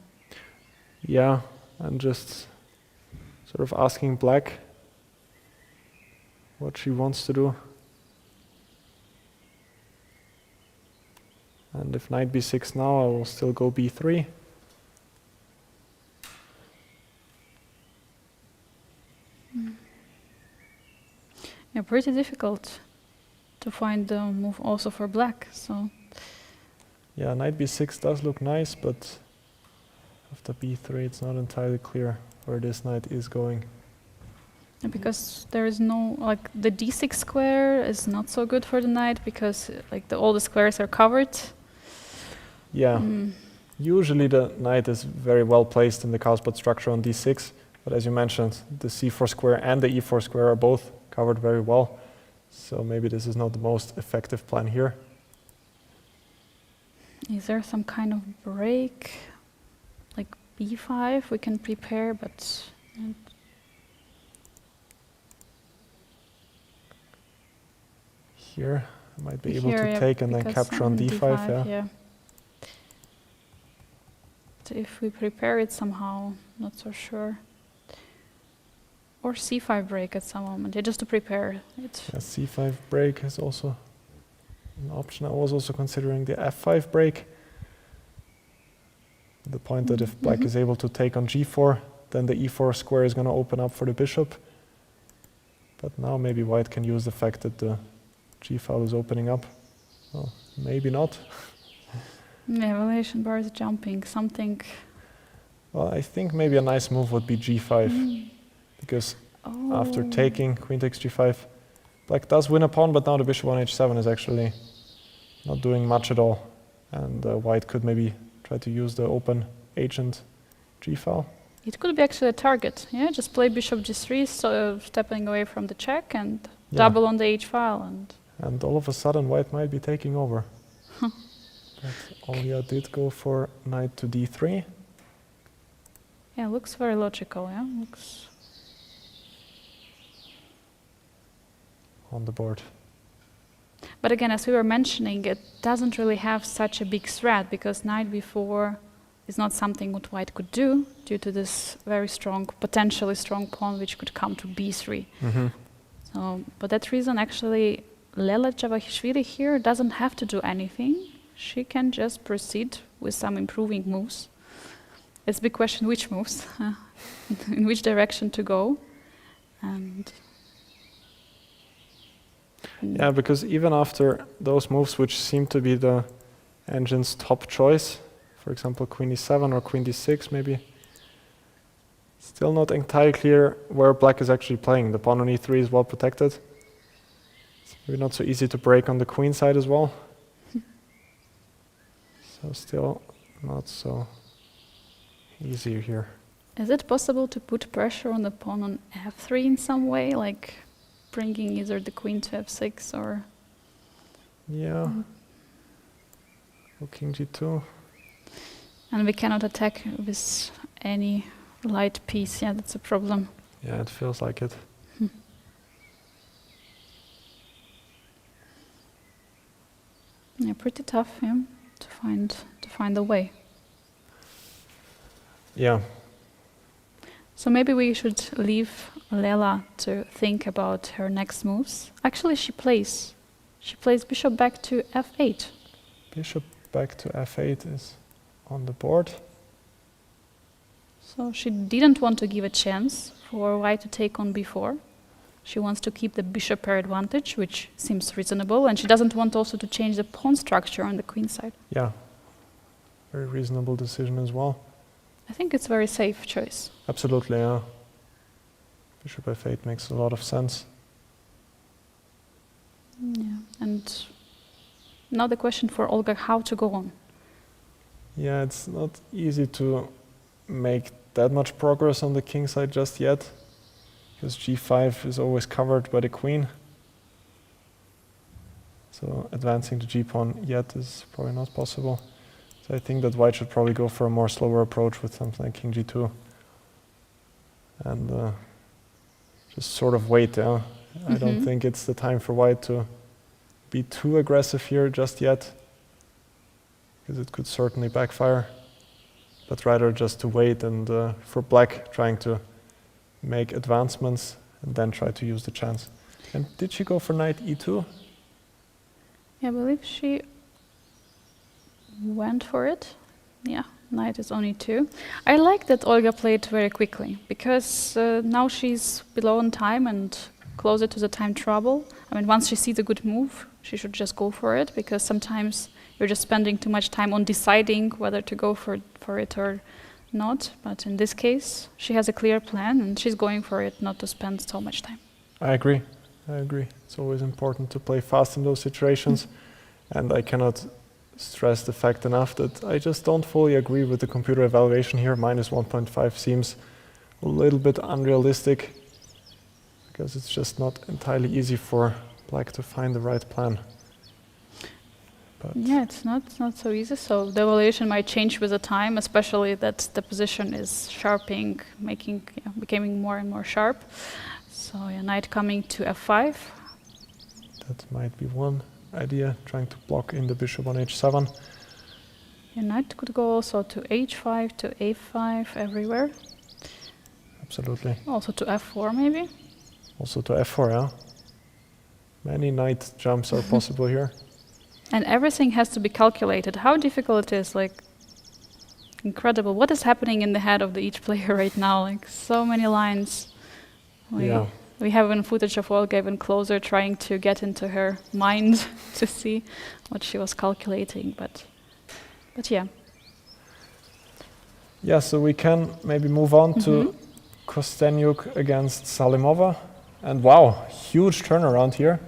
Yeah, and just sort of asking black what she wants to do. And if knight b6 now, I will still go b3. Yeah, pretty difficult to find the move also for black. So yeah, knight b6 does look nice, but after b3 it's not entirely clear where this knight is going. because there is no, like, the d6 square is not so good for the knight because like all the squares are covered. Yeah, usually the knight is very well placed in the cowspot structure on d6, but as you mentioned, the c4 square and the e4 square are both covered very well, so maybe this is not the most effective plan here. Is there some kind of break, like b5 we can prepare, but Here I might be able here, to yeah, take and then capture on d5, yeah. So if we prepare it somehow, not so sure. Or c5 break at some moment, yeah, just to prepare it. Yeah, c5 break is also an option. I was also considering the f5 break. The point that if black is able to take on g4, then the e4 square is going to open up for the bishop. But now maybe white can use the fact that the g file is opening up. Well, maybe not. Yeah, evaluation bar is jumping, something. Well, I think maybe a nice move would be g5, because after taking queen takes g5, black does win a pawn, but now the bishop on h7 is actually not doing much at all, and white could maybe try to use the open agent g file. It could be actually a target, yeah, just play bishop g3, so stepping away from the check and double on the h file. And all of a sudden white might be taking over. But Olga did go for knight to d3. Yeah, looks very logical, yeah, looks on the board. But again, as we were mentioning, it doesn't really have such a big threat because knight b4 is not something what white could do due to this very strong, potentially strong pawn which could come to b3. So, for that reason, actually, Lela Javakhishvili here doesn't have to do anything. She can just proceed with some improving moves. It's a big question which moves, in which direction to go. And yeah, because even after those moves, which seem to be the engine's top choice, for example, queen e7 or queen d6 maybe, still not entirely clear where black is actually playing. The pawn on e3 is well protected. It's maybe not so easy to break on the queen side as well. So still not so easy here. is it possible to put pressure on the pawn on f3 in some way, like bringing either the queen to f6 or... Yeah, So king g2. And we cannot attack with any light piece. Yeah, that's a problem. Yeah, it feels like it. Yeah, pretty tough, yeah, to find a way. Yeah. So maybe we should leave Lela to think about her next moves. Actually, she plays bishop back to f8. Bishop back to f8 is on the board. So she didn't want to give a chance for white to take on b4. She wants to keep the bishop pair advantage, which seems reasonable, and she doesn't want also to change the pawn structure on the queen side. Yeah, very reasonable decision as well. I think it's a very safe choice. Absolutely, yeah. Bishop f8 makes a lot of sense. Yeah, and now the question for Olga, how to go on? Yeah, it's not easy to make that much progress on the king side just yet, because g5 is always covered by the queen. So advancing the g-pawn yet is probably not possible. So I think that white should probably go for a more slower approach with something like king g2. And just sort of wait, yeah. I don't think it's the time for white to be too aggressive here just yet, because it could certainly backfire. But rather just to wait and for black trying to make advancements and then try to use the chance. And did she go for knight e2? Yeah, I believe she went for it. Yeah, knight is on e2. I like that Olga played very quickly, because now she's below on time and closer to the time trouble. I mean, once she sees a good move, she should just go for it, because sometimes you're just spending too much time on deciding whether to go for it or not. But in this case, she has a clear plan and she's going for it, not to spend so much time. I agree. It's always important to play fast in those situations. And I cannot stress the fact enough that I just don't fully agree with the computer evaluation here. Minus 1.5 seems a little bit unrealistic, because it's just not entirely easy for black to find the right plan. But yeah, it's not so easy. So the evaluation might change with the time, especially that the position is sharpening, becoming more and more sharp. So yeah, knight coming to f5. That might be one idea, trying to block in the bishop on h7. Your knight could go also to h5, to a5, everywhere. Absolutely. Also to f4 maybe. Also to f4, yeah. Many knight jumps are possible here. And everything has to be calculated. How difficult it is, like, incredible. What is happening in the head of each player right now? Like, so many lines. We have even footage of Olga even closer, trying to get into her mind to see what she was calculating, but yeah. Yeah, so we can maybe move on to Kosteniuk against Salimova. And wow, huge turnaround here.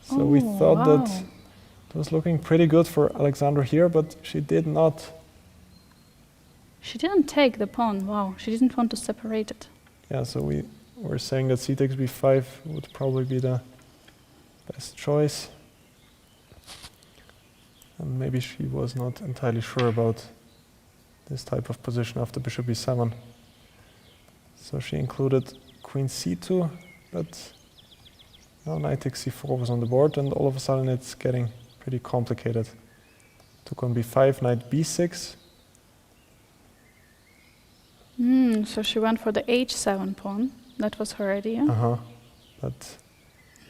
So we thought that it was looking pretty good for Alexandra here, but she did not. She didn't take the pawn, wow. She didn't want to separate it. Yeah, so we were saying that c takes b5 would probably be the best choice. And maybe she was not entirely sure about this type of position after bishop b7. So she included queen c2, but now knight takes c4 was on the board, and all of a sudden it's getting pretty complicated. Took on b5, knight b6. So she went for the h7 pawn. That was her idea. But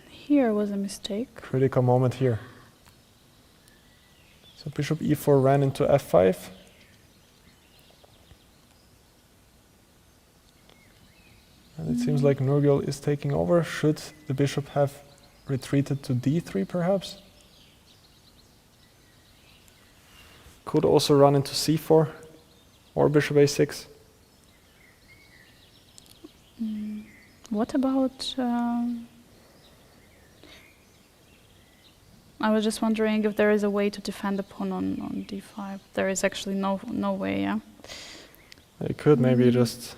here was a mistake. Critical moment here. So bishop e4 ran into f5. And it seems like Nurgyul is taking over. Should the bishop have retreated to d3 perhaps? Could also run into c4 or bishop a6. What about... I was just wondering if there is a way to defend the pawn on d5. There is actually no way, yeah? You could maybe just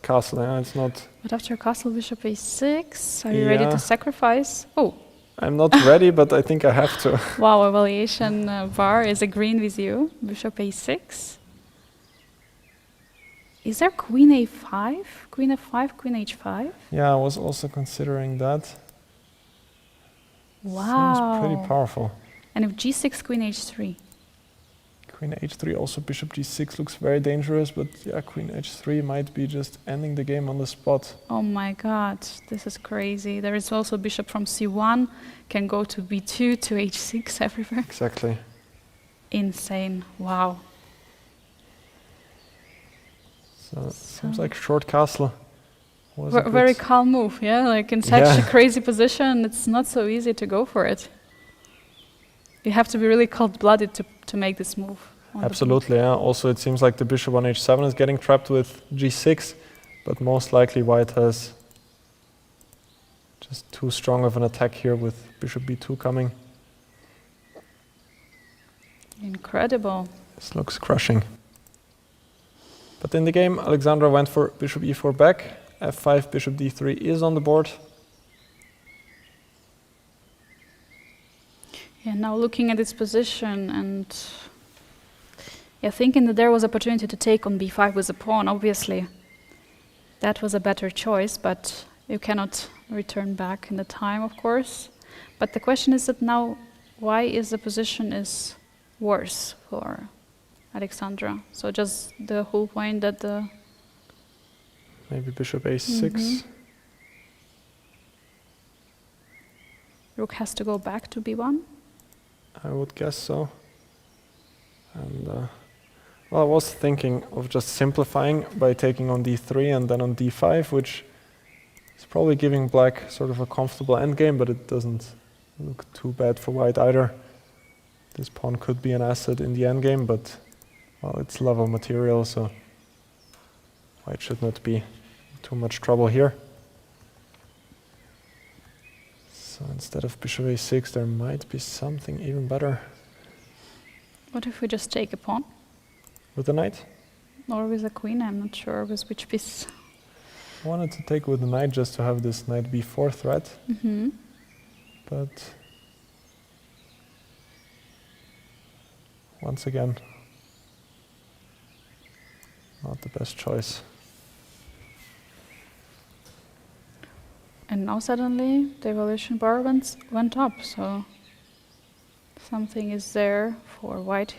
castle, yeah? It's not... But after castle bishop a6, are you ready to sacrifice? Oh, I'm not ready, but I think I have to. Wow, evaluation bar is agreeing with you. Bishop a6. Is there queen a5? Queen f5, queen h5? Yeah, I was also considering that. Wow. Seems pretty powerful. And if g6, queen h3. Queen h3, also bishop g6 looks very dangerous, but yeah, queen h3 might be just ending the game on the spot. Oh my god, this is crazy. There is also bishop from c1, can go to b2, to h6, everywhere. Exactly. Insane, wow. So it seems like short castle was a Very good- calm move, yeah? Like in such a crazy position, it's not so easy to go for it. You have to be really cold-blooded to make this move. On the Absolutely, yeah. Also, it seems like the bishop on h7 is getting trapped with g6, but most likely white has just too strong of an attack here with bishop b2 coming. Incredible. This looks crushing. But in the game, Alexandra went for bishop e4 back, f5, bishop d3 is on the board. Yeah, now looking at its position and thinking that there was opportunity to take on b5 with a pawn, obviously. That was a better choice, but you cannot return back in the time, of course. But the question is that now, why is the position is worse for Alexandra? So just the whole point that the... Maybe bishop a6. Rook has to go back to b1? I would guess so. And well, I was thinking of just simplifying by taking on d3 and then on d5, which is probably giving black sort of a comfortable endgame, but it doesn't look too bad for white either. This pawn could be an asset in the endgame, but well, it's level material, so white should not be too much trouble here. So instead of bishop a6, there might be something even better. What if we just take a pawn? With the knight? Or with a queen? I'm not sure with which piece. I wanted to take with the knight just to have this knight b4 threat, but once again, not the best choice. And now suddenly the evaluation bar went up, so something is there for white.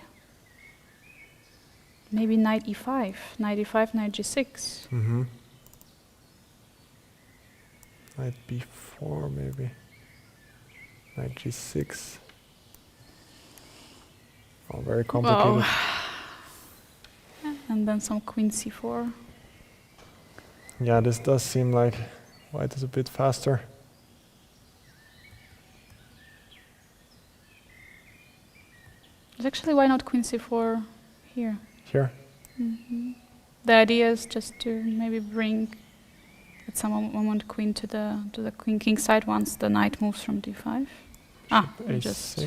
Maybe knight e5, knight e5, knight g6. Knight b4 maybe, knight g6. Oh, very complicated. And then some queen c4. Yeah, this does seem like white is a bit faster. Actually, why not queen c4 here? Here? The idea is just to maybe bring at some moment queen to the queen-king side once the knight moves from d5. A6. Just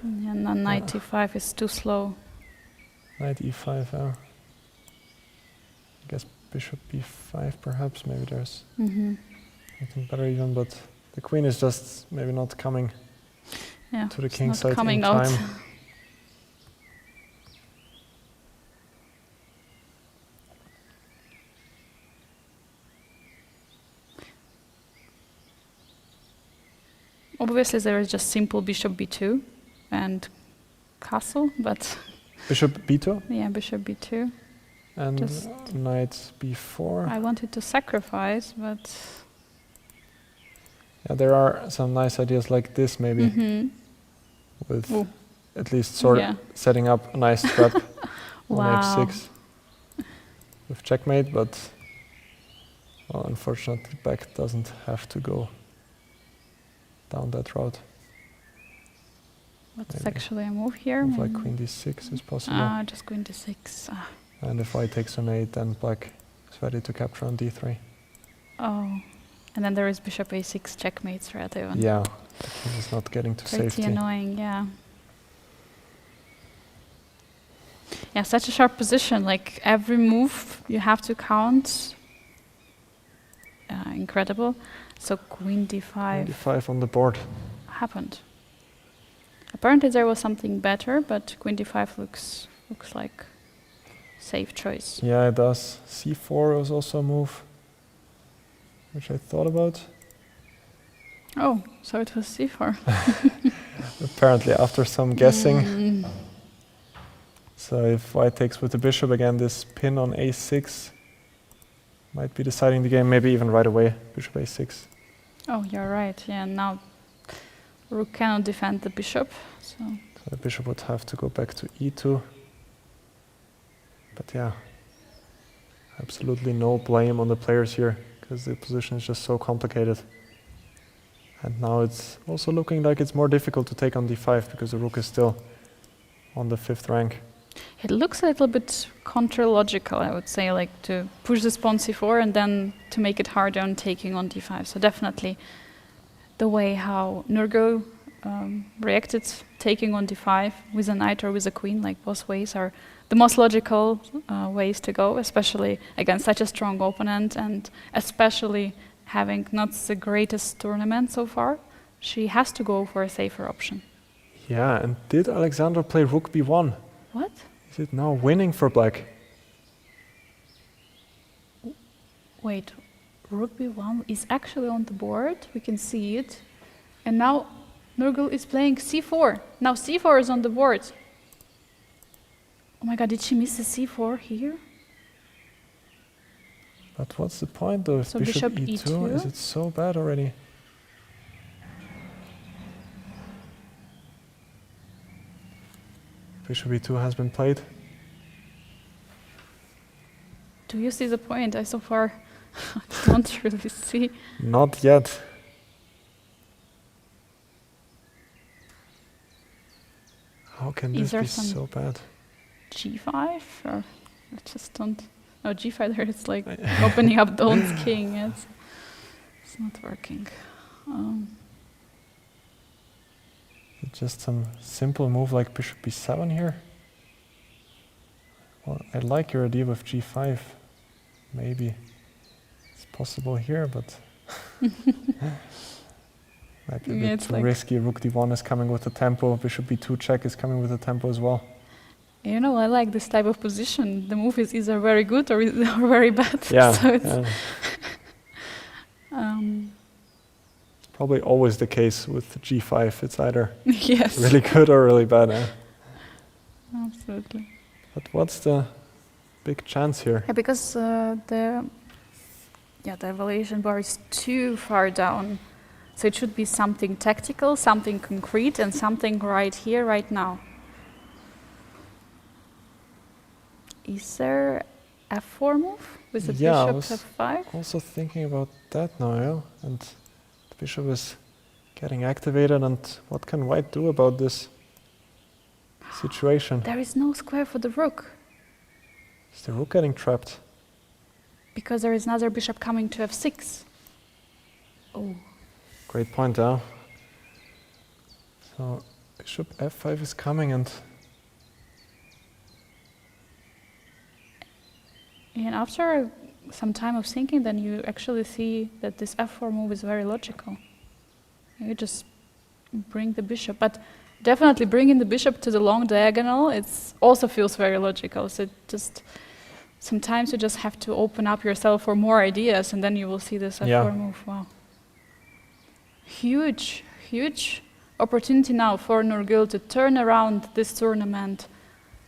and then knight e5 is too slow. Knight e5, I guess bishop b5 perhaps, maybe there's something better even, but the queen is just maybe not coming to the king side in time. Obviously there is just simple bishop b2 and castle, but... Bishop b2? Yeah, bishop b2. And just knight b4. I wanted to sacrifice, but... Yeah, there are some nice ideas like this maybe, with at least sort of setting up a nice trap on h6 with checkmate, but well, unfortunately black doesn't have to go down that route. What's Maybe actually a move here? Move like queen d6 is possible. Just queen d6. And if white takes on 8, then black is ready to capture on d3. Oh, and then there is bishop a6 checkmate threat even. Yeah, the king is not getting to Pretty safety. annoying, yeah. Yeah, such a sharp position. Like every move you have to count. incredible. So queen d5 d5 on the board. happened. Apparently there was something better, but queen d5 looks like safe choice. Yeah, it does. c4 was also a move, which I thought about. Oh, so it was c4. Apparently, after some guessing. So if white takes with the bishop again, this pin on a6 might be deciding the game, maybe even right away, bishop a6. Oh, you're right. Yeah, now rook cannot defend the bishop. So The bishop would have to go back to e2. But yeah, absolutely no blame on the players here, because the position is just so complicated. And now it's also looking like it's more difficult to take on d5, because the rook is still on the 5th rank. it looks a little bit contra-logical, I would say, like to push this pawn c4 and then to make it harder on taking on d5. So definitely the way how Nurgyul reacted taking on d5 with a knight or with a queen, like both ways are the most logical ways to go, especially against such a strong opponent, and especially having not the greatest tournament so far. She has to go for a safer option. Yeah, and did Alexandra play rook b1? What? Is it now winning for black? Wait, rook b1 is actually on the board. We can see it. And now Nurgyul is playing c4. Now c4 is on the board. Oh my god, did she miss the c4 here? But what's the point though? If So bishop bishop e2, e2? is it so bad already? Bishop e2 has been played. Do you see the point? I so far don't really see. Not yet. How can Is this there be some- so bad? g5? Or I just don't. Oh, g5 there it's like opening up Dawn's king. It's not working. Just some simple move like bishop b7 here. Well, I like your idea with g5. Maybe it's possible here, but might be a Yeah, bit it's too like- risky. Rook d1 is coming with the tempo. Bishop b2 check is coming with the tempo as well. You know, I like this type of position. The move is either very good or or very bad. Yeah, So it's, yeah. Probably always the case with g5. It's either yes, really good or really bad. Eh? absolutely. But what's the big chance here? Yeah, because the evaluation bar is too far down. So it should be something tactical, something concrete, and something right here, right now. Is there f4 move with the Yeah, I bishop was f5? also thinking about that now, yeah? And the bishop is getting activated, and what can white do about this situation? There is no square for the rook, Is the rook getting trapped? because there is another bishop coming to f6. Oh, Great point, yeah? So bishop f5 is coming, and after some time of thinking, then you actually see that this f4 move is very logical. You just bring the bishop, but definitely bringing the bishop to the long diagonal, it also feels very logical. So just sometimes you just have to open up yourself for more ideas, and then you will see this f4 Yeah. move. Wow, huge opportunity now for Nurgyul to turn around this tournament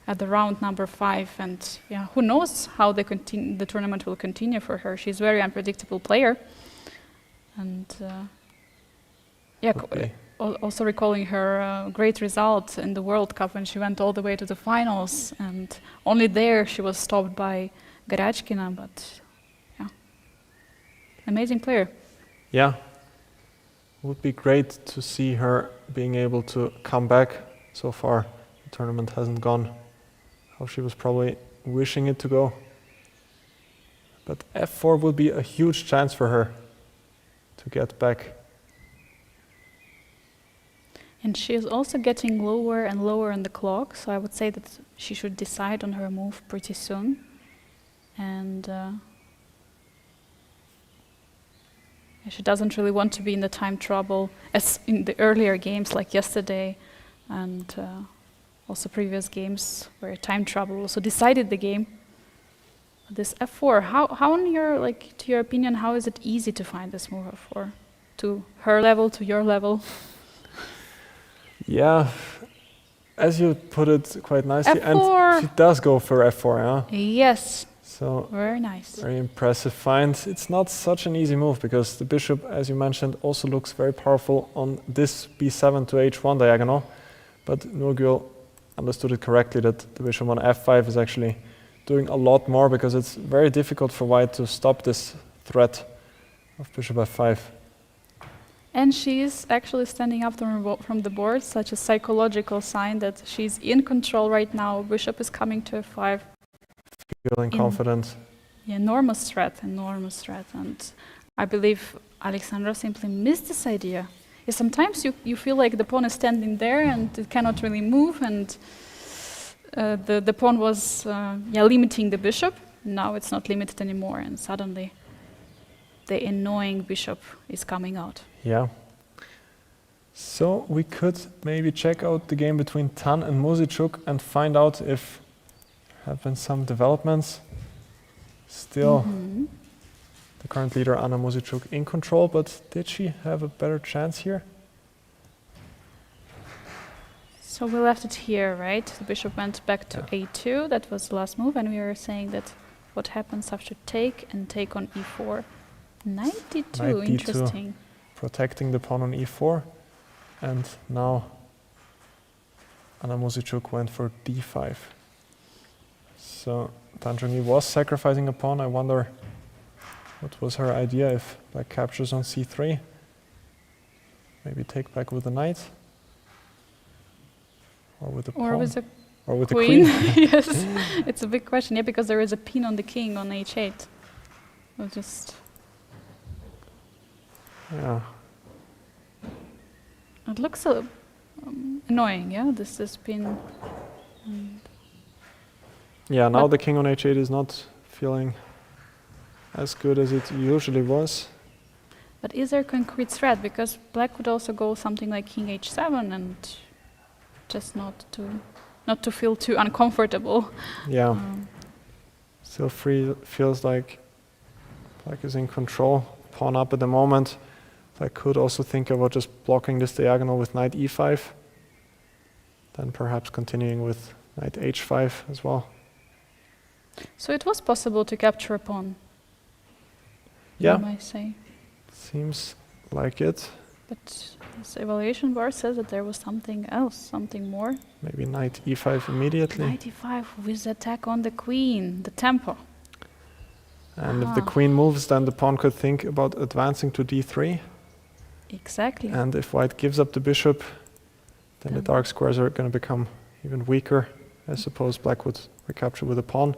at the round number 5, and yeah, who knows how the tournament will continue for her. She's a very unpredictable player, and yeah, Could be. also recalling her great result in the World Cup when she went all the way to the finals, and only there she was stopped by Garachkina, but yeah, amazing player. yeah, would be great to see her being able to come back. So far, the tournament hasn't gone how she was probably wishing it to go. But f4 would be a huge chance for her to get back. And she is also getting lower and lower on the clock, so I would say that she should decide on her move pretty soon. And She doesn't really want to be in the time trouble as in the earlier games like yesterday and also previous games where time trouble also decided the game. This f4, how in your, like, to your opinion, how is it easy to find this move f4? To her level, to your level? Yeah, as you put it quite nicely, F4. and she does go for f4, yeah? Yes, So very nice. very impressive find. It's not such an easy move because the bishop, as you mentioned, also looks very powerful on this b7 to h1 diagonal. But Nurgyul understood it correctly that the bishop on f5 is actually doing a lot more because it's very difficult for white to stop this threat of bishop f5. And she is actually standing up from the board, such a psychological sign that she's in control right now. Bishop is coming to f5. Feeling confident. Enormous threat. And I believe Alexandra simply missed this idea. Yeah, sometimes you feel like the pawn is standing there and it cannot really move, and the pawn was limiting the bishop. Now it's not limited anymore, and suddenly the annoying bishop is coming out. Yeah. So we could maybe check out the game between Tan and Muzychuk and find out if there have been some developments. Still, the current leader, Anna Muzychuk, in control, but did she have a better chance here? So we left it here, right? The bishop went back to a2. That was the last move, and we were saying that what happens after take and take on e4. Knight d2, Knight d2. interesting. Protecting the pawn on e4, and now Anna Muzychuk went for d5. So Zhongyi was sacrificing a pawn. I wonder what was her idea if black captures on c3. Maybe take back with the knight, or with the pawn, or with queen. the queen. Yes, it's a big question. Yeah, because there is a pin on the king on h8. We'll just. Yeah. It looks annoying, yeah, this pin. Yeah, now the king on h8 is not feeling as good as it usually was. But is there a concrete threat? Because black could also go something like king h7 and just not to feel too uncomfortable. Yeah. Still feels like black is in control. Pawn up at the moment. I could also think about just blocking this diagonal with knight e5. Then perhaps continuing with knight h5 as well. So it was possible to capture a pawn. Yeah. You might say. Seems like it. But this evaluation bar says that there was something else, something more. Maybe knight e5 immediately. Knight e5 with attack on the queen, the tempo. And if the queen moves, then the pawn could think about advancing to d3. Exactly. And if white gives up the bishop, then the dark squares are going to become even weaker. I suppose black would recapture with a pawn.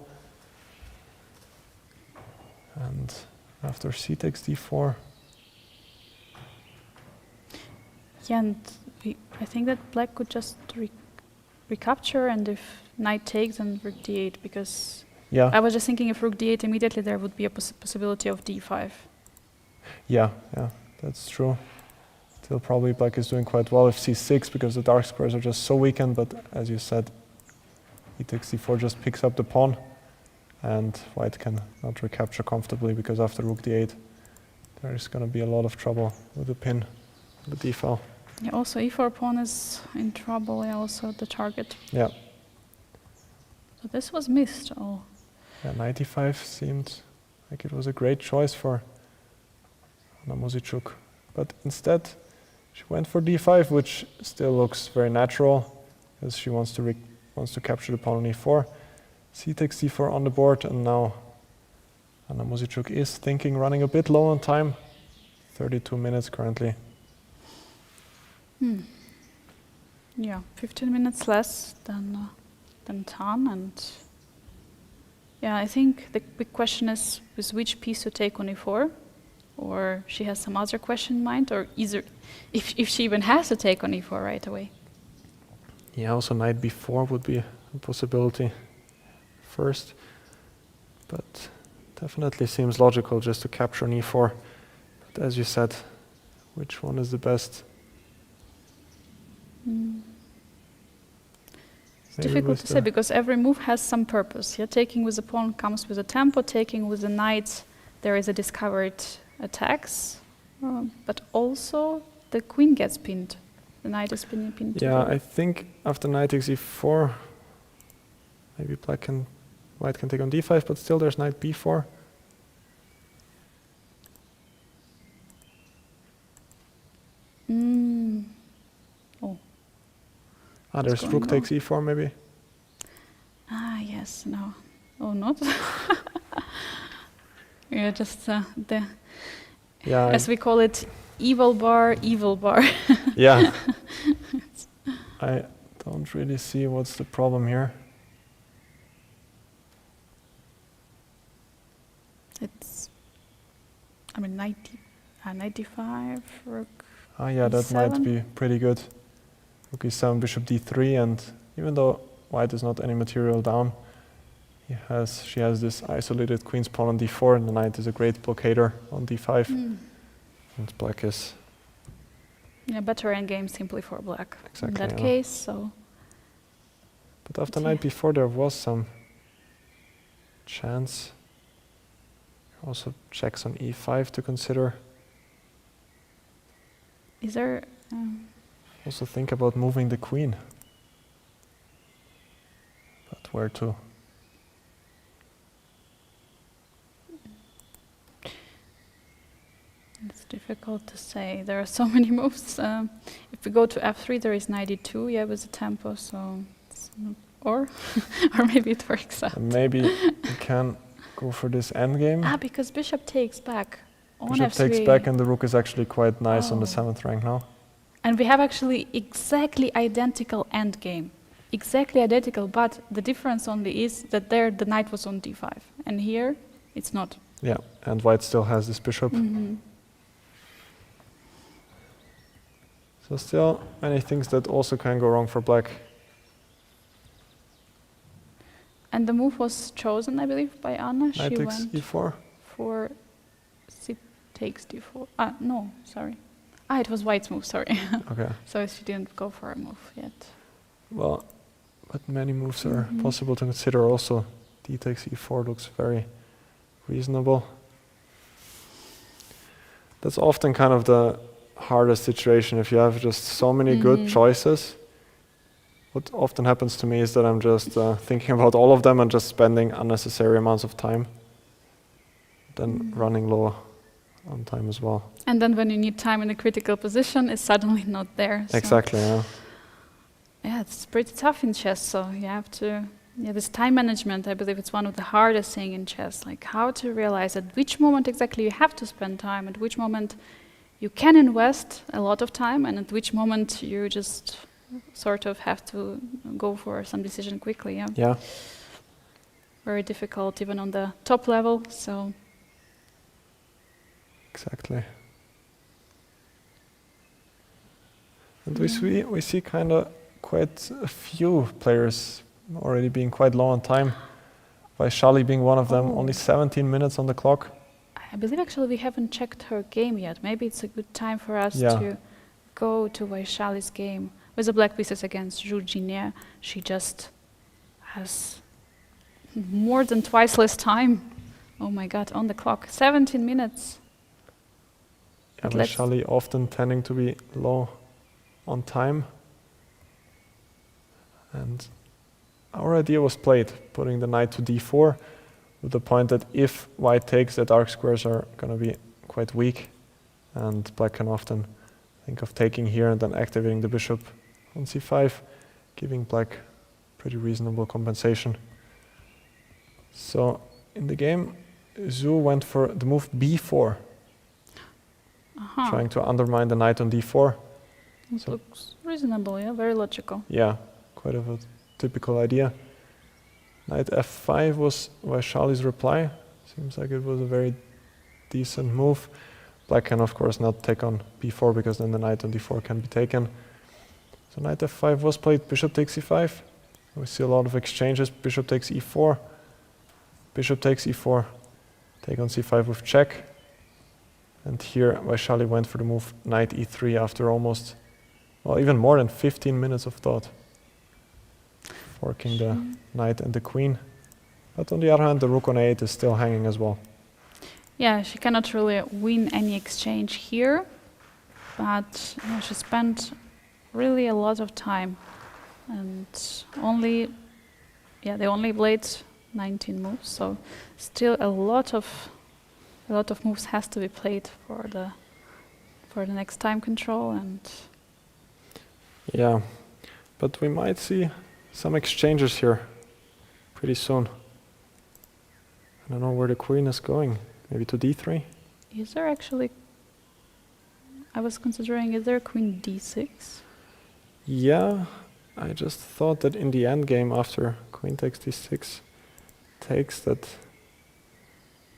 And after c takes d4. Yeah, and I think that black could just recapture, and if knight takes, then rook d8, because I was just thinking if rook d8 immediately there would be a possibility of d5. Yeah, that's true. Still probably black is doing quite well if c6, because the dark squares are just so weakened, but as you said, e takes d4 just picks up the pawn, and white can not recapture comfortably, because after rook d8 there is going to be a lot of trouble with the pin, the d file. Yeah, also e4 pawn is in trouble, yeah, also the target. Yeah. So this was missed. Oh. Yeah, knight e5 seemed like it was a great choice for Anna Muzychuk, but instead she went for d5, which still looks very natural, as she wants to capture the pawn on e4. C takes d4 on the board, and now Anna Muzychuk is thinking, running a bit low on time. 32 minutes currently. Yeah, 15 minutes less than Tan, and yeah, I think the big question is with which piece to take on e4, or she has some other question in mind, or either if she even has to take on e4 right away. Yeah, also knight b4 would be a possibility first, but definitely seems logical just to capture on e4. But But as you said, which one is the best? It's difficult to say because every move has some purpose. Yeah, taking with the pawn comes with a tempo. Taking with the knight, there is a discovered attacks, but also the queen gets pinned. The knight is pinned. Yeah, I think after knight takes e4, maybe white can take on d5, but still there's knight b4. Oh. There's rook takes e4 maybe. Ah, yes, no. Oh, not? Yeah, just Yeah. as we call it, evil bar. Yeah. I don't really see what's the problem here. It's, 95, rook. Yeah, that might e7. be pretty good. Rook e7, bishop d3, and even though white is not any material down, she has this isolated queen's pawn on d4, and the knight is a great blockader on d5. And black is... Yeah, better endgame simply for black Exactly, in that yeah. case. So. But after knight b4 there was some chance. Also checks on e5 to consider. Is there? Also think about moving the queen. But where to? It's difficult to say. There are so many moves. If we go to f3, there is 92. Yeah, with the tempo. So, or maybe it works out. And maybe we can go for this endgame. Because bishop takes back. On Bishop f3. takes back, and the rook is actually quite nice on the 7th rank now. And we have actually exactly identical endgame. Exactly identical, but the difference only is that there the knight was on d5, and here it's not. Yeah, and white still has this bishop. So still many things that also can go wrong for black. And the move was chosen, I believe, by Anna. Knight She takes went e4. for c takes d4. No, sorry. It was white's move, sorry. Okay. So she didn't go for a move yet. Well, but many moves are possible to consider also. D takes e4 looks very reasonable. That's often kind of the hardest situation if you have just so many good choices. What often happens to me is that I'm just thinking about all of them and just spending unnecessary amounts of time. Then running low on time as well. And then when you need time in a critical position, it's suddenly not there. So Exactly, yeah. yeah, it's pretty tough in chess, so you have to... Yeah, this time management, I believe it's one of the hardest things in chess, like how to realize at which moment exactly you have to spend time, at which moment you can invest a lot of time, and at which moment you just sort of have to go for some decision quickly, yeah. Yeah. Very difficult even on the top level, so... Exactly. And we see kind of quite a few players already being quite low on time. Vaishali being one of them, only 17 minutes on the clock. I believe actually we haven't checked her game yet. Maybe it's a good time for us to go to Vaishali's game. With the black pieces against Jiner, she just has more than twice less time. Oh my god, on the clock. 17 minutes. Yeah, Vaishali often tending to be low on time. And our idea was played, putting the knight to d4, with the point that if white takes, the dark squares are going to be quite weak, and black can often think of taking here and then activating the bishop on c5, giving black pretty reasonable compensation. So in the game, Zhu went for the move b4, trying to undermine the knight on d4. It looks reasonable, yeah, very logical. Yeah, quite of a typical idea. Knight f5 was Vaishali's reply. Seems like it was a very decent move. Black can of course not take on b4 because then the knight on d4 can be taken. So knight f5 was played, bishop takes e5. We see a lot of exchanges, bishop takes e4, bishop takes e4, take on c5 with check. And here Vaishali went for the move knight e3 after almost, well, even more than 15 minutes of thought. Forking the knight and the queen. But on the other hand, the rook on a8 is still hanging as well. Yeah, she cannot really win any exchange here, but she spent really a lot of time, and they only played 19 moves, so still a lot of moves has to be played for the next time control. And yeah, but we might see some exchanges here pretty soon. I don't know where the queen is going. Maybe to d3? is there actually, I was considering, is there queen d6? Yeah, I just thought that in the end game after queen takes d6 takes, that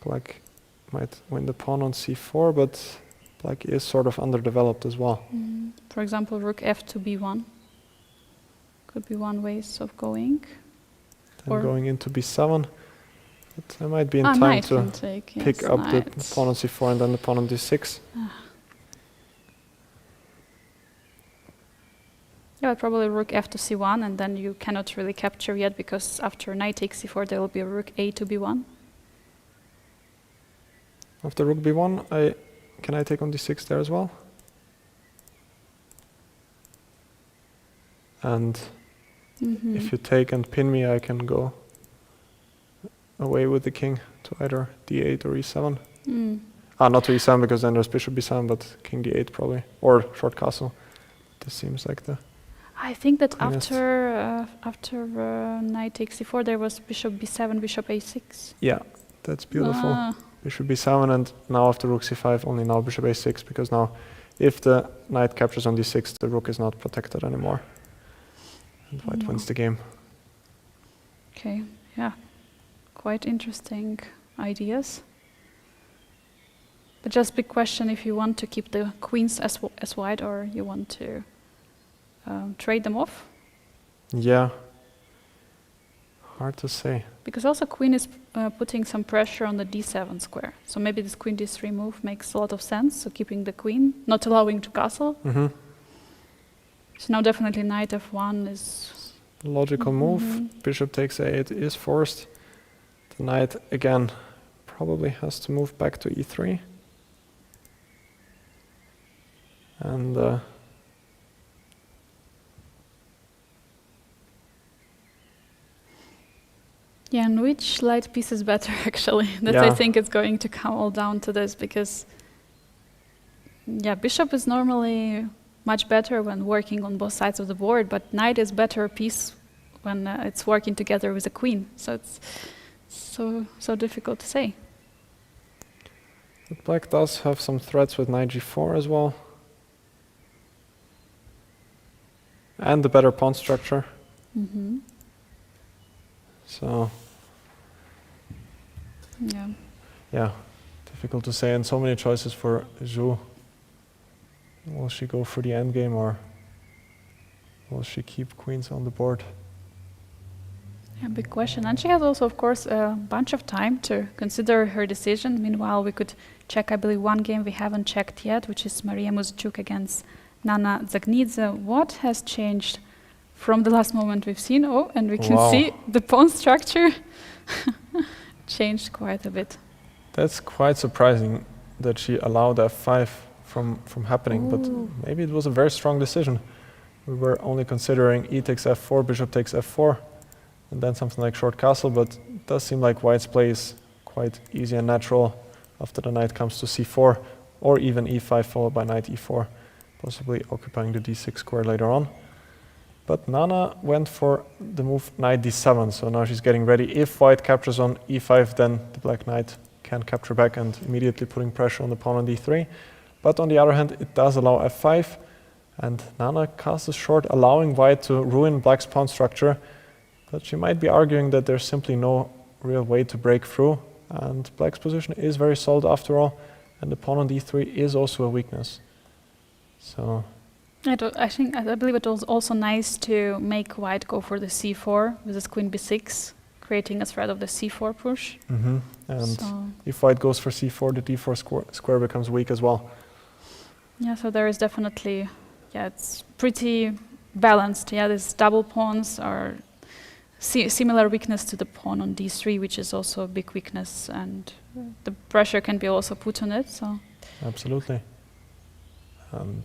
black might win the pawn on c4, but black is sort of underdeveloped as well. For example, rook f to b1 could be one way of going. Then Or going into b7, but I might be in time knight to can take, pick yes, up knight. the pawn on c4 and then the pawn on d6. Yeah, probably rook f to c1, and then you cannot really capture yet, because after knight takes c4 there will be a rook a to b1. After rook b1, can I take on d6 there as well? And if you take and pin me, I can go away with the king to either d8 or e7. Not to e7, because then there's bishop b7, but king d8 probably, or short castle. This seems like the... I think that cleanest. after knight takes c4 there was bishop b7, bishop a6. Yeah, that's beautiful. Bishop b7, and now after rook c5, only now bishop a6, because now if the knight captures on d6, the rook is not protected anymore. And white wins the game. Okay, yeah, quite interesting ideas. But just big question if you want to keep the queens as white, or you want to trade them off. Yeah, hard to say. Because also queen is putting some pressure on the d7 square. So maybe this queen d3 move makes a lot of sense. So keeping the queen, not allowing to castle. So now definitely knight f1 is... Logical move. Bishop takes a8 is forced. The knight, again, probably has to move back to e3. And yeah, and which light piece is better, actually? That I think it's going to come all down to this, because yeah, bishop is normally much better when working on both sides of the board, but knight is better piece when it's working together with a queen. So it's so difficult to say. but black does have some threats with knight g4 as well. And the better pawn structure. So yeah, difficult to say, and so many choices for Zhu. Will she go for the endgame, or will she keep queens on the board? Yeah, big question. And she has also, of course, a bunch of time to consider her decision. Meanwhile, we could check, I believe, one game we haven't checked yet, which is Mariya Muzychuk against Nana Dzagnidze. What has changed from the last moment we've seen? Oh, and we can see the pawn structure changed quite a bit. That's quite surprising that she allowed f5 from happening, but maybe it was a very strong decision. We were only considering e takes f4, bishop takes f4, and then something like short castle, but it does seem like white's play is quite easy and natural after the knight comes to c4, or even e5 followed by knight e4, possibly occupying the d6 square later on. But Nana went for the move knight d7, so now she's getting ready. If white captures on e5, then the black knight can capture back and immediately putting pressure on the pawn on d3. But on the other hand, it does allow f5, and Nana castles short, allowing white to ruin black's pawn structure. But she might be arguing that there's simply no real way to break through, and black's position is very solid after all, and the pawn on d3 is also a weakness. So I believe it was also nice to make white go for the c4 with this queen b6, creating a threat of the c4 push. And So if white goes for c4, the d4 square becomes weak as well. yeah, so there is definitely, yeah, it's pretty balanced. Yeah, these double pawns are similar weakness to the pawn on d3, which is also a big weakness, and the pressure can be also put on it. So Absolutely. And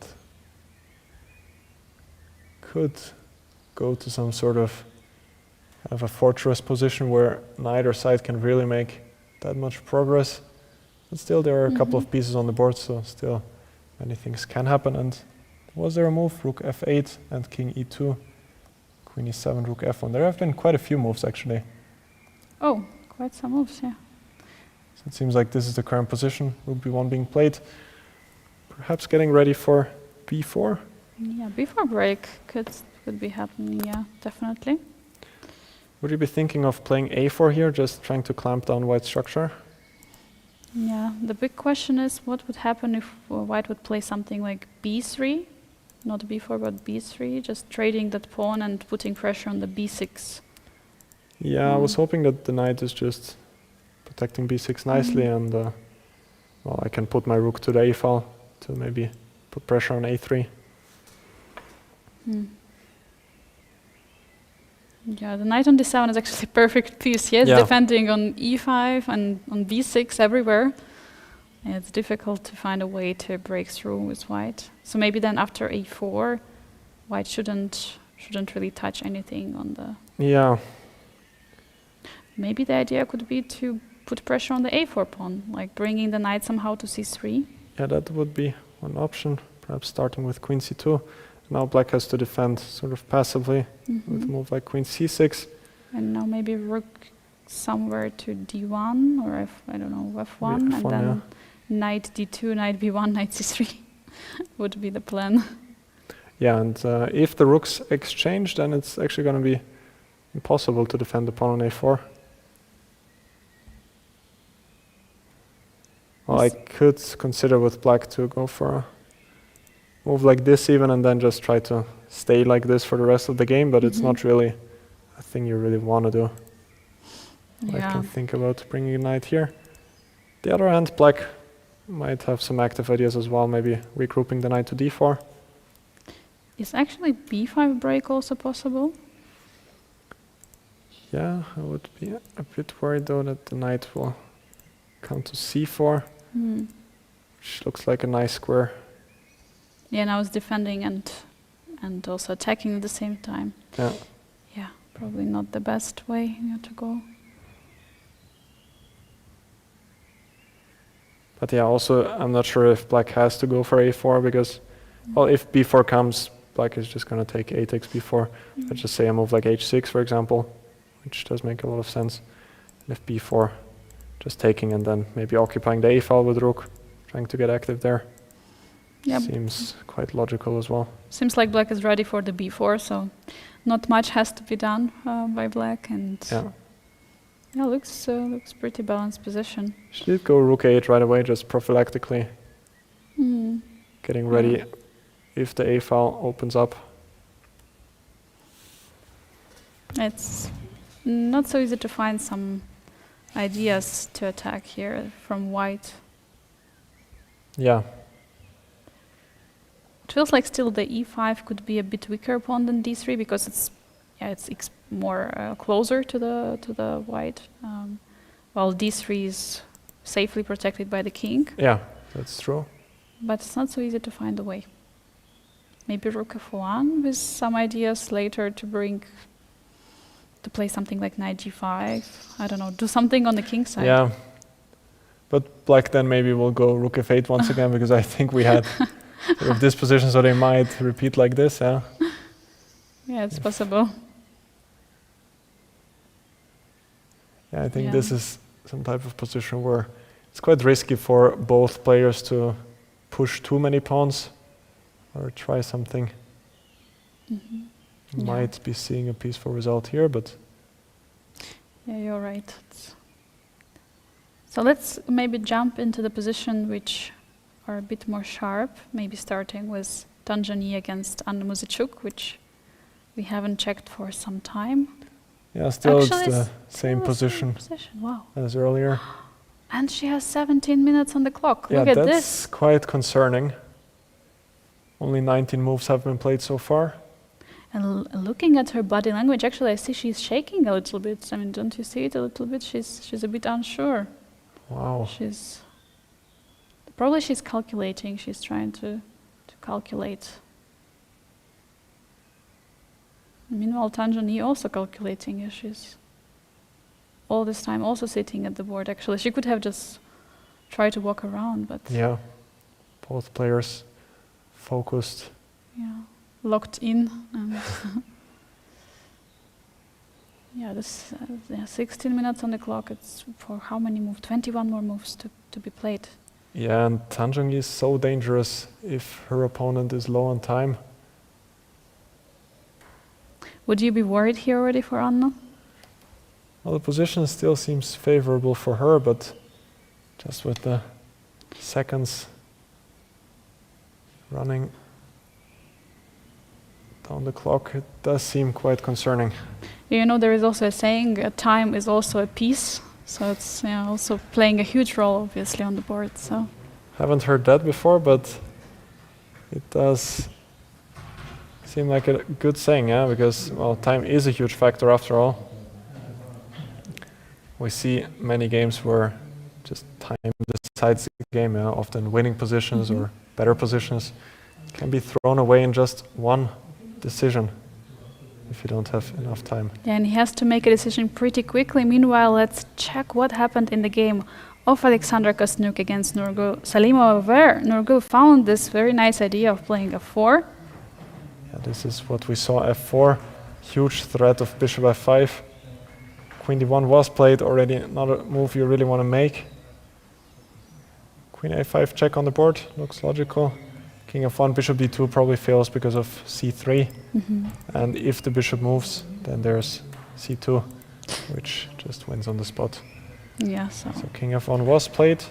could go to some sort of a fortress position where neither side can really make that much progress. But still, there are a couple of pieces on the board, so still many things can happen. And was there a move? Rook f8 and king e2, queen e7, rook f1. There have been quite a few moves, actually. oh, quite some moves, yeah. So it seems like this is the current position, rook b1 being played. Perhaps getting ready for b4. Yeah, b4 break could be happening. Yeah, definitely. Would you be thinking of playing a4 here, just trying to clamp down white's structure? Yeah, the big question is what would happen if white would play something like b3, not b4 but b3, just trading that pawn and putting pressure on the b6. Yeah, I was hoping that the knight is just protecting b6 nicely, and well, I can put my rook to the a file to maybe put pressure on a3. Yeah, the knight on d7 is actually a perfect piece. Yes, Yeah. defending on e5 and on b6 everywhere. Yeah, it's difficult to find a way to break through with white. So maybe then after a4, white shouldn't really touch anything on the. Yeah, Maybe the idea could be to put pressure on the a4 pawn, like bringing the knight somehow to c3. yeah, that would be one option. Perhaps starting with queen c2. Now black has to defend sort of passively with a move like queen c6. And now maybe rook somewhere to d1 or I don't know, f1, and F1, then knight d2, knight b1, knight c3 would be the plan. Yeah, and if the rooks exchange, then it's actually going to be impossible to defend the pawn on a4. Well, I could consider with black to go for a move like this even, and then just try to stay like this for the rest of the game, but it's not really a thing you really want to do. I Yeah. can think about bringing a knight here. The other hand, black might have some active ideas as well, maybe regrouping the knight to d4. Is actually b5 break also possible? Yeah, I would be a bit worried though that the knight will come to c4, which looks like a nice square. Yeah, now it's defending and also attacking at the same time. Yeah. Yeah, probably not the best way to go. But yeah, also I'm not sure if black has to go for a4 because, well, if b4 comes, black is just going to take a takes b4. Let's just say a move like h6, for example, which does make a lot of sense. And if b4, just taking and then maybe occupying the a file with rook, trying to get active there. Yep. Seems quite logical as well. Seems like black is ready for the b4, so not much has to be done by black, and yeah, looks pretty balanced position. She did go rook a8 right away, just prophylactically getting ready if the a file opens up. It's not so easy to find some ideas to attack here from white. Yeah. It feels like still the e5 could be a bit weaker pawn than d3 because it's more closer to the white, while d3 is safely protected by the king. Yeah, that's true. But it's not so easy to find a way. Maybe rook f1 with some ideas later to play something like knight g5. I don't know, do something on the king side. Yeah, but black then maybe will go rook f8 once again because I think we had sort of this position, so they might repeat like this. Yeah. Yeah, it's possible. Yeah, I think this is some type of position where it's quite risky for both players to push too many pawns or try something. Might be seeing a peaceful result here, but yeah, you're right. So let's maybe jump into the position which are a bit more sharp, maybe starting with Zhongyi against Muzichuk, which we haven't checked for some time. Yeah, still Actually, it's the it's same position Wow. as earlier. And she has 17 minutes on the clock. Yeah, Look at that's this. quite concerning. Only 19 moves have been played so far. And looking at her body language, actually, I see she's shaking a little bit. I mean, don't you see it a little bit? She's a bit unsure. Wow. Probably she's calculating. She's trying to calculate. Meanwhile, Tanzania also calculating. Yeah, she's all this time also sitting at the board. Actually, she could have just tried to walk around, but Yeah, both players focused. yeah, locked in. And yeah, this 16 minutes on the clock. It's for how many moves? 21 more moves to be played. Yeah, and Zhongyi is so dangerous if her opponent is low on time. Would you be worried here already for Anna? Well, the position still seems favorable for her, but just with the seconds running down the clock, it does seem quite concerning. You know, there is also a saying, time is also a piece. So it's also playing a huge role, obviously, on the board. So Haven't heard that before, but it does seem like a good saying, yeah, because, well, time is a huge factor after all. We see many games where just time decides the game, yeah, often winning positions or better positions can be thrown away in just one decision if you don't have enough time. yeah, and he has to make a decision pretty quickly. Meanwhile, let's check what happened in the game of Alexandra Kosteniuk against Nurgyul Salimova, where Nurgyul found this very nice idea of playing f4. Yeah, this is what we saw, f4, huge threat of bishop f5. Queen d1 was played already, not a move you really want to make. Queen a5 check on the board, looks logical. King f1, bishop d2 probably fails because of c3. And if the bishop moves, then there's c2, which just wins on the spot. Yeah, so So king f1 was played.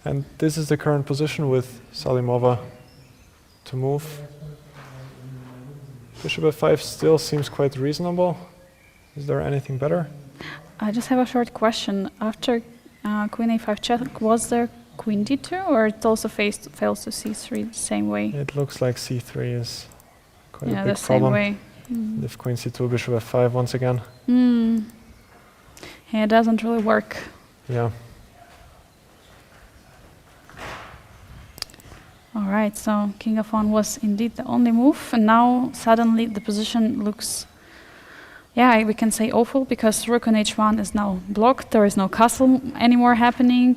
And this is the current position with Salimova to move. Bishop f5 still seems quite reasonable. Is there anything better? I just have a short question. After Queen a5 check, was there Queen d2, or it also fails to c3 the same way? It looks like c3 is quite Yeah, a big the same problem. way. If queen c2, bishop f5 once again. Yeah, it doesn't really work. Yeah. All right, so king f1 was indeed the only move, and now suddenly the position looks, yeah, we can say awful, because rook on h1 is now blocked. There is no castle anymore happening.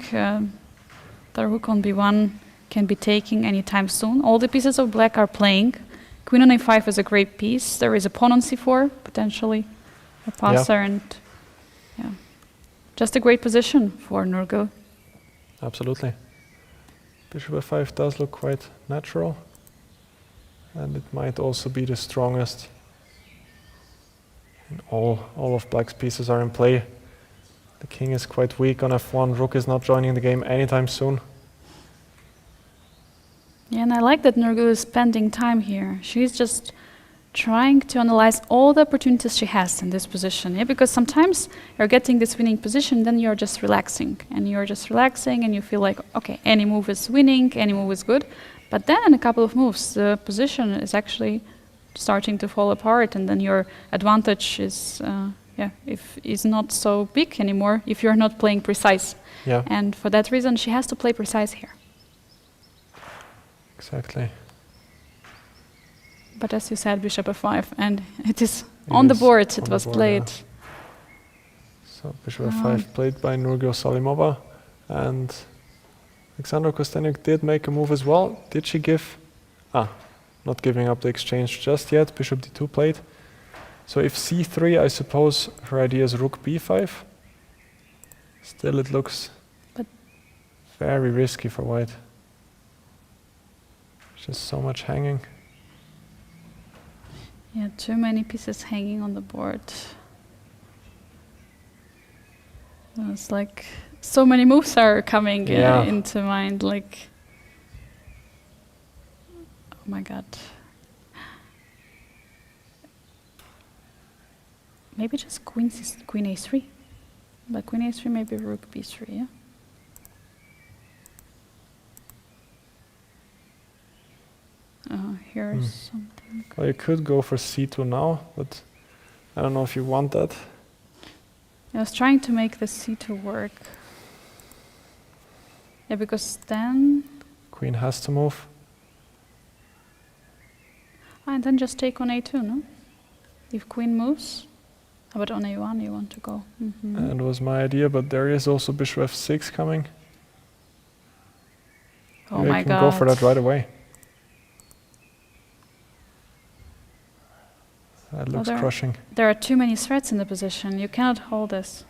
The rook on b1 can be taken anytime soon. All the pieces of black are playing. Queen on a5 is a great piece. There is a pawn on c4, potentially a passer, and yeah, just a great position for Nurgyul. Absolutely. Bishop f5 does look quite natural, and it might also be the strongest. And all of black's pieces are in play. The king is quite weak on f1. Rook is not joining the game anytime soon. Yeah, and I like that Nurgyul is spending time here. She's just trying to analyze all the opportunities she has in this position. Yeah, because sometimes you're getting this winning position, then you're just relaxing. And you feel like, okay, any move is winning, any move is good. But then in a couple of moves, the position is actually starting to fall apart, and then your advantage is is not so big anymore if you're not playing precise. Yeah. And for that reason, she has to play precise here. Exactly. But as you said, bishop f5, and it is on the board. It was played. So bishop f5 played by Nurgyul Salimova, and Alexandra Kosteniuk did make a move as well. Did she give? Not giving up the exchange just yet. Bishop d2 played. So if c3, I suppose her idea is rook b5. Still, it looks very risky for white. Just so much hanging. Yeah, too many pieces hanging on the board. It's like so many moves are coming into mind. Like, oh my god. maybe just queen a3. Like queen a3, maybe rook b3, yeah? Here's something. Well, you could go for c2 now, but I don't know if you want that. I was trying to make the c2 work. Yeah, because then... Queen has to move. And then just take on a2, no? If queen moves, but on a1 you want to go. And it was my idea, but there is also bishop f6 coming. Oh Maybe my I can god. go for that right away. That looks crushing. There are too many threats in the position. You cannot hold this.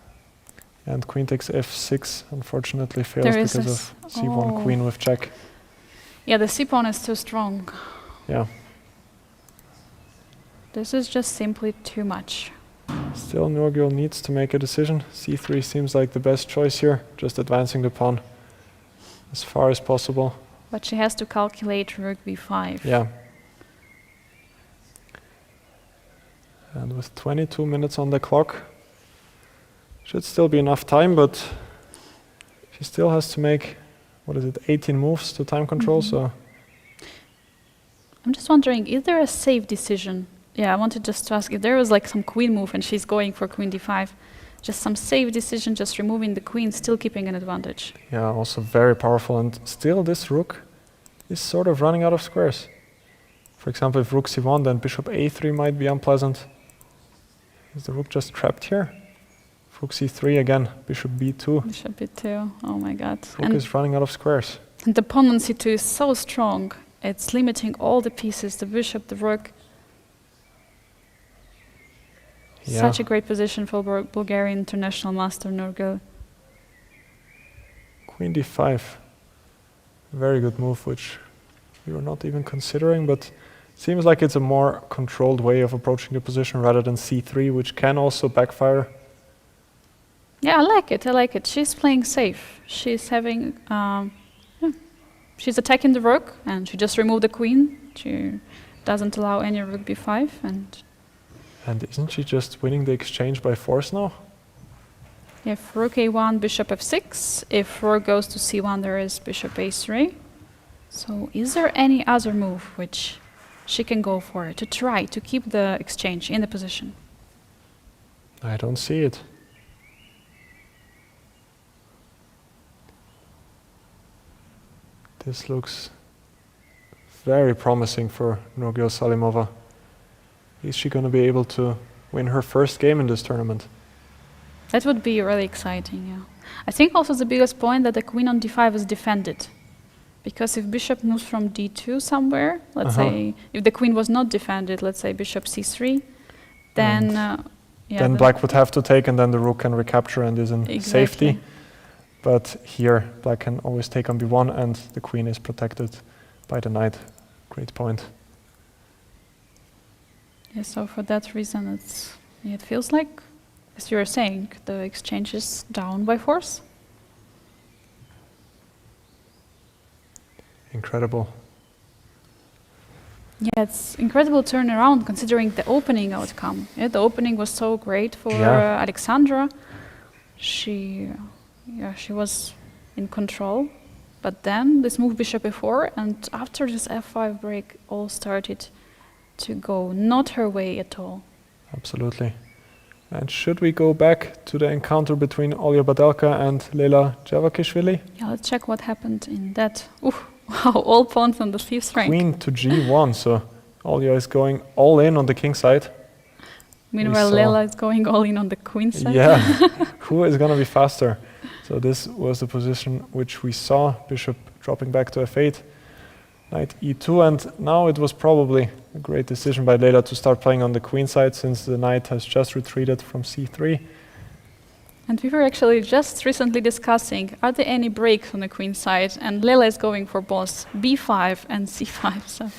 And queen takes f6, unfortunately fails There is because of c1 queen with check. Yeah, the c-pawn is too strong. Yeah. This is just simply too much. Still, Nurgyul needs to make a decision. c3 seems like the best choice here, just advancing the pawn as far as possible. But she has to calculate rook b5. Yeah. And with 22 minutes on the clock, should still be enough time, but she still has to make, 18 moves to time control, so... I'm just wondering, is there a safe decision? Yeah, I wanted just to ask if there was like some queen move and she's going for queen d5, just some safe decision, just removing the queen, still keeping an advantage. Yeah, also very powerful, and still this rook is sort of running out of squares. For example, if rook c1, then bishop a3 might be unpleasant. Is the rook just trapped here? Rook c3 again, bishop b2. Bishop b2, oh my god. Rook is running out of squares. And the pawn on c2 is so strong, it's limiting all the pieces, the bishop, the rook. Yeah. Such a great position for Bulgarian international master Nurgyul. Queen d5, very good move, which we were not even considering, but seems like it's a more controlled way of approaching the position rather than c3, which can also backfire. Yeah, I like it. She's playing safe. She's having, she's attacking the rook, and she just removed the queen. She doesn't allow any rook b5, And isn't she just winning the exchange by force now? if rook a1, bishop f6. If rook goes to c1, there is bishop a3. So is there any other move which she can go for to try to keep the exchange in the position? I don't see it. This looks very promising for Nurgyul Salimova. Is she going to be able to win her first game in this tournament? That would be really exciting, yeah. I think also the biggest point that the queen on d5 is defended. Because if bishop moves from d2 somewhere, let's say, if the queen was not defended, let's say bishop c3, then... then black would have to take, and then the rook can recapture and is in safety. But here, black can always take on b1, and the queen is protected by the knight. Great point. Yeah, so for that reason, it feels like, as you were saying, the exchange is down by force. Incredible. Yeah, it's incredible turnaround considering the opening outcome. Yeah, the opening was so great for Alexandra. She was in control. But then this move bishop e4, and after this f5 break, all started to go not her way at all. Absolutely. And should we go back to the encounter between Olga Badelka and Lela Javakhishvili? Yeah, let's check what happened in that. Oof, wow, all pawns on the 5th rank. Queen to g1, so Olga is going all in on the king side. Meanwhile, Lela is going all in on the queen side. Yeah, who is going to be faster? So this was the position which we saw, bishop dropping back to f8, knight e2, and now it was probably a great decision by Lela to start playing on the queen side since the knight has just retreated from c3. And we were actually just recently discussing, are there any breaks on the queen side? And Lela is going for both b5 and c5, so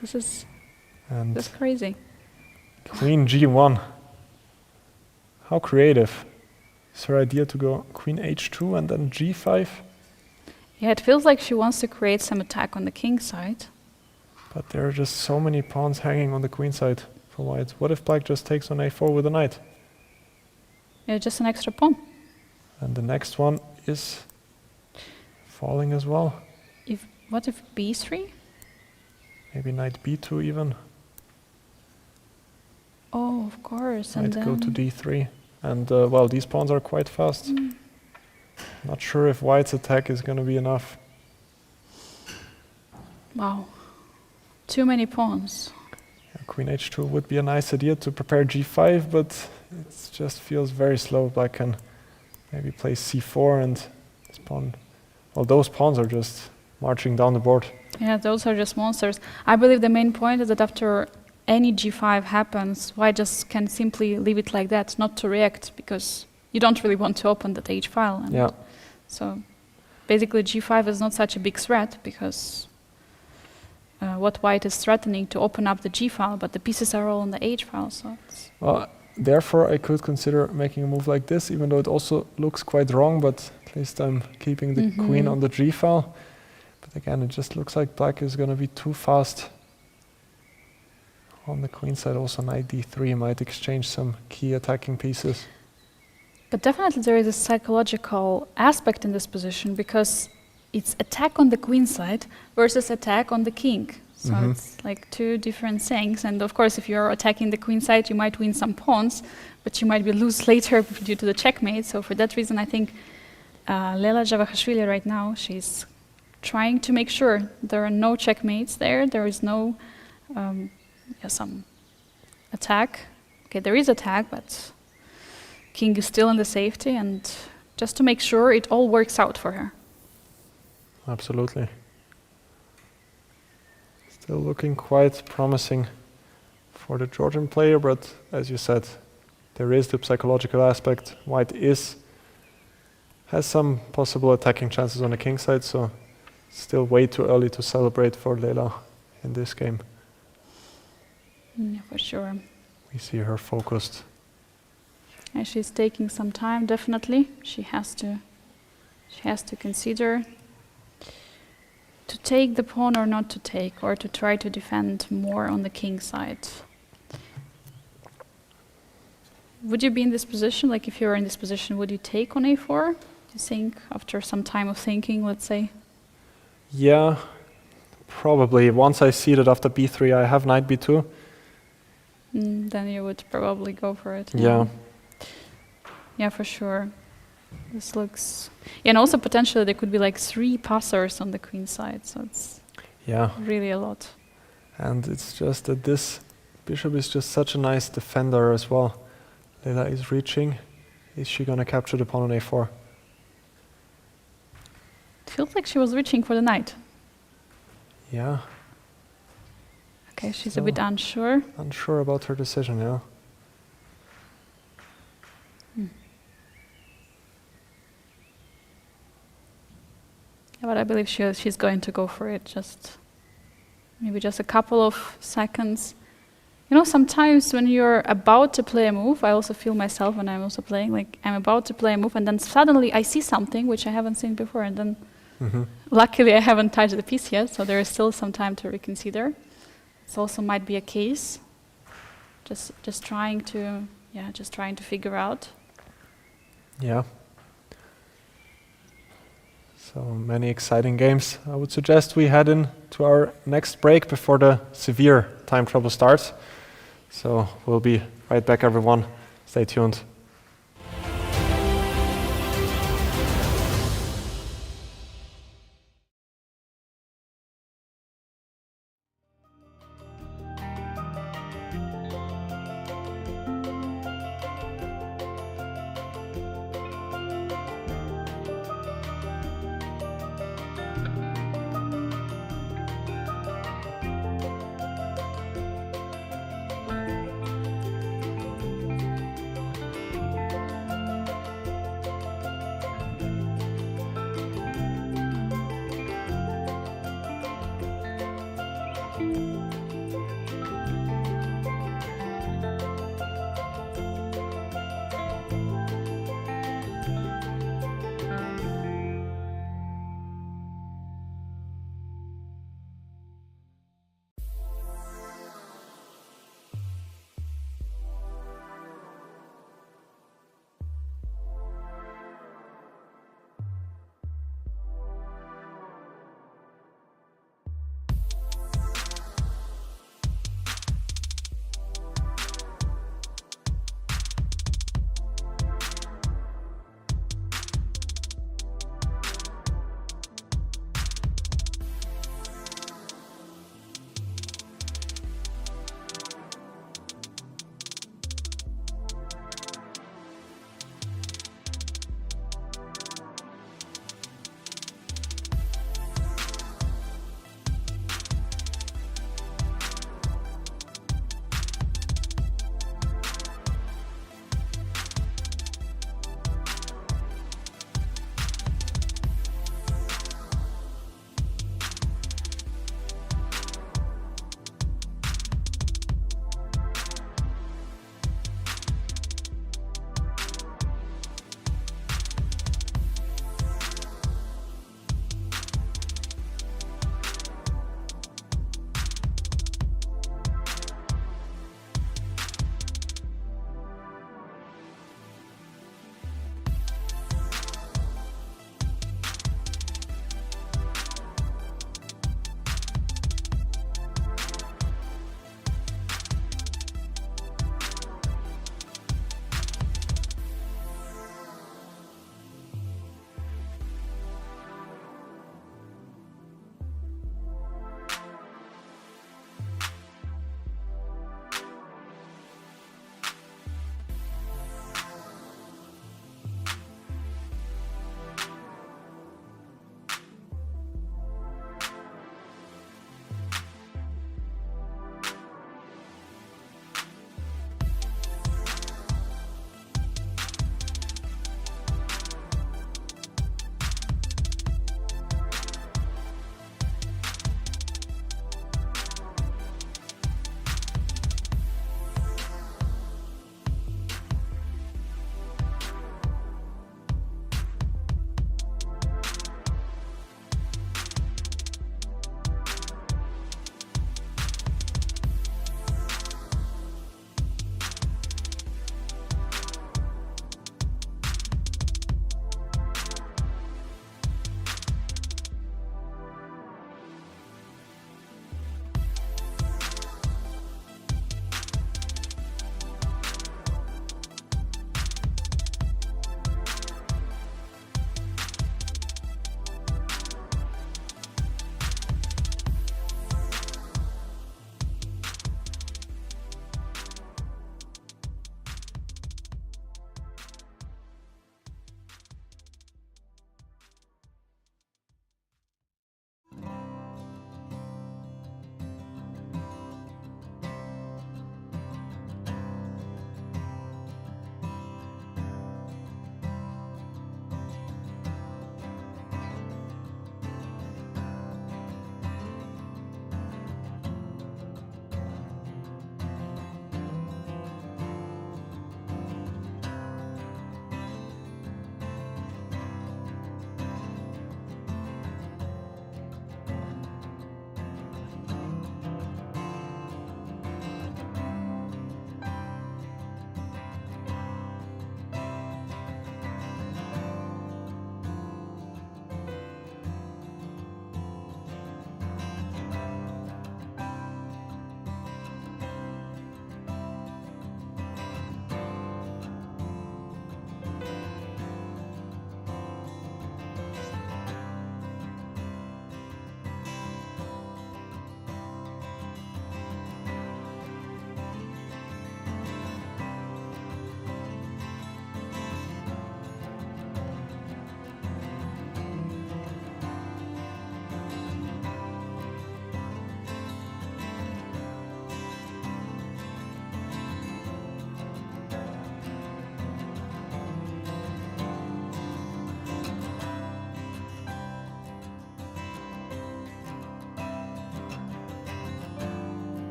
this is crazy. Queen g1. How creative. Is her idea to go queen h2 and then g5? Yeah, it feels like she wants to create some attack on the king side. But there are just so many pawns hanging on the queen side for white. What if black just takes on a4 with a knight? Yeah, just an extra pawn. And the next one is falling as well. What if b3? Maybe knight b2 even. Oh, of course. Might And then go to d3. And well, these pawns are quite fast. Not sure if white's attack is going to be enough. Wow. Too many pawns. Yeah, queen h2 would be a nice idea to prepare g5, but it just feels very slow. Black can maybe play c4 and this pawn. Well, those pawns are just marching down the board. Yeah, those are just monsters. I believe the main point is that after any g5 happens, white just can simply leave it like that, not to react, because you don't really want to open that h file. And Yeah. so basically g5 is not such a big threat, because what white is threatening to open up the g file, but the pieces are all on the h file. So it's Well, therefore I could consider making a move like this, even though it also looks quite wrong, but at least I'm keeping the queen on the g file. But again, it just looks like black is going to be too fast. On the queen side also knight d3 might exchange some key attacking pieces. But definitely there is a psychological aspect in this position, because it's attack on the queen side versus attack on the king. So it's like two different things. And of course, if you're attacking the queen side, you might win some pawns, but you might be lose later due to the checkmate. So for that reason, I think Lela Javakhishvili right now, she's trying to make sure there are no checkmates there. There is no some attack. Okay, there is attack, but king is still in the safety, and just to make sure it all works out for her. Absolutely. Still looking quite promising for the Georgian player, but as you said, there is the psychological aspect. White has some possible attacking chances on the king side, so still way too early to celebrate for Lela in this game. Yeah, for sure. We see her focused. And she's taking some time, definitely. She has to consider to take the pawn or not to take, or to try to defend more on the king side. Would you be in this position? Like, if you were in this position, would you take on a4? Do you think, after some time of thinking, let's say? Yeah, probably. Once I see that after b3 I have knight b2. Then you would probably go for it. Yeah. Yeah, for sure. This looks... Yeah, and also potentially there could be like 3 passers on the queen side, so it's really a lot. And it's just that this bishop is just such a nice defender as well. Lela is reaching. Is she going to capture the pawn on a4? It feels like she was reaching for the knight. Yeah. Okay, she's a bit unsure. Unsure about her decision, yeah. Yeah, but I believe she's going to go for it. Maybe just a couple of seconds. You know, sometimes when you're about to play a move, I also feel myself when I'm also playing, like I'm about to play a move and then suddenly I see something which I haven't seen before, and then luckily I haven't touched the piece yet, so there is still some time to reconsider. This also might be a case. Just trying to figure out. Yeah. So many exciting games. I would suggest we head in to our next break before the severe time trouble starts. So we'll be right back, everyone. Stay tuned.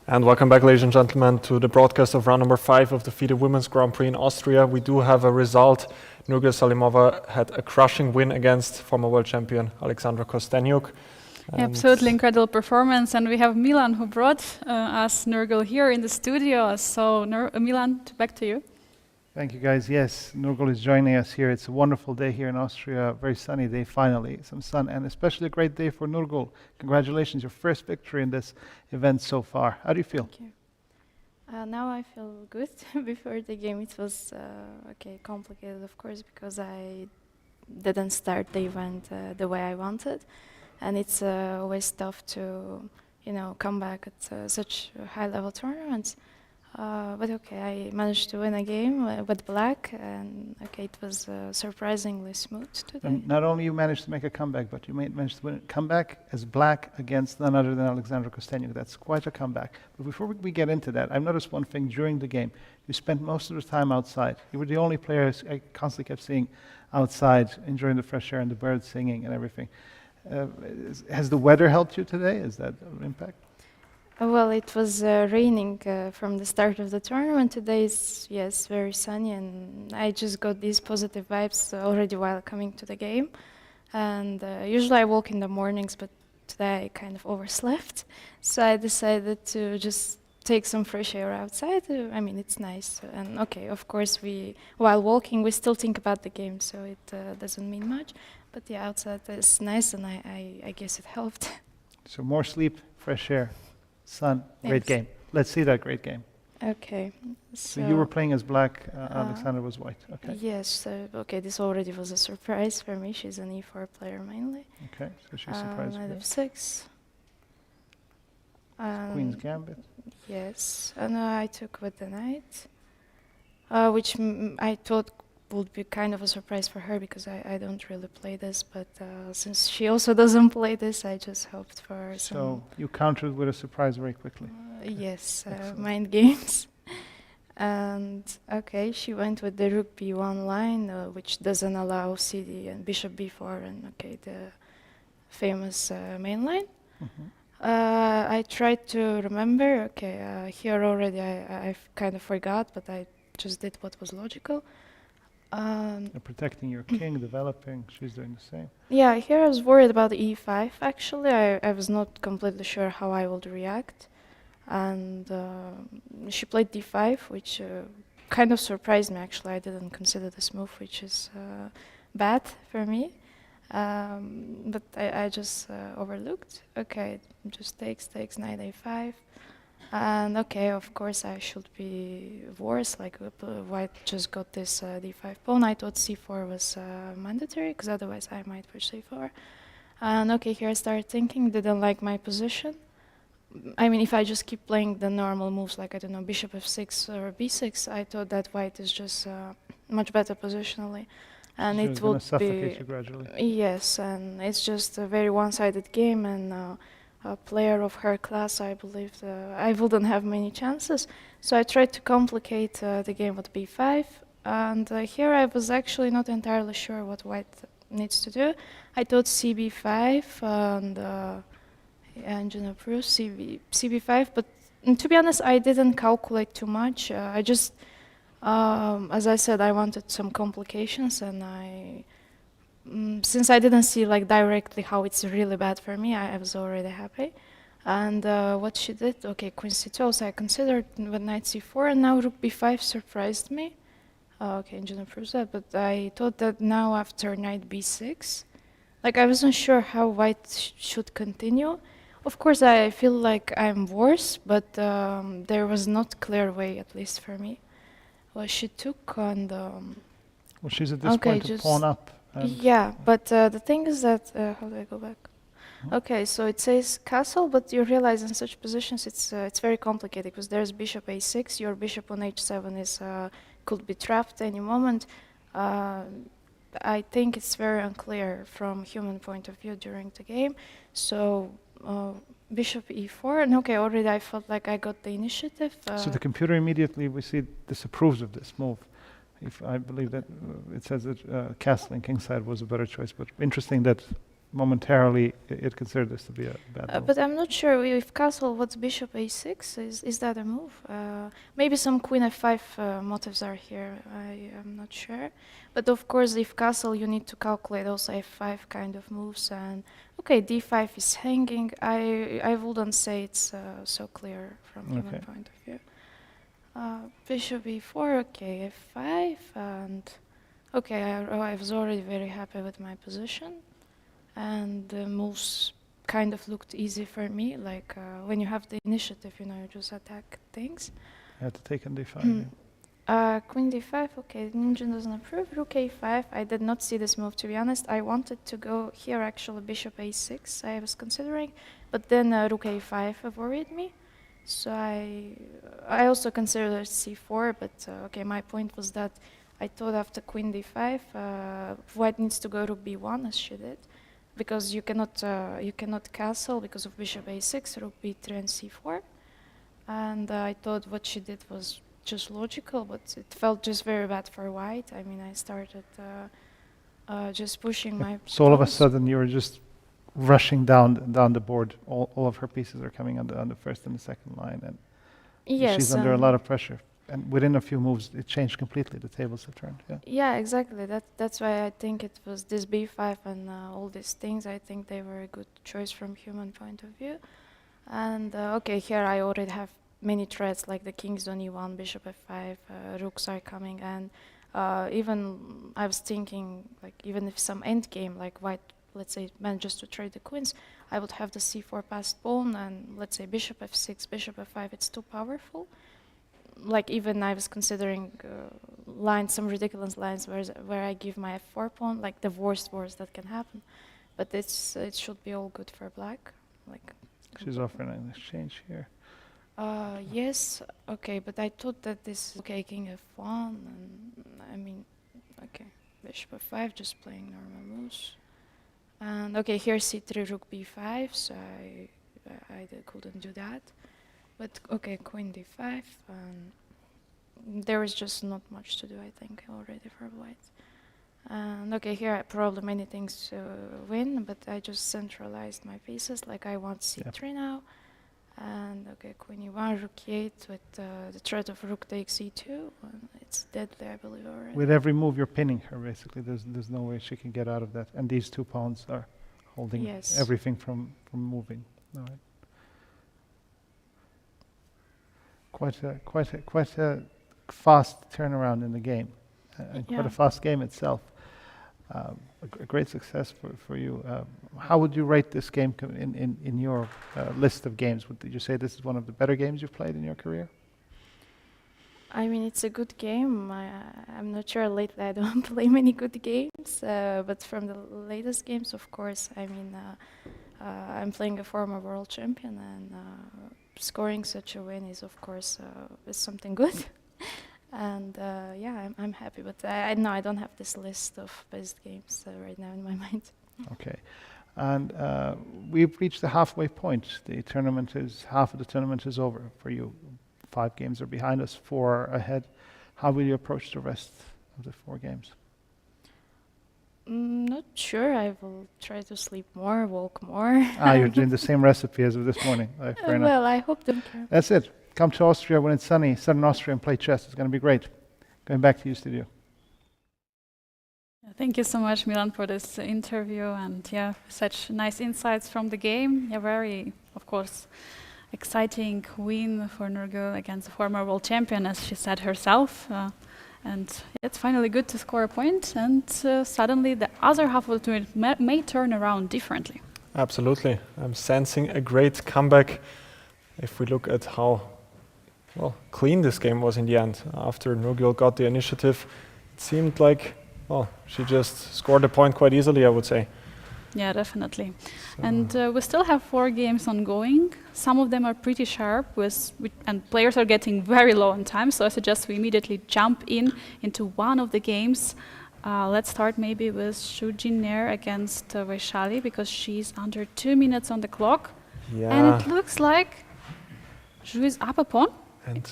And welcome back, ladies and gentlemen, to the broadcast of round number 5 of the FIDE Women's Grand Prix in Austria. We do have a result. Nurgyul Salimova had a crushing win against former world champion Alexandra Kosteniuk. Absolutely incredible performance. And we have Milan who brought us Nurgyul here in the studio. So Milan, back to you. Thank you, guys. Yes, Nurgyul is joining us here. It's a wonderful day here in Austria, a very sunny day finally, some sun, and especially a great day for Nurgyul. Congratulations, your first victory in this event so far. How do you feel? Thank you. Now I feel good. Before the game, it was okay, complicated, of course, because I didn't start the event the way I wanted, and it's always tough to, come back at such high-level tournaments. But okay, I managed to win a game with black, and okay, it was surprisingly smooth today. And not only you managed to make a comeback, but you managed to win a comeback as black against none other than Alexandra Kosteniuk. That's quite a comeback. But before we get into that, I've noticed one thing during the game. You spent most of the time outside. You were the only player I constantly kept seeing outside, enjoying the fresh air and the birds singing and everything. Has the weather helped you today? Is that an impact? Well, it was raining from the start of the tournament. Today is, yes, very sunny, and I just got these positive vibes already while coming to the game. And usually I walk in the mornings, but today I kind of overslept. So I decided to just take some fresh air outside. I mean, it's nice. And okay, of course, while walking, we still think about the game, so it doesn't mean much. But yeah, outside is nice, and I guess it helped. So more sleep, fresh air, sun, great Yes. game. Let's see that great game. Okay. So you were playing as black, Alexandra was white. Okay. Yes, okay, this already was a surprise for me. She's an E4 player mainly. Okay, so she surprised Knight you. f6. Queen's Gambit. Yes, and I took with the knight, which I thought would be kind of a surprise for her because I don't really play this, but since she also doesn't play this, I just hoped for some... So you countered with a surprise very quickly. Yes, Excellent. mind games. And okay, she went with the rook b1 line, which doesn't allow cd and bishop b4, and okay, the famous main line. Mhm. I tried to remember, okay, here already I kind of forgot, but I just did what was logical. You're protecting your king, developing. She's doing the same. Yeah, here I was worried about e5 actually. I was not completely sure how I would react. And she played d5, which kind of surprised me actually. I didn't consider this move, which is bad for me. But I just overlooked. Okay, just takes knight a5. And okay, of course I should be worse, like white just got this d5 pawn. I thought c4 was mandatory, because otherwise I might push c4. And okay, here I started thinking, didn't like my position. I mean, if I just keep playing the normal moves, like, I don't know, bishop f6 or b6, I thought that white is just much better positionally. And She it was gonna would suffocate be... you gradually. Yes, and it's just a very one-sided game, and a player of her class, I believe, I wouldn't have many chances. So I tried to complicate the game with b5, and here I was actually not entirely sure what white needs to do. I thought cb5 and Jiner Prix cb5, but to be honest, I didn't calculate too much. I just, as I said, I wanted some complications, and since I didn't see like directly how it's really bad for me, I was already happy. And what she did, okay, queen c2, so I considered with knight c4, and now rook b5 surprised me. Okay, Jiner proves that, but I thought that now after knight b6, like, I wasn't sure how white should continue. Of course, I feel like I'm worse, but there was not clear way, at least for me. Well, she took, and... Well, she's at this okay, point to pawn up. yeah, but the thing is that... how do I go back? Okay, so it says castle, but you realize in such positions it's very complicated, because there's bishop a6, your bishop on h7 is could be trapped any moment. I think it's very unclear from human point of view during the game. So bishop e4, and okay, already I felt like I got the initiative. So the computer immediately, we see, disapproves of this move. If I believe that it says that castling kingside was a better choice, but interesting that momentarily it considered this to be a bad move. But I'm not sure if castle, what's bishop a6? Is that a move? Maybe some queen f5 motives are here. I am not sure. But of course, if castle, you need to calculate also f5 kind of moves. And okay, d5 is hanging. I wouldn't say it's so clear from human point of view. Bishop e4, okay, f5, and okay, I was already very happy with my position. And the moves kind of looked easy for me, like when you have the initiative, you just attack things. You had to take on d5. Queen d5, okay, ninja doesn't approve. Rook a5, I did not see this move, to be honest. I wanted to go here, actually, bishop a6, I was considering, but then rook a5 worried me. So I also considered c4, but okay, my point was that I thought after queen d5, white needs to go rook b1, as she did, because you cannot castle because of bishop a6, rook b3 and c4. And I thought what she did was just logical, but it felt just very bad for white. I mean, I started just pushing my... So all of a pawns. sudden you were just rushing down the board. All of her pieces are coming on the first and the second line, and Yes, she's under a lot of pressure. And within a few moves, it changed completely. The tables have turned. Yeah. Yeah, exactly. That's why I think it was this b5 and all these things. I think they were a good choice from human point of view. And okay, here I already have many threats, like the king's on e1, bishop f5, rooks are coming, and even I was thinking, like, even if some endgame, like white, let's say, manages to trade the queens, I would have the c4 passed pawn, and let's say bishop f6, bishop f5, it's too powerful. Like, even I was considering lines, some ridiculous lines where I give my f4 pawn, like the worst that can happen. But it should be all good for black. Like, She's offering an exchange here. yes, okay, but I thought that this, okay, king f1, and I mean, okay, bishop f5, just playing normal moves. And okay, here c3, rook b5, so I couldn't do that. But okay, queen d5, there is just not much to do, I think, already for white. And okay, here I probably many things win, but I just centralized my pieces, like I want c3 now. And okay, queen e1, rook e8 with the threat of rook takes e2, and it's deadly, I believe, already. With every move, you're pinning her, basically. There's no way she can get out of that. And these two pawns are holding everything from moving. All right. Quite a fast turnaround in the game, and quite a fast game itself. A great success for you. How would you rate this game in your list of games? Did you say this is one of the better games you've played in your career? I mean, it's a good game. I'm not sure, lately I don't play many good games, but from the latest games, of course, I mean, I'm playing a former world champion, and scoring such a win is, of course, is something good. And yeah, I'm happy, but I know I don't have this list of best games right now in my mind. Okay, and we've reached the halfway point. The tournament half of the tournament is over for you. 5 games are behind us, 4 are ahead. How will you approach the rest of the 4 games? Not sure. I will try to sleep more, walk more. You're doing the same recipe as of this morning. Fair enough. Well, I hope they care. That's it. Come to Austria when it's sunny, southern Austria, and play chess. It's going to be great. Going back to you, studio. Thank you so much, Milan, for this interview, and yeah, such nice insights from the game. Yeah, very, of course, exciting win for Nurgyul against the former world champion, as she said herself. And it's finally good to score a point, and suddenly the other half of the tournament may turn around differently. Absolutely. I'm sensing a great comeback if we look at how clean this game was in the end. After Nurgyul got the initiative, it seemed like, she just scored a point quite easily, I would say. Yeah, definitely. So. And we still have 4 games ongoing. Some of them are pretty sharp, and players are getting very low on time, so I suggest we immediately jump into one of the games. Let's start maybe with Jiner against Vaishali, because she's under 2 minutes on the clock. Yeah. And it looks like Zhu is up a pawn. And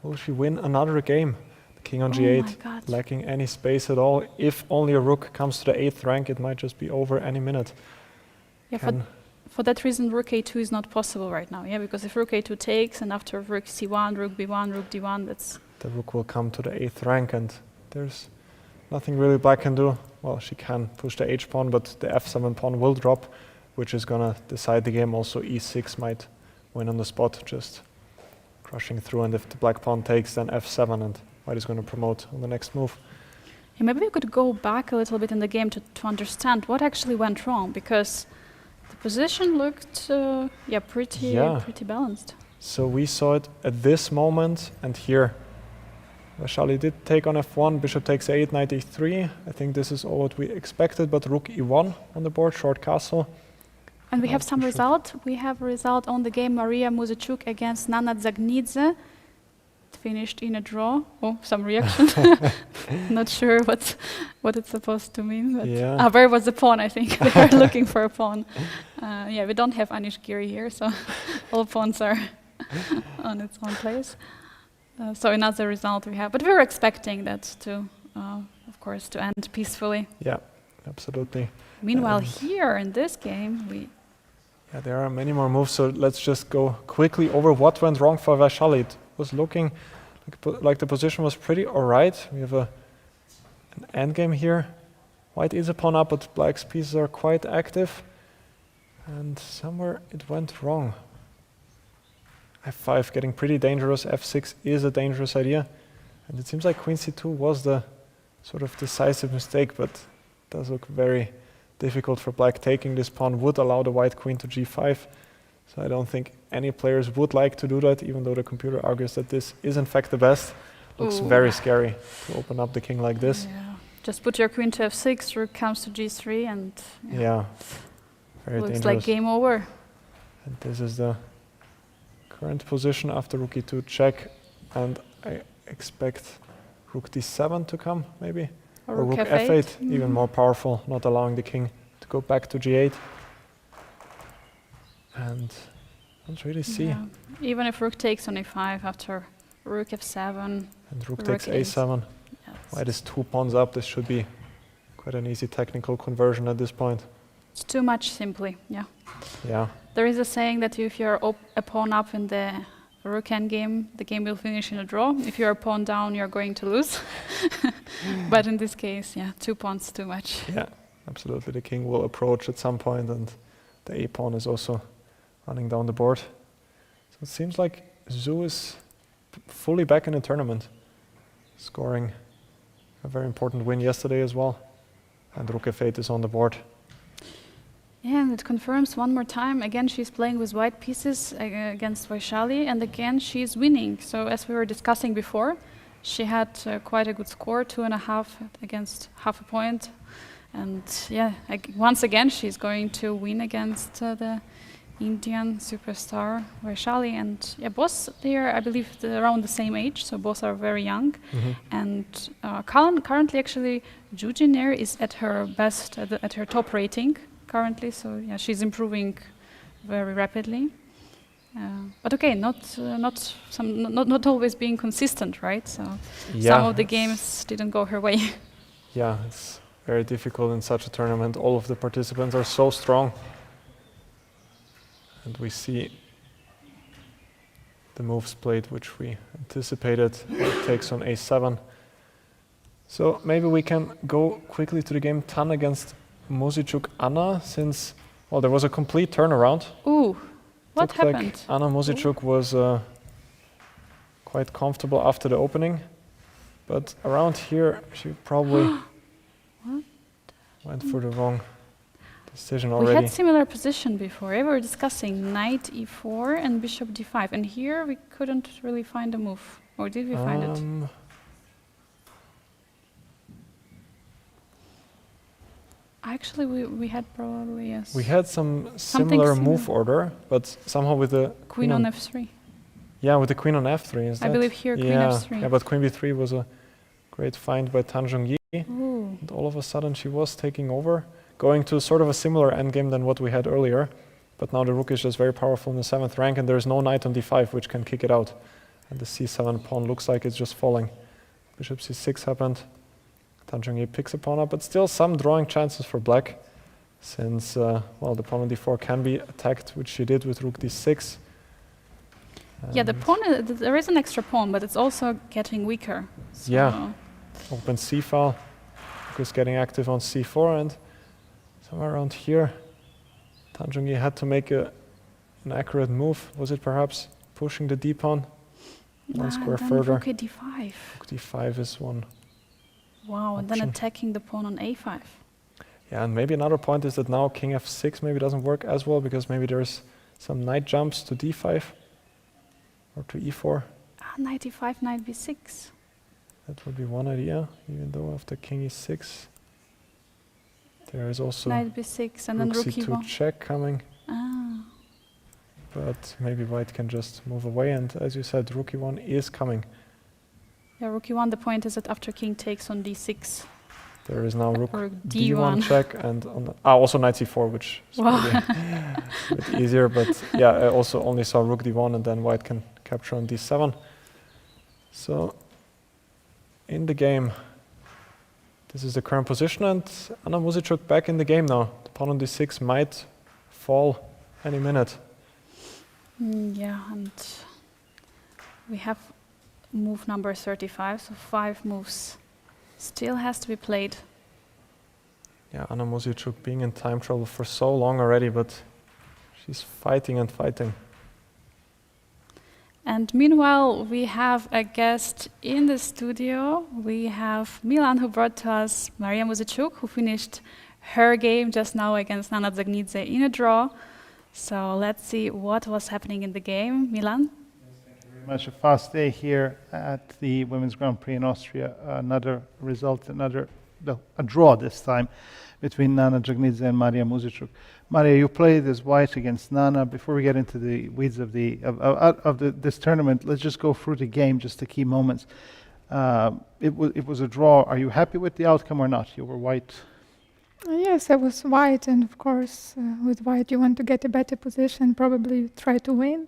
will she win another game? The king on g8, lacking any space at all. If only a rook comes to the 8th rank, it might just be over any minute. Yeah, for that reason, rook a2 is not possible right now. Yeah, because if rook a2 takes, and after rook c1, rook b1, rook d1, that's... The rook will come to the 8th rank, and there's nothing really black can do. Well, she can push the h pawn, but the f7 pawn will drop, which is gonna decide the game. Also, e6 might win on the spot, just crushing through, and if the black pawn takes, then f7, and white is going to promote on the next move. Yeah, maybe we could go back a little bit in the game to understand what actually went wrong, because the position looked pretty balanced. So we saw it at this moment, and here Vaishali did take on f1, bishop takes a8, knight e3. I think this is all what we expected, but rook e1 on the board, short castle. And we have some result. We have a result on the game Mariya Muzychuk against Nana Dzagnidze. It finished in a draw. Oh, some reaction. Not sure what it's supposed to mean. But Yeah. where was the pawn? I think they are looking for a pawn. Yeah, we don't have Anish Giri here, so all pawns are on its own place. So another result we have, but we were expecting that to, of course, to end peacefully. Yeah, absolutely. Meanwhile, here in this game, Yeah, there are many more moves, so let's just go quickly over what went wrong for Vaishali. It was looking like the position was pretty alright. We have an endgame here. White is a pawn up, but black's pieces are quite active. And somewhere it went wrong. f5 getting pretty dangerous. f6 is a dangerous idea. And it seems like queen c2 was the sort of decisive mistake, but it does look very difficult for black. Taking this pawn would allow the white queen to g5. So I don't think any players would like to do that, even though the computer argues that this is in fact the best. Looks very scary to open up the king like this. yeah, just put your queen to f6, rook comes to g3, and Yeah, very looks dangerous. like game over. And this is the current position after rook e2 check, and I expect rook d7 to come, maybe? Or Or rook f8, even more powerful, not allowing the king to go back to g8. And I don't really see. Yeah. Even if rook takes on a5 after rook f7. And rook Rook takes eight. a7. Yeah, White is 2 pawns up. This should be quite an easy technical conversion at this point. it's too much simply, yeah. Yeah, There is a saying that if you're a pawn up in the rook endgame, the game will finish in a draw. If you're a pawn down, you're going to lose. But in this case, yeah, 2 pawns too much. yeah, absolutely. The king will approach at some point, and the a pawn is also running down the board. So it seems like Zhu is fully back in the tournament, scoring a very important win yesterday as well. And rook f8 is on the board. Yeah, and it confirms one more time. Again, she's playing with white pieces against Vaishali, and again, she's winning. So as we were discussing before, she had quite a good score, 2.5 against half a point. And yeah, once again, she's going to win against the Indian superstar Vaishali. And yeah, both they are, I believe, around the same age, so both are very young. And currently, actually, Jiner is at her best, at her top rating currently. So yeah, she's improving very rapidly. But okay, not always being consistent, right? So some of the games didn't go her way. Yeah, it's very difficult in such a tournament. All of the participants are so strong. And we see the moves played, which we anticipated. It takes on a7. So maybe we can go quickly to the game Tan against Muzychuk Anna, since, well, there was a complete turnaround. Ooh, what Looked like happened? Anna Muzychuk was quite comfortable after the opening, but around here she probably went for the wrong decision We already. had similar position before. We were discussing knight e4 and bishop d5, and here we couldn't really find a move. Or did we find it? Actually, we had probably, yes. We had some Something similar similar. move order, but somehow with the Queen on f3. Yeah, with the queen on f3 instead. I believe here queen yeah. f3. Yeah, but queen b3 was a great find by Zhongyi. Ooh. And all of a sudden she was taking over, going to sort of a similar endgame than what we had earlier. But now the rook is just very powerful in the 7th rank, and there's no knight on d5 which can kick it out. And the c7 pawn looks like it's just falling. Bishop c6 happened. Zhongyi picks a pawn up, but still some drawing chances for black, since well, the pawn on d4 can be attacked, which she did with rook d6. Yeah, the pawn, there is an extra pawn, but it's also getting weaker. So Yeah. Open c file. Rook is getting active on c4, and somewhere around here, Zhongyi had to make an accurate move. Was it perhaps pushing the d pawn one square then further? rook d5. Rook d5 is one. Wow, and then Option. attacking the pawn on a5. Yeah, and maybe another point is that now king f6 maybe doesn't work as well, because maybe there's some knight jumps to d5. or to e4. Knight e5, knight b6. That would be one idea, even though after king e6, there is also Knight b6 and then rook rook c2 e1. check coming. Ah. But maybe white can just move away, and as you said, rook e1 is coming. Yeah, rook e1, the point is that after king takes on d6. There is now rook Or d1 d1. check, and on the, also knight c4, which is Wow. maybe a bit easier, but yeah, I also only saw rook d1, and then white can capture on d7. So, in the game, this is the current position, and Anand Muzychuk back in the game now. The pawn on d6 might fall any minute. Yeah, and we have move number 35, so 5 moves still has to be played. Yeah, Anand Muzychuk being in time trouble for so long already, but she's fighting and fighting. And meanwhile, we have a guest in the studio. We have Milan, who brought to us Mariya Muzichuk, who finished her game just now against Anand Dzagnidze in a draw. So let's see what was happening in the game. Milan? Very much a fast day here at the Women's Grand Prix in Austria. Another result, a draw this time between Nana Dzagnidze and Mariya Muzichuk. Mariya, you played as white against Nana. Before we get into the weeds of this tournament, let's just go through the game, just the key moments. It was a draw. Are you happy with the outcome or not? You were white. Yes, I was white, and of course, with white you want to get a better position, probably try to win.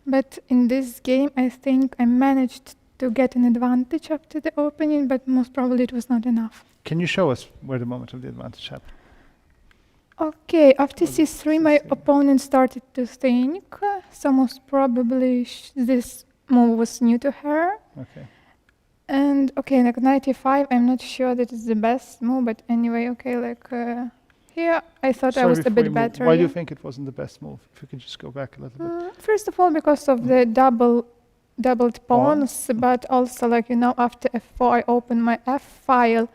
But in this game, I think I managed to get an advantage after the opening, but most probably it was not enough. Can you show us where the moment of the advantage happened? Okay, after c3, my opponent started to think, so most probably this move was new to her. Okay. And okay, like knight e5, I'm not sure that it's the best move, but anyway, okay, like here I thought I was a bit better. Why do you think it wasn't the best move? If you could just go back a little bit. First of all, because of the doubled pawns, but also like, you know, after f4 I open my f file,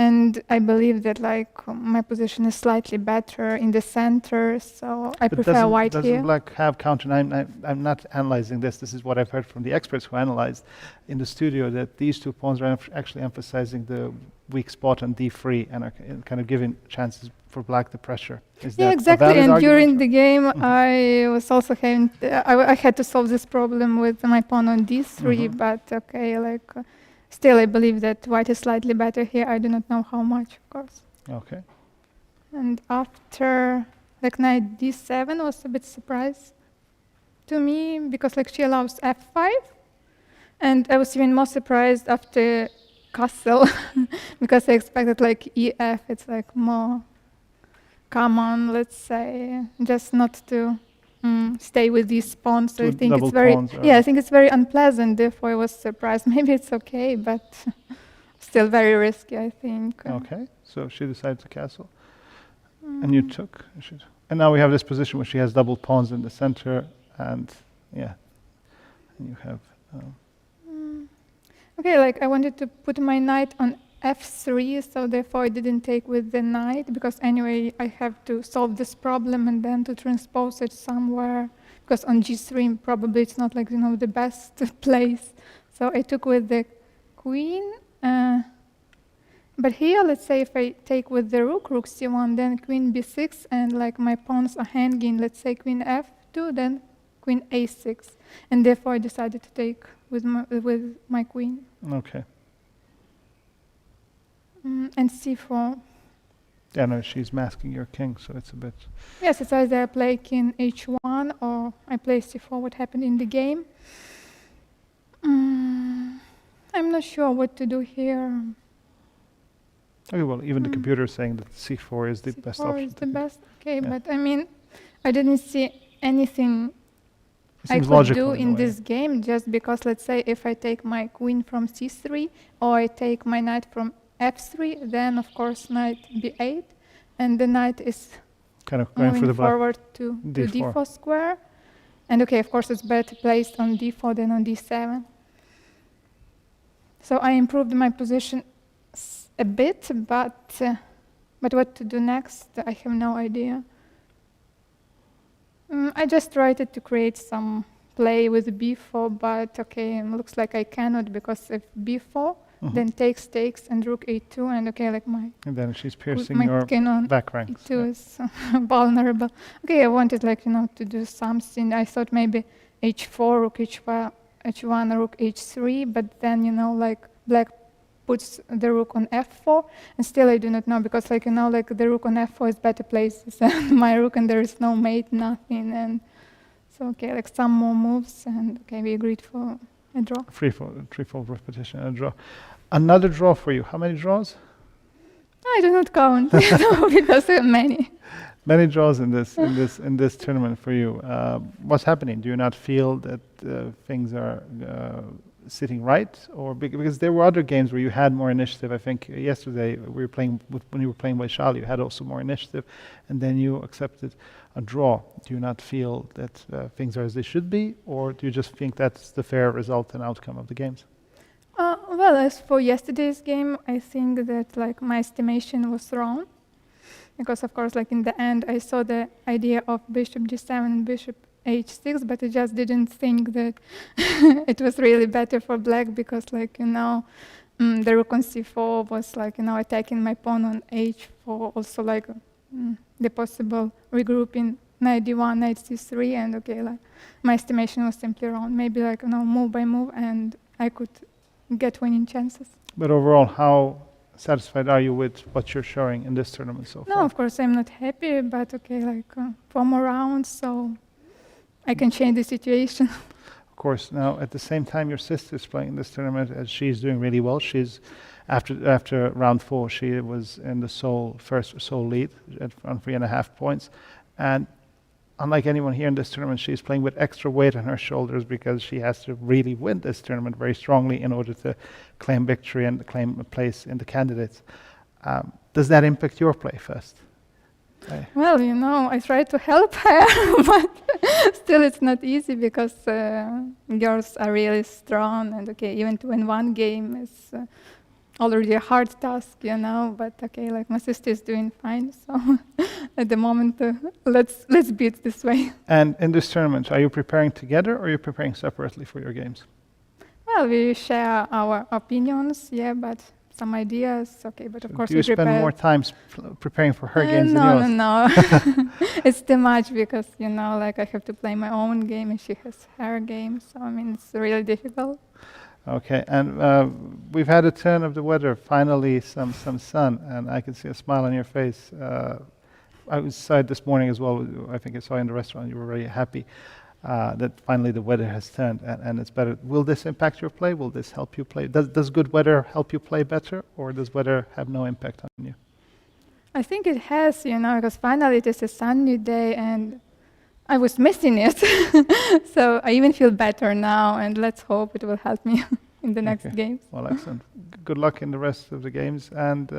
and I believe that like my position is slightly better in the center, so I prefer white here. Doesn't black have counter? I'm not analyzing this. This is what I've heard from the experts who analyzed in the studio, that these two pawns are actually emphasizing the weak spot on d3 and are kind of giving chances for black the pressure. Is that exactly. a valid And during argument? the game, I was also having I had to solve this problem with my pawn on d3, but okay, like still I believe that white is slightly better here. I do not know how much, of course. Okay. And after like knight d7 was a bit surprise to me, because like she allows f5, and I was even more surprised after castle because I expected like ef. It's like more common, let's say, just not to stay with these pawns. So I think it's very I think it's very unpleasant. Therefore, I was surprised. Maybe it's okay, but still very risky, I think. Okay, so she decided to castle, and you took. And now we have this position where she has double pawns in the center, and yeah, and you have. Okay, like I wanted to put my knight on f3, so therefore I didn't take with the knight, because anyway I have to solve this problem and then to transpose it somewhere, because on g3 probably it's not like, you know, the best place. So I took with the queen, but here let's say if I take with the rook c1, then queen b6, and like my pawns are hanging, let's say queen f2, then queen a6, and therefore I decided to take with my queen. Okay. And c4. Yeah, no, she's masking your king, so it's a bit. Yes, it's either I play king h1 or I play c4, what happened in the game. I'm not sure what to do here. Okay, well, even the computer is saying that c4 is the best option. C4 is the best, okay, but I mean, I didn't see anything I could do in this game, just because, let's say, if I take my queen from c3 or I take my knight from f3, then of course knight b8, and the knight is kind of going moving forward to d4 square. And okay, of course it's better placed on d4 than on d7. So I improved my position a bit, but what to do next, I have no idea. I just tried to create some play with b4, but okay, looks like I cannot, because if b4, then takes, and rook a2, and okay, like my And then she's piercing your king on back ranks. e2 is vulnerable. Okay, I wanted like, to do something. I thought maybe h4, rook h1, rook h3, but then, like black puts the rook on f4, and still I do not know, because like, like the rook on f4 is better places than my rook, and there is no mate, nothing, and so okay, like some more moves, and okay, we agreed for a draw. Threefold repetition and a draw. Another draw for you. How many draws? I do not count because there are many. Many draws in this tournament for you. What's happening? Do you not feel that things are sitting right, or because there were other games where you had more initiative? I think yesterday when you were playing Vaishali, you had also more initiative, and then you accepted a draw. Do you not feel that things are as they should be, or do you just think that's the fair result and outcome of the games? Well, as for yesterday's game, I think that like my estimation was wrong, because of course, like in the end, I saw the idea of bishop g7 and bishop h6, but I just didn't think that it was really better for black, because like, the rook on c4 was like, attacking my pawn on h4, also like the possible regrouping knight d1, knight c3, and okay, like my estimation was simply wrong. Maybe like, move by move, and I could get winning chances. But overall, how satisfied are you with what you're showing in this tournament so far? No, of course I'm not happy, but okay, like 4 more rounds, so I can change the situation. Of course. Now, at the same time, your sister is playing in this tournament, and she's doing really well. She's after round 4, she was in the first sole lead on 3.5 points, and unlike anyone here in this tournament, she's playing with extra weight on her shoulders, because she has to really win this tournament very strongly in order to claim victory and claim a place in the candidates. Does that impact your play first? Well, I try to help her, but still it's not easy, because girls are really strong, and okay, even to win one game is already a hard task, but okay, like my sister is doing fine, so at the moment, let's be it this way. And in this tournament, are you preparing together, or are you preparing separately for your games? Well, we share our opinions, yeah, but some ideas, okay, but of course do you spend more time preparing for her games than yours? No. It's too much, because, like I have to play my own game, and she has her game, so I mean, it's really difficult. Okay, and we've had a turn of the weather, finally some sun, and I can see a smile on your face. I was outside this morning as well. I think I saw you in the restaurant. You were very happy that finally the weather has turned and it's better. Will this impact your play? Will this help you play? Does good weather help you play better, or does weather have no impact on you? I think it has, because finally it is a sunny day, and I was missing it. So I even feel better now, and let's hope it will help me in the next games. Well, excellent. Good luck in the rest of the games, and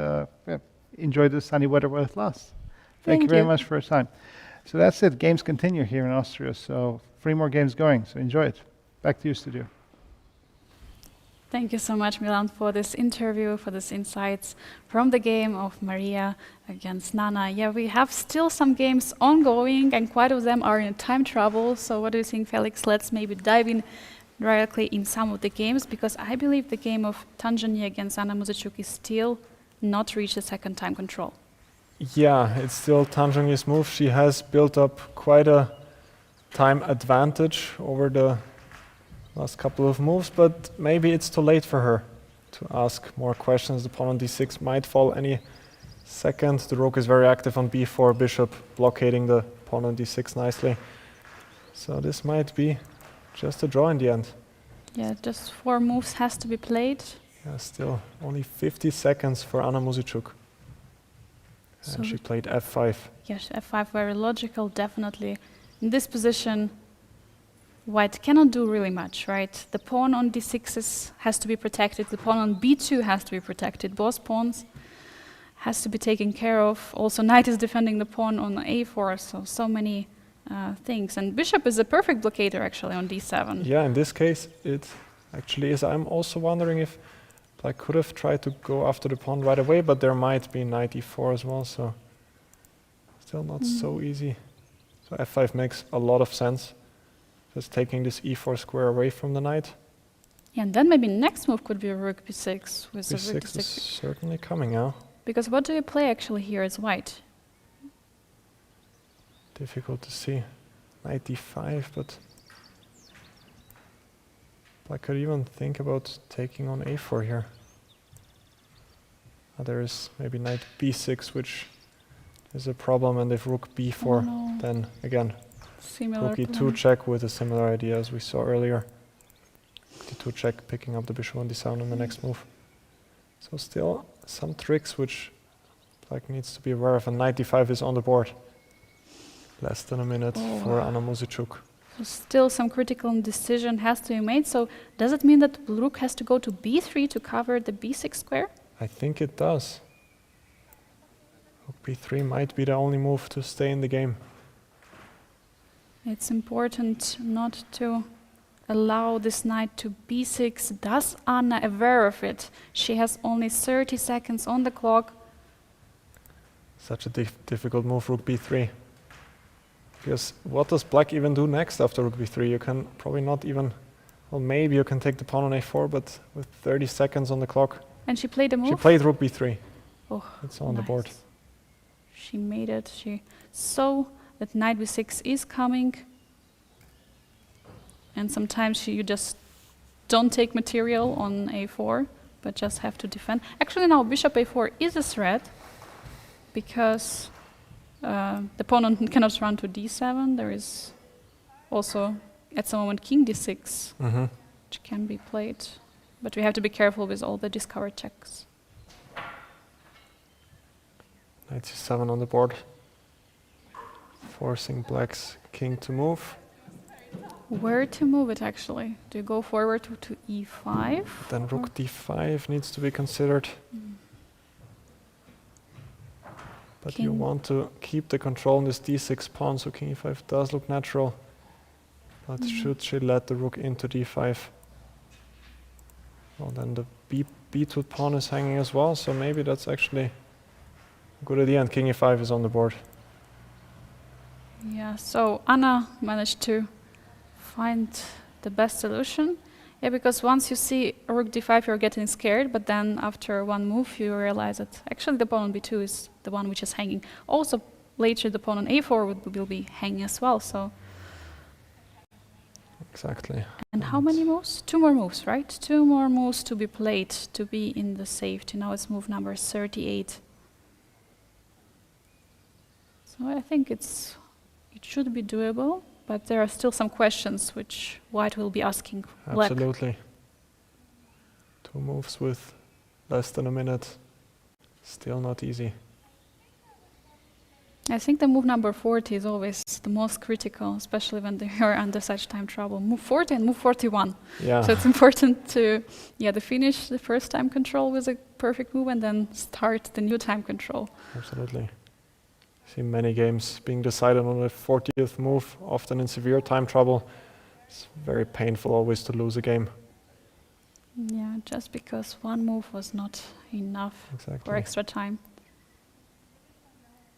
enjoy the sunny weather while it lasts. Thank you very much for your time. So that's it. Games continue here in Austria. So 3 more games going. So enjoy it. Back to you, studio. Thank you so much, Milan, for this interview, for these insights from the game of Mariya against Nana. Yeah, we have still some games ongoing, and quite of them are in time trouble. So what do you think, Felix? Let's maybe dive in directly in some of the games, because I believe the game of Tanzania against Anna Muzychuk is still not reached the second time control. Yeah, it's still Tanzania's move. She has built up quite a time advantage over the last couple of moves, but maybe it's too late for her to ask more questions. The pawn on d6 might fall any second. The rook is very active on b4, bishop blockading the pawn on d6 nicely. So this might be just a draw in the end. Yeah, just 4 moves has to be played. Yeah, still only 50 seconds for Anna Muzychuk. And she played f5. Yes, f5, very logical, definitely. In this position, white cannot do really much, right? The pawn on d6 has to be protected. The pawn on b2 has to be protected. Both pawns has to be taken care of. Also, knight is defending the pawn on a4, so many things. And bishop is a perfect blockader, actually, on d7. Yeah, in this case, it actually is. I'm also wondering if I could have tried to go after the pawn right away, but there might be knight e4 as well, so still not so easy. So f5 makes a lot of sense. just taking this e4 square away from the knight. Yeah, and then maybe next move could be rook b6 with a rook b6 is d6. certainly coming now. Because what do you play actually here as white? Difficult to see. Knight d5, but I could even think about taking on a4 here. There is maybe knight b6, which is a problem, and if rook b4, then again, Similar rook e2 plan. check with a similar idea as we saw earlier. d2 check, picking up the bishop on d7 in the next move. So still some tricks which black needs to be aware of, and knight d5 is on the board. Less than a minute for Anna Muzychuk. So still some critical decision has to be made. So does it mean that rook has to go to b3 to cover the b6 square? I think it does. Rook b3 might be the only move to stay in the game. It's important not to allow this knight to b6. Does Anna aware of it? She has only 30 seconds on the clock. Such a difficult move, rook b3. Because what does black even do next after rook b3? You can probably not even, well, maybe you can take the pawn on a4, but with 30 seconds on the clock. And she played a move? She played rook b3. Oh, it's on the board. She made it. She saw that knight b6 is coming. And sometimes you just don't take material on a4, but just have to defend. Actually, now bishop a4 is a threat, because the opponent cannot run to d7. There is also, at some moment, king d6, which can be played. But we have to be careful with all the discovered checks. Knight c7 on the board, forcing black's king to move. Where to move it, actually? Do you go forward to e5? Then rook d5 needs to be considered. But you want to keep the control on this d6 pawn, so king e5 does look natural. But should she let the rook into d5? Well, then the b2 pawn is hanging as well, so maybe that's actually a good idea, and king e5 is on the board. Yeah, so Anna managed to find the best solution. Yeah, because once you see rook d5, you're getting scared, but then after one move, you realize that actually the pawn on b2 is the one which is hanging. Also, later the pawn on a4 will be hanging as well, so... Exactly. And how many moves? 2 more moves, right? 2 more moves to be played, to be in the safety. Now it's move number 38. So I think it should be doable. But there are still some questions which white will be asking black. Absolutely. 2 moves with less than a minute. Still not easy. I think the move number 40 is always the most critical, especially when they are under such time trouble. Move 40 and move 41. Yeah. So it's important to finish the first time control with a perfect move and then start the new time control. Absolutely. See many games being decided on the 40th move, often in severe time trouble. It's very painful always to lose a game. Yeah, just because one move was not enough for extra time.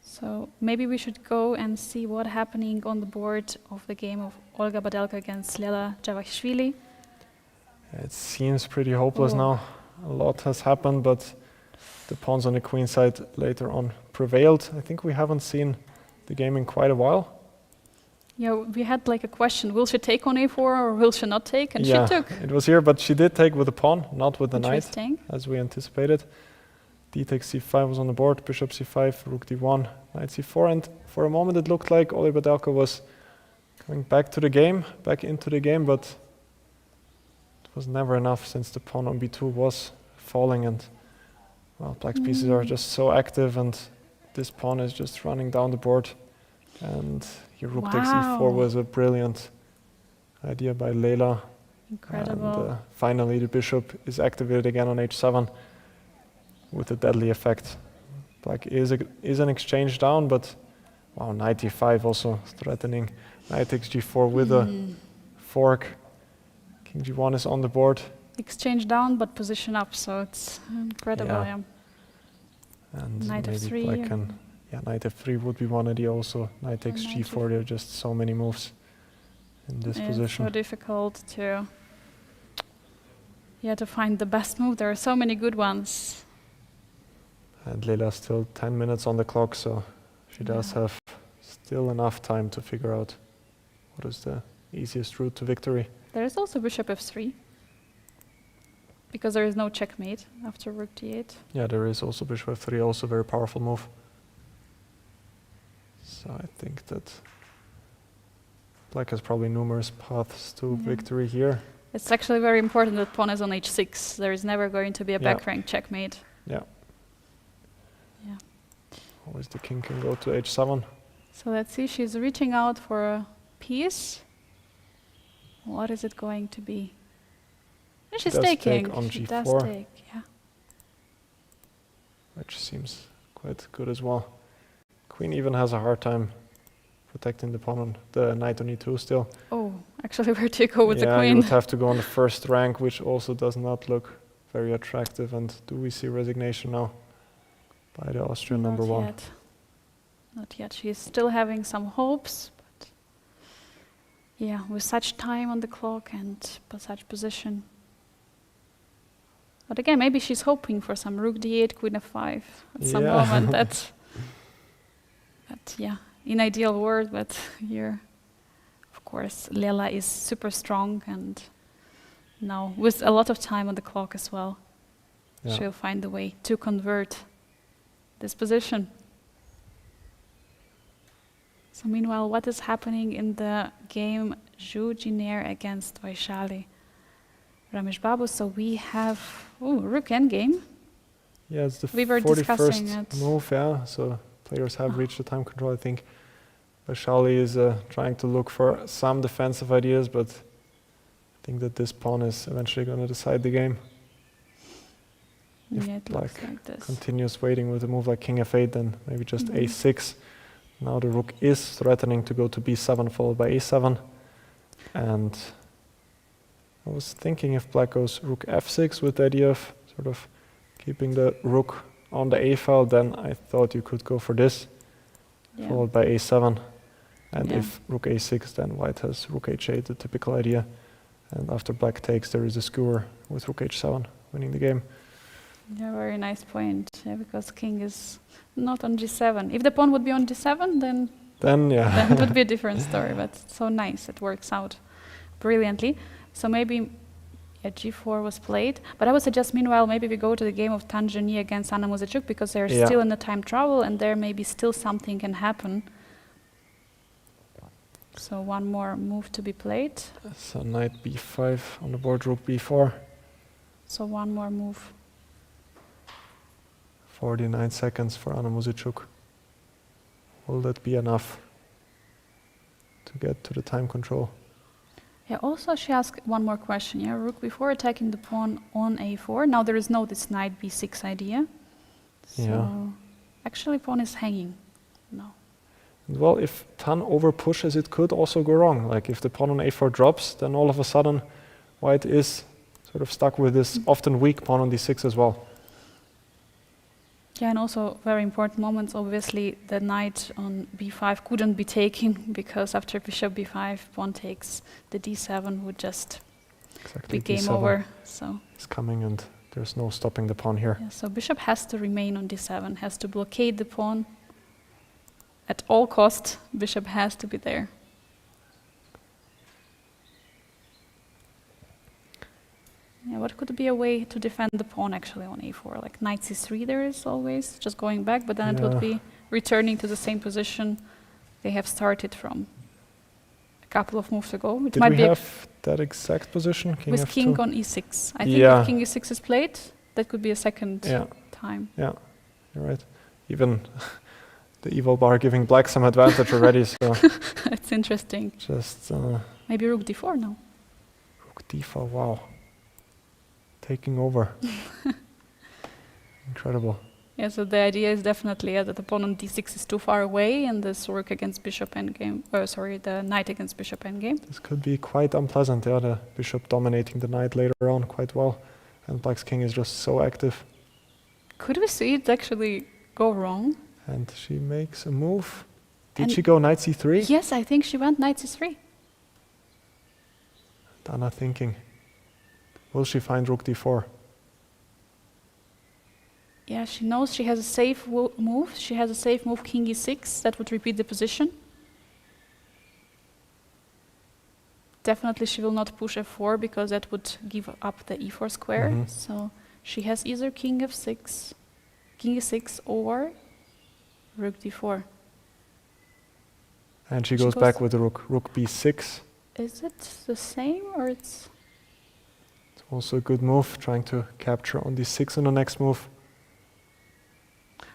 So maybe we should go and see what's happening on the board of the game of Olga Badelka against Lela Javakhishvili. It seems pretty hopeless now. A lot has happened, but the pawns on the queen side later on prevailed. I think we haven't seen the game in quite a while. Yeah, we had like a question, will she take on a4 or will she not take? And she took. It was here, but she did take with the pawn, not with the knight, as we anticipated. D takes c5 was on the board, bishop c5, rook d1, knight c4, and for a moment it looked like Olga Badelka was coming back into the game, but it was never enough since the pawn on b2 was falling, and well, black's pieces are just so active, and this pawn is just running down the board. And here rook takes e4 was a brilliant idea by Lela. Incredible. And finally the bishop is activated again on h7 with a deadly effect. Black is an exchange down, but wow, knight d5 also threatening. Knight takes g4 with a fork. King g1 is on the board. Exchange down, but position up, so it's incredible. Yeah. And knight maybe f3. black can, knight f3 would be one idea also. Knight takes g4, there are just so many moves in this It's position. so difficult to find the best move. There are so many good ones. And Lela still 10 minutes on the clock, so she does have still enough time to figure out what is the easiest route to victory. There is also bishop f3, because there is no checkmate after rook d8. Yeah, there is also bishop f3, also a very powerful move. So I think that Black has probably numerous paths to victory here. It's actually very important that pawn is on h6. There is never going to be a back rank checkmate. Yeah. Yeah. Always the king can go to h7. So let's see, she's reaching out for a piece. What is it going to be? And she's does taking. take on She g4. does take, yeah. Which seems quite good as well. Queen even has a hard time protecting the pawn on the knight on e2 still. Oh, actually, where do you go with the Yeah, queen? you would have to go on the first rank, which also does not look very attractive. And do we see resignation now by the Austrian number one? Yet. Not yet. She's still having some hopes, but yeah, with such time on the clock and such position. But again, maybe she's hoping for some rook d8, queen f5 at some moment. But yeah, in ideal world, but here, of course, Lela is super strong, and now with a lot of time on the clock as well, she'll find a way to convert this position. So meanwhile, what is happening in the game Jiner against Vaishali Rameshbabu? So we have rook endgame. Yeah, it's the We were discussing 41st it. move, yeah. So players have reached the time control. I think Vaishali is trying to look for some defensive ideas, but I think that this pawn is eventually going to decide the game. If Yeah, it Black looks like this. continues waiting with a move like king f8, then maybe just a6. Now the rook is threatening to go to b7 followed by a7. And I was thinking if Black goes rook f6 with the idea of sort of keeping the rook on the a file, then I thought you could go for this, followed by a7. And if rook a6, then White has rook h8, the typical idea. And after Black takes, there is a skewer with rook h7, winning the game. Yeah, very nice point. Yeah, because king is not on g7. If the pawn would be on g7, then it would be a different story. But it's so nice, it works out brilliantly. So maybe g4 was played. But I would suggest, meanwhile, maybe we go to the game of Zhongyi against Anand Muzychuk, because they're still in the time trouble, and there maybe still something can happen. So one more move to be played. So knight b5 on the board, rook b4. So one more move. 49 seconds for Anand Muzychuk. Will that be enough to get to the time control? Yeah, also she asked one more question. Yeah, rook before attacking the pawn on a4. Now there is no this knight b6 idea. So actually pawn is hanging. No. Well, if Tan over pushes, it could also go wrong. Like if the pawn on a4 drops, then all of a sudden White is sort of stuck with this often weak pawn on d6 as well. Yeah, and also very important moments, obviously the knight on b5 couldn't be taken, because after bishop b5, pawn takes the d7 would just be game over. So it's coming and there's no stopping the pawn here. Yeah, so bishop has to remain on d7, has to blockade the pawn. At all costs, bishop has to be there. Yeah, what could be a way to defend the pawn actually on a4? Like knight c3 there is always, just going back, but then it would be returning to the same position they have started from a couple of moves ago. It Did might we be have that exact position? King with f2? king on e6. I think if king e6 is played, that could be a second time. Yeah, you're right. Even the evil bar giving Black some advantage already, so... It's interesting. Just... maybe rook d4 now. Rook d4, wow. Taking over. Incredible. Yeah, so the idea is definitely that the pawn on d6 is too far away, and this rook against bishop endgame, the knight against bishop endgame. This could be quite unpleasant, the bishop dominating the knight later on quite well, and Black's king is just so active. Could we see it actually go wrong? And she makes a move. Did she go knight c3? Yes, I think she went knight c3. Dana thinking. Will she find rook d4? Yeah, she knows she has a safe move. She has a safe move, king e6. That would repeat the position. Definitely she will not push f4 because that would give up the e4 square. So she has either king f6, king e6 or rook d4. And she goes back with the rook. Rook b6. Is it the same or it's... It's also a good move, trying to capture on d6 in the next move.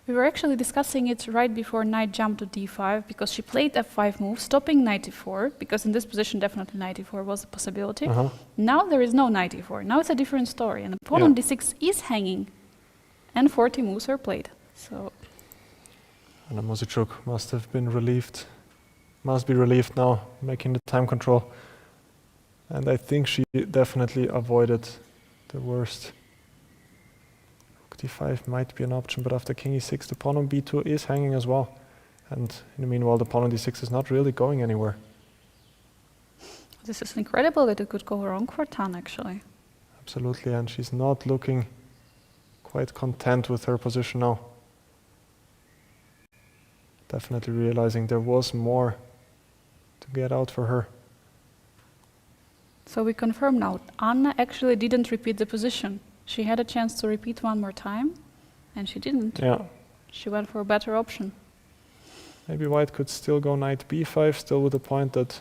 We were actually discussing it right before knight jumped to d5 because she played f5 move, stopping knight e4, because in this position definitely knight e4 was a possibility. Now there is no knight e4. Now it's a different story, and the pawn on d6 is hanging, and 40 moves were played. So. And Muzychuk must have been relieved. Must be relieved now, making the time control. And I think she definitely avoided the worst. Rook d5 might be an option, but after king e6, the pawn on b2 is hanging as well. And in the meanwhile, the pawn on d6 is not really going anywhere. This is incredible that it could go wrong for Tan, actually. Absolutely, and she's not looking quite content with her position now. Definitely realizing there was more to get out for her. So we confirm now, Anna actually didn't repeat the position. She had a chance to repeat one more time, and she didn't. Yeah. She went for a better option. Maybe white could still go knight b5, still with the point that...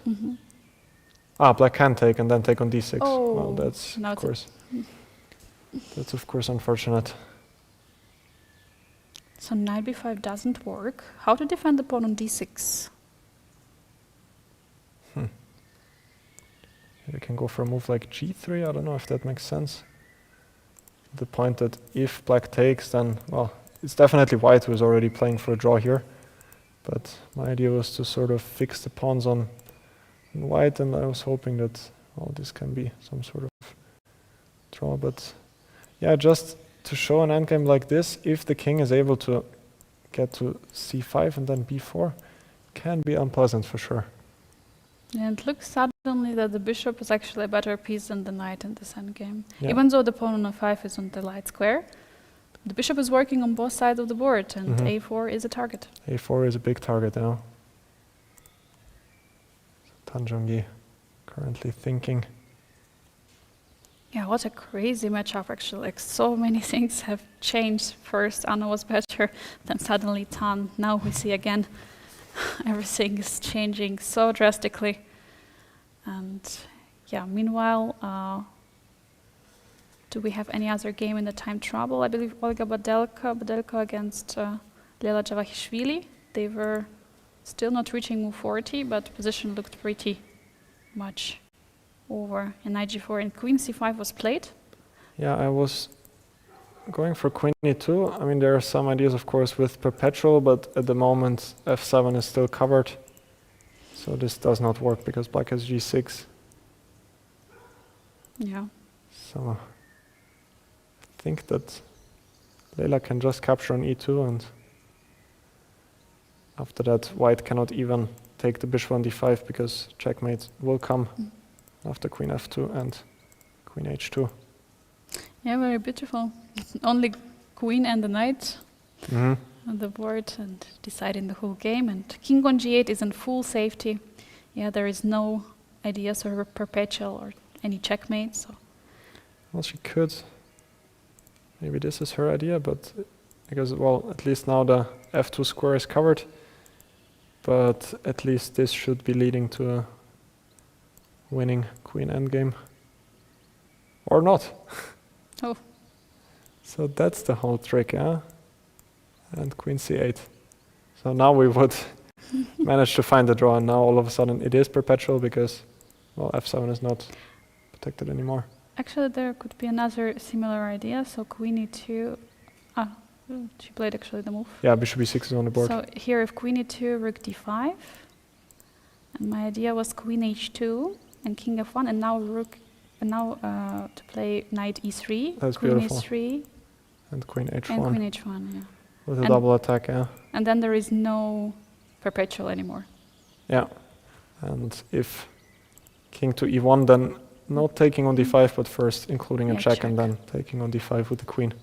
black can take and then take on d6. Oh, well, that's of course... that's of course unfortunate. So knight b5 doesn't work. How to defend the pawn on d6? We can go for a move like g3. I don't know if that makes sense. The point that if black takes, then, well, it's definitely white who is already playing for a draw here. But my idea was to sort of fix the pawns on white, and I was hoping that, well, this can be some sort of draw. But yeah, just to show an endgame like this, if the king is able to get to c5 and then b4, can be unpleasant for sure. And it looks suddenly that the bishop is actually a better piece than the knight in this endgame. Yeah. Even though the pawn on a5 is on the light square, the bishop is working on both sides of the board, and a4 is a target. a4 is a big target now. Tan Zhongyi currently thinking. Yeah, what a crazy matchup, actually. Like, so many things have changed. First, Anna was better, then suddenly Tan. Now we see again everything is changing so drastically. And yeah, meanwhile, do we have any other game in the time trouble? I believe Olga Badelka against Lela Javakhishvili. They were still not reaching move 40, but position looked pretty much over. And knight g4 and queen c5 was played. Yeah, I was going for queen e2. I mean, there are some ideas, of course, with perpetual, but at the moment f7 is still covered. So this does not work because black has g6. Yeah. So I think that Lela can just capture on e2, and after that white cannot even take the bishop on d5 because checkmate will come after queen f2 and queen h2. Yeah, very beautiful. Only queen and the knight on the board and deciding the whole game. And king on g8 is in full safety. Yeah, there is no ideas for perpetual or any checkmate. So. Well, she could. Maybe this is her idea, but because, well, at least now the f2 square is covered. But at least this should be leading to a winning queen endgame. Or not. Oh. So that's the whole trick, yeah? And queen c8. So now we would manage to find the draw, and now all of a sudden it is perpetual because, well, f7 is not protected anymore. Actually, there could be another similar idea. So queen e2. She played actually the move. Yeah, bishop e6 is on the board. So here if queen e2, rook d5. And my idea was queen h2 and king f1, and now rook, and now to play knight e3, That's queen beautiful. e3, And queen h1. and queen h1, yeah. With a double attack, yeah. And then there is no perpetual anymore. Yeah. And if king to e1, then not taking on d5, but first including a Yeah, check check. and then taking on d5 with the queen.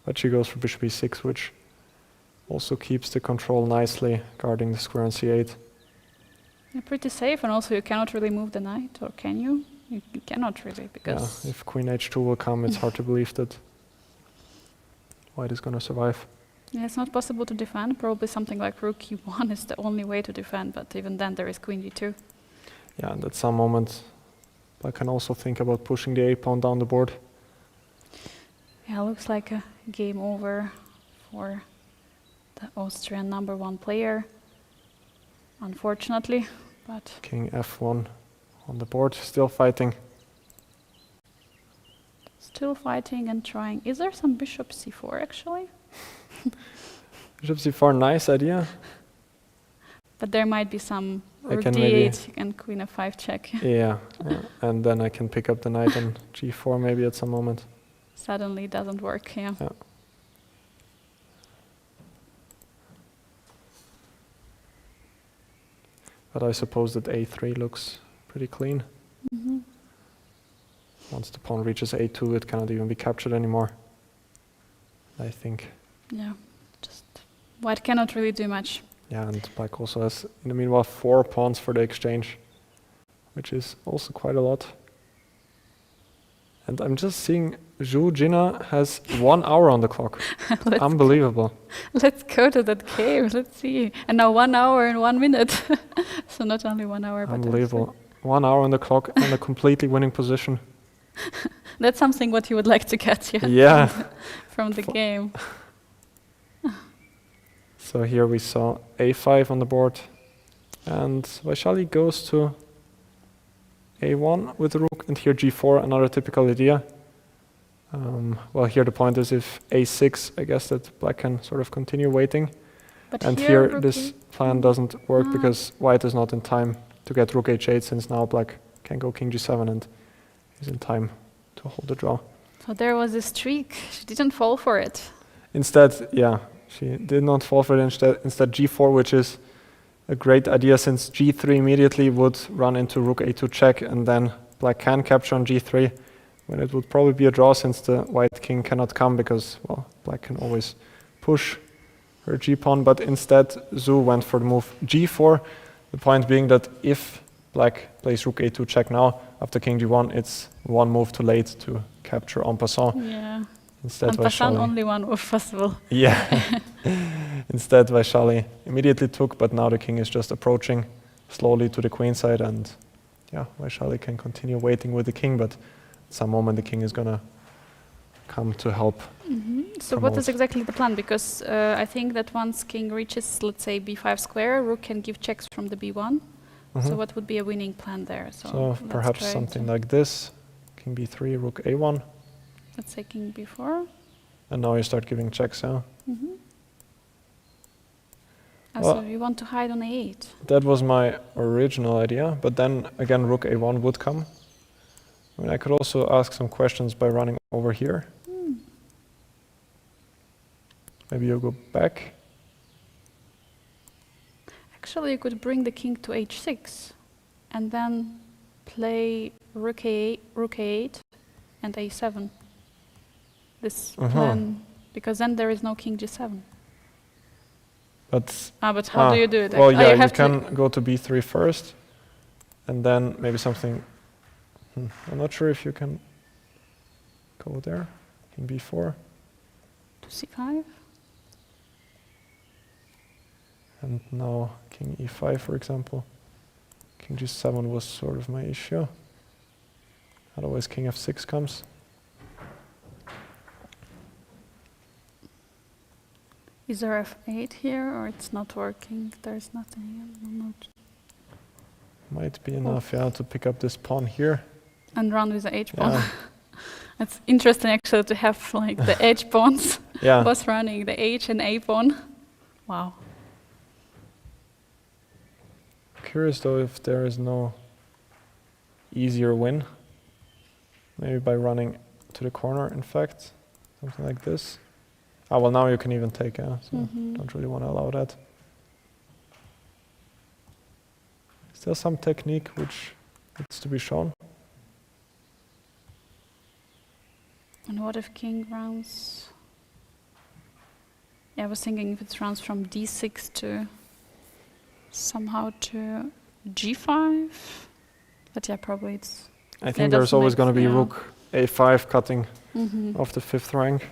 But she goes for bishop e6, which also keeps the control nicely, guarding the square on c8. You're pretty safe, and also you cannot really move the knight, or can you? You cannot really, because Yeah, if queen h2 will come, it's hard to believe that white is going to survive. yeah, it's not possible to defend. Probably something like rook e1 is the only way to defend, but even then there is queen d2. Yeah, and at some moment, I can also think about pushing the a-pawn down the board. Yeah, looks like a game over for the Austrian #1 player, unfortunately, but King f1 on the board, still fighting. still fighting and trying. Is there some bishop c4 actually? Bishop c4, nice idea. But there might be some I rook can d8 and queen f5 check. Yeah, and then I can pick up the knight on g4 maybe at some moment. Suddenly it doesn't work, yeah. Yeah. But I suppose that a3 looks pretty clean. Mhm. Once the pawn reaches a2, it cannot even be captured anymore, I think. Yeah, just white cannot really do much. Yeah, and black also has, in the meanwhile, 4 pawns for the exchange, which is also quite a lot. And I'm just seeing Jiner has 1 hour on the clock. Unbelievable. Let's go to that game, let's see. And now 1 hour and 1 minute. So not only 1 hour, but Unbelievable. 1 hour on the clock and a completely winning position. that's something what you would like to get, yeah? Yeah. From the game. So here we saw a5 on the board, and Vaishali goes to a1 with the rook, and here g4, another typical idea. Well, here the point is if a6, I guess that black can sort of continue waiting. But And here rook this e- plan doesn't work Ah. because white is not in time to get rook h8, since now black can go king g7 and is in time to hold the draw. So there was a streak. She didn't fall for it. Instead, yeah, she did not fall for it. Instead g4, which is a great idea since g3 immediately would run into rook a2 check, and then black can capture on g3, when it would probably be a draw since the white king cannot come because, well, black can always push her g-pawn. But instead, Zhu went for the move g4, the point being that if black plays rook a2 check now, after king g1, it's 1 move too late to capture en passant. Yeah. Instead, And Vaishali Vaishali, only one was possible. yeah. Instead, Vaishali immediately took, but now the king is just approaching slowly to the queen side, and yeah, Vaishali can continue waiting with the king, but at some moment the king is gonna come to help. So what is Promote. exactly the plan? Because I think that once king reaches, let's say, b5 square, rook can give checks from the b1. So Mhm. what would be a winning plan there? So, So let's perhaps try something to- like this, king b3, rook a1, Let's say king b4. and now you start giving checks, yeah? So Well- you want to hide on a8. That was my original idea, but then again rook a1 would come. I mean, I could also ask some questions by running over here. Maybe you go back. Actually, you could bring the king to h6 and then play rook a8 and a7. This plan, because then there is no king g7. But But how do you do it? well, yeah, you have can go to b3 first, and then maybe something. I'm not sure if you can go there. King b4, to c5. and now king e5, for example. King g7 was sort of my issue. Otherwise, king f6 comes. Is there f8 here, or it's not working? There's nothing here. No. Might be enough, yeah, to pick up this pawn here. And run with the h pawn. Yeah. It's interesting actually to have like the h pawns Yeah. both running, the h and a pawn. Wow. Curious though if there is no easier win. Maybe by running to the corner, in fact. Something like this. Ah, well, now you can even take, yeah, so don't really want to allow that. Still some technique which It's to be shown. And what if king rounds? Yeah, I was thinking if it rounds from d6 to somehow to g5. But yeah, probably it's... I think there's always going to be rook a5 cutting off the 5th rank.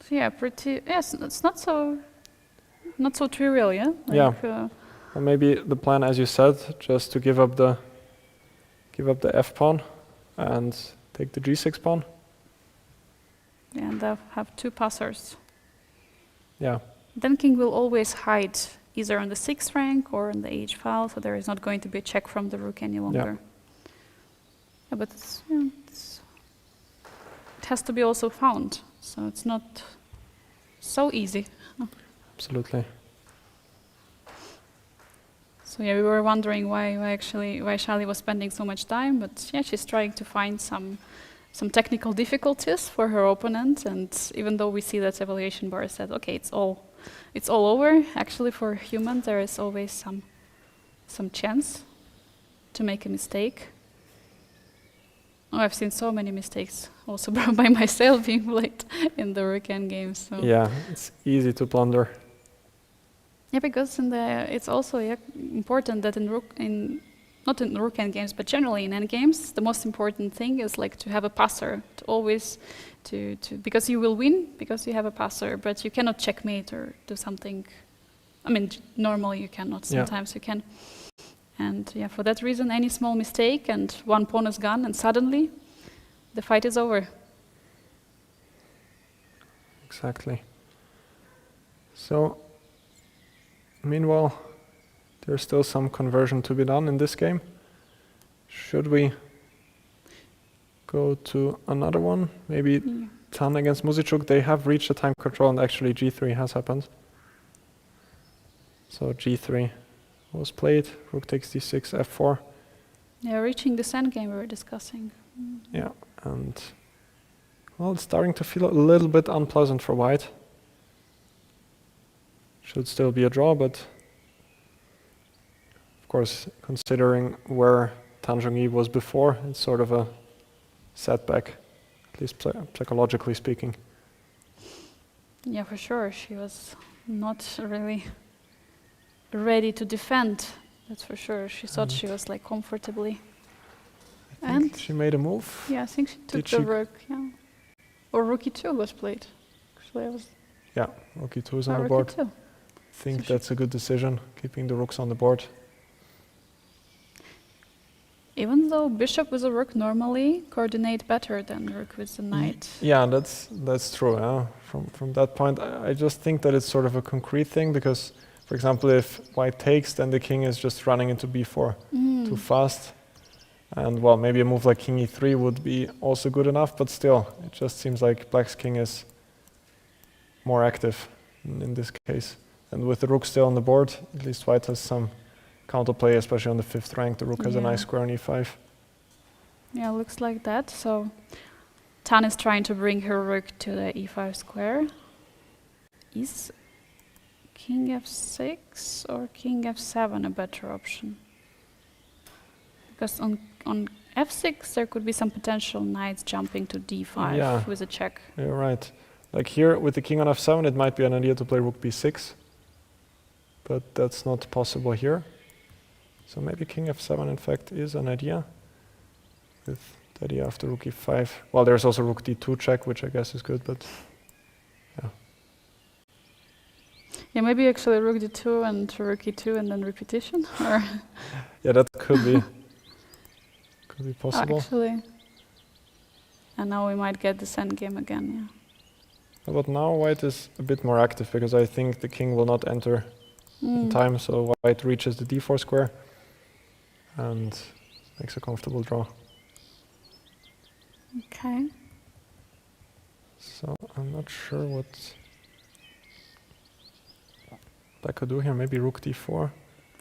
So yeah, pretty... Yes, it's not so trivial, yeah? Yeah. Well, maybe the plan, as you said, just to give up the f pawn and take the g6 pawn. Yeah, and they'll have 2 passers. Yeah. Then king will always hide either on the 6th rank or on the h file, so there is not going to be a check from the rook any longer. Yeah, but it has to be also found, so it's not so easy. Absolutely. So yeah, we were wondering why actually Vaishali was spending so much time, but yeah, she's trying to find some technical difficulties for her opponent, and even though we see that evaluation bar said, okay, it's all over, actually for humans there is always some chance to make a mistake. Oh, I've seen so many mistakes also by myself being played in the rook endgame. So yeah, it's easy to blunder. Yeah, because it's also important that not in rook endgames, but generally in endgames, the most important thing is like to have a passer, to always because you will win because you have a passer, but you cannot checkmate or do something. I mean, normally you cannot. Sometimes you can. And yeah, for that reason, any small mistake and one pawn is gone, and suddenly the fight is over. Exactly. So, meanwhile, there's still some conversion to be done in this game. Should we go to another one? Maybe Tan against Muzichuk. They have reached the time control, and actually G3 has happened. So G3 was played, rook takes d6, f4. Yeah, reaching this endgame we were discussing. Yeah, and well, it's starting to feel a little bit unpleasant for white. Should still be a draw, but of course, considering where Zhongyi was before, it's sort of a setback, at least psychologically speaking. Yeah, for sure. She was not really ready to defend, that's for sure. She thought she was like comfortably. I think she made a move. Yeah, I think she took the rook, yeah. Or rook e2 was played. Actually, I was... Yeah, rook e2 is on the board. I think that's a good decision, keeping the rooks on the board. Even though bishop with a rook normally coordinate better than rook with the knight. Yeah, that's true. Yeah. From that point, I just think that it's sort of a concrete thing because, for example, if white takes, then the king is just running into b4 too fast. And well, maybe a move like king e3 would be also good enough, but still, it just seems like black's king is more active in this case. And with the rook still on the board, at least white has some counterplay, especially on the 5th rank. The rook has a nice square on e5. Yeah, looks like that. So Tan is trying to bring her rook to the e5 square. Is king f6 or king f7 a better option? Because on f6 there could be some potential knights jumping to d5 with a check. You're right. Like here with the king on f7, it might be an idea to play rook b6, but that's not possible here. So maybe king f7 in fact is an idea with the idea after rook e5. Well, there's also rook d2 check, which I guess is good, but yeah. Yeah, maybe actually rook d2 and rook e2 and then repetition, or yeah, that could be possible. Actually, and now we might get this endgame again. Yeah. But now white is a bit more active because I think the king will not enter in time, so white reaches the d4 square and makes a comfortable draw. Okay. So I'm not sure what I could do here. Maybe rook d4.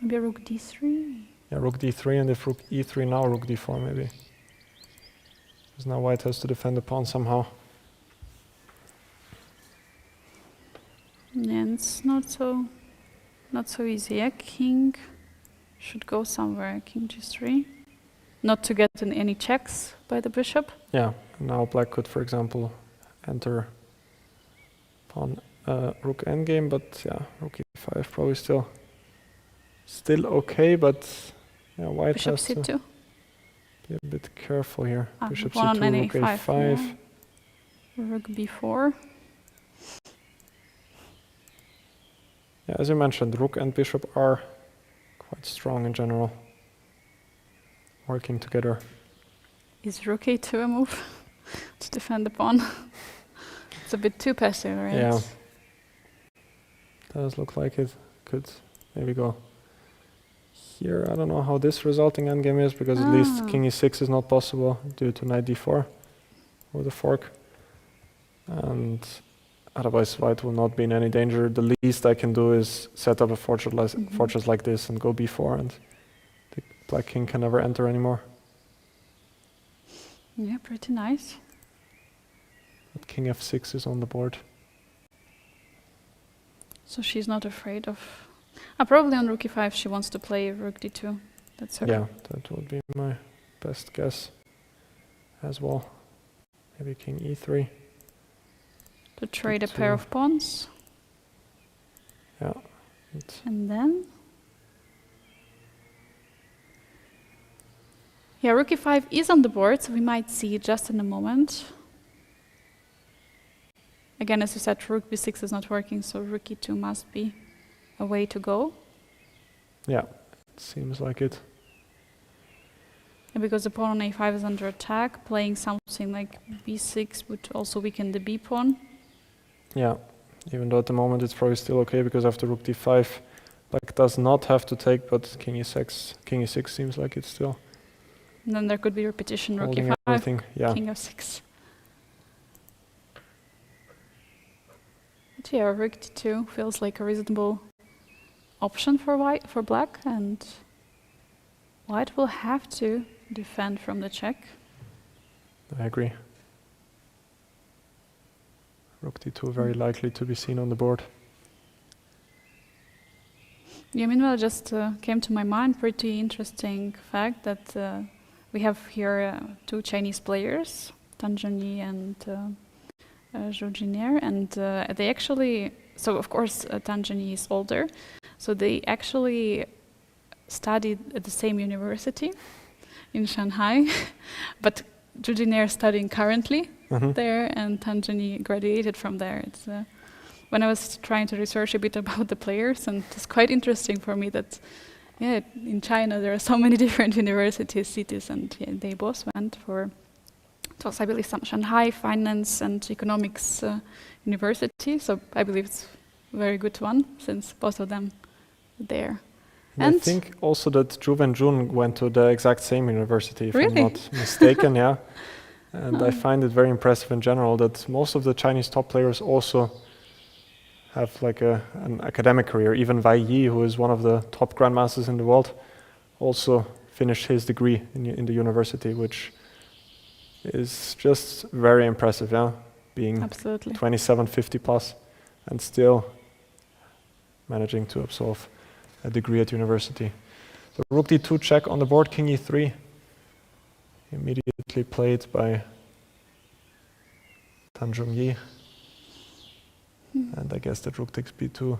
Maybe rook d3. Yeah, rook d3, and if rook e3 now, rook d4 maybe. Because now white has to defend the pawn somehow. Yeah, it's not so easy. Yeah, king should go somewhere. King g3. Not to get in any checks by the bishop. Yeah, now black could, for example, enter pawn rook endgame, but yeah, rook e5 probably still okay, but yeah, white Bishop has to c2. be a bit careful here. Bishop Pawn on c2, rook a5. a5. Yeah. Rook b4. Yeah, as you mentioned, rook and bishop are quite strong in general, working together. Is rook a2 a move to defend the pawn? It's a bit too passive, right? Yeah, does look like it could maybe go here. I don't know how this resulting endgame is, because at least king e6 is not possible due to knight d4 with a fork. And otherwise white will not be in any danger. The least I can do is set up a fortress like this and go b4, and the black king can never enter anymore. Yeah, pretty nice. But king f6 is on the board. So she's not afraid of... probably on rook e5 she wants to play rook d2. That's her. Yeah, that would be my best guess as well. Maybe king e3. To trade a pair of pawns. Yeah. And then... Yeah, rook e5 is on the board, so we might see it just in a moment. Again, as you said, rook b6 is not working, so rook e2 must be a way to go. Yeah, it seems like it. And because the pawn on a5 is under attack, playing something like b6 would also weaken the b pawn. Yeah, even though at the moment it's probably still okay, because after rook d5, black does not have to take, but king e6 seems like it's still. And then there could be repetition, rook holding e5, everything. Yeah. king f6. But yeah, rook d2 feels like a reasonable option for black, and white will have to defend from the check. I agree. Rook d2 very likely to be seen on the board. Yeah, meanwhile, just came to my mind pretty interesting fact that we have here two Chinese players, Zhongyi and Jiner, and they actually, so of course Zhongyi is older, so they actually studied at the same university in Shanghai, but Jiner is studying currently there, and Zhongyi graduated from there. It's when I was trying to research a bit about the players, and it's quite interesting for me that, yeah, in China there are so many different universities, cities, and yeah, they both went for, it was, I believe, some Shanghai Finance and Economics University, so I believe it's a very good one, since both of them are there. And I think also that Zhu and Jun went to the exact same university, if really? I'm not mistaken, yeah. And I find it very impressive in general that most of the Chinese top players also have like an academic career. Even Wei Yi, who is one of the top grandmasters in the world, also finished his degree in the university, which is just very impressive, yeah, being Absolutely. 27, 50 plus, and still managing to absolve a degree at university. So rook d2 check on the board, king e3, immediately played by Zhongyi. And I guess that rook takes b2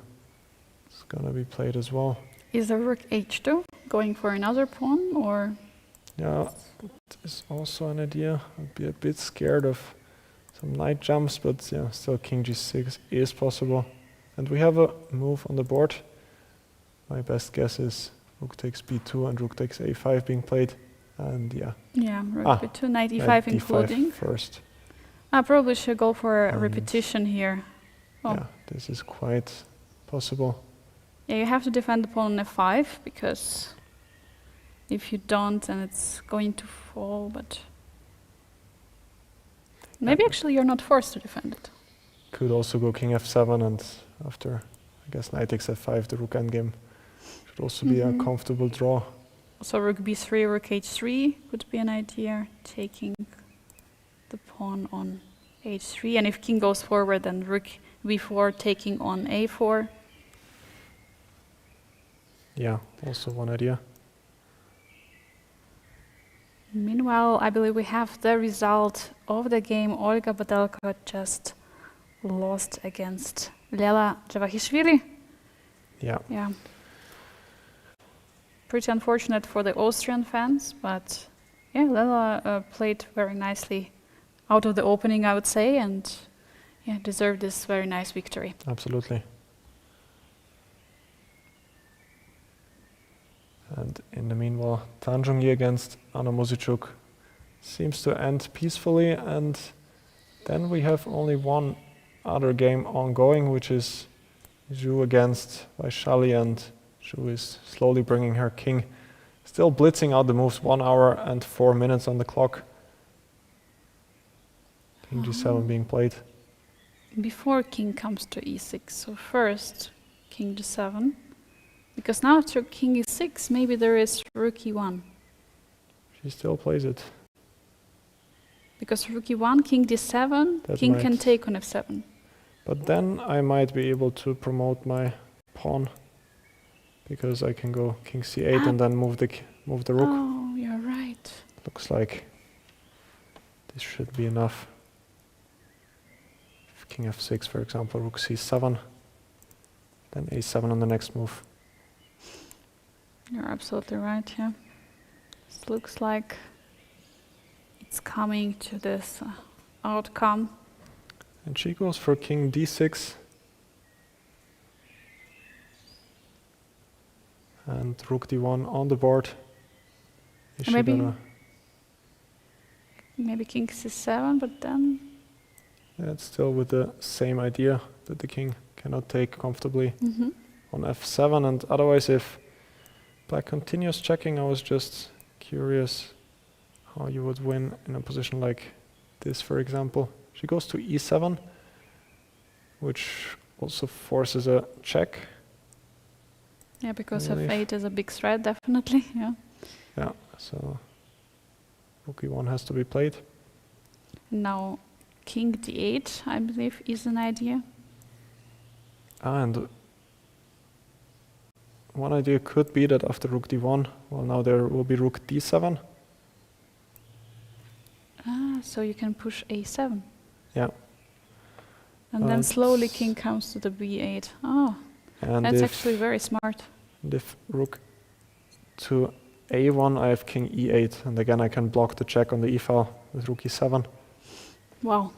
is gonna be played as well. Is the rook h2 going for another pawn, or? Yeah, it is also an idea. I'd be a bit scared of some knight jumps, but yeah, still king g6 is possible. And we have a move on the board. My best guess is rook takes b2 and rook takes a5 being played. And yeah. Yeah, rook b2, knight e5 including. D5 first. I probably should go for a repetition here. Oh. Yeah, this is quite possible. Yeah, you have to defend the pawn on f5, because if you don't, then it's going to fall, but maybe actually you're not forced to defend it. Could also go king f7, and after, I guess, knight takes f5, the rook endgame should also be a comfortable draw. So rook b3, rook h3 would be an idea, taking the pawn on h3, and if king goes forward, then rook b4 taking on a4. Yeah, also one idea. Meanwhile, I believe we have the result of the game. Olga Badelka just lost against Lela Javakhishvili. Yeah. Yeah. Pretty unfortunate for the Austrian fans, but yeah, Lela played very nicely out of the opening, I would say, and yeah, deserved this very nice victory. Absolutely. And in the meanwhile, Zhongyi against Muzichuk seems to end peacefully, and then we have only one other game ongoing, which is Zhu against Vaishali, and Zhu is slowly bringing her king, still blitzing out the moves. 1 hour and 4 minutes on the clock. King g7 being played. Before king comes to e6, so first king g7, because now after king e6, maybe there is rook e1. She still plays it. Because rook e1, king d7, That king might- can take on f7. But then I might be able to promote my pawn, because I can go king c8 and then move the rook. Oh, you're right. Looks like this should be enough. If king f6, for example, rook c7, then a7 on the next move. You're absolutely right, yeah. It looks like it's coming to this outcome. And she goes for king d6. And rook d1 on the board. Is she Maybe- gonna... Maybe king c7, but then... Yeah, it's still with the same idea that the king cannot take comfortably on f7, and otherwise if black continues checking, I was just curious how you would win in a position like this, for example. She goes to e7, which also forces a check. Yeah, because Really? f8 is a big threat, definitely, yeah. Yeah, so rook e1 has to be played. Now king d8, I believe, is an idea. And one idea could be that after rook d1, well, now there will be rook d7. So you can push a7. Yeah. And then slowly It's- king comes to the b8. Oh, And that's if, actually very smart. and if rook to a1, I have king e8, and again I can block the check on the e file with rook e7. Wow.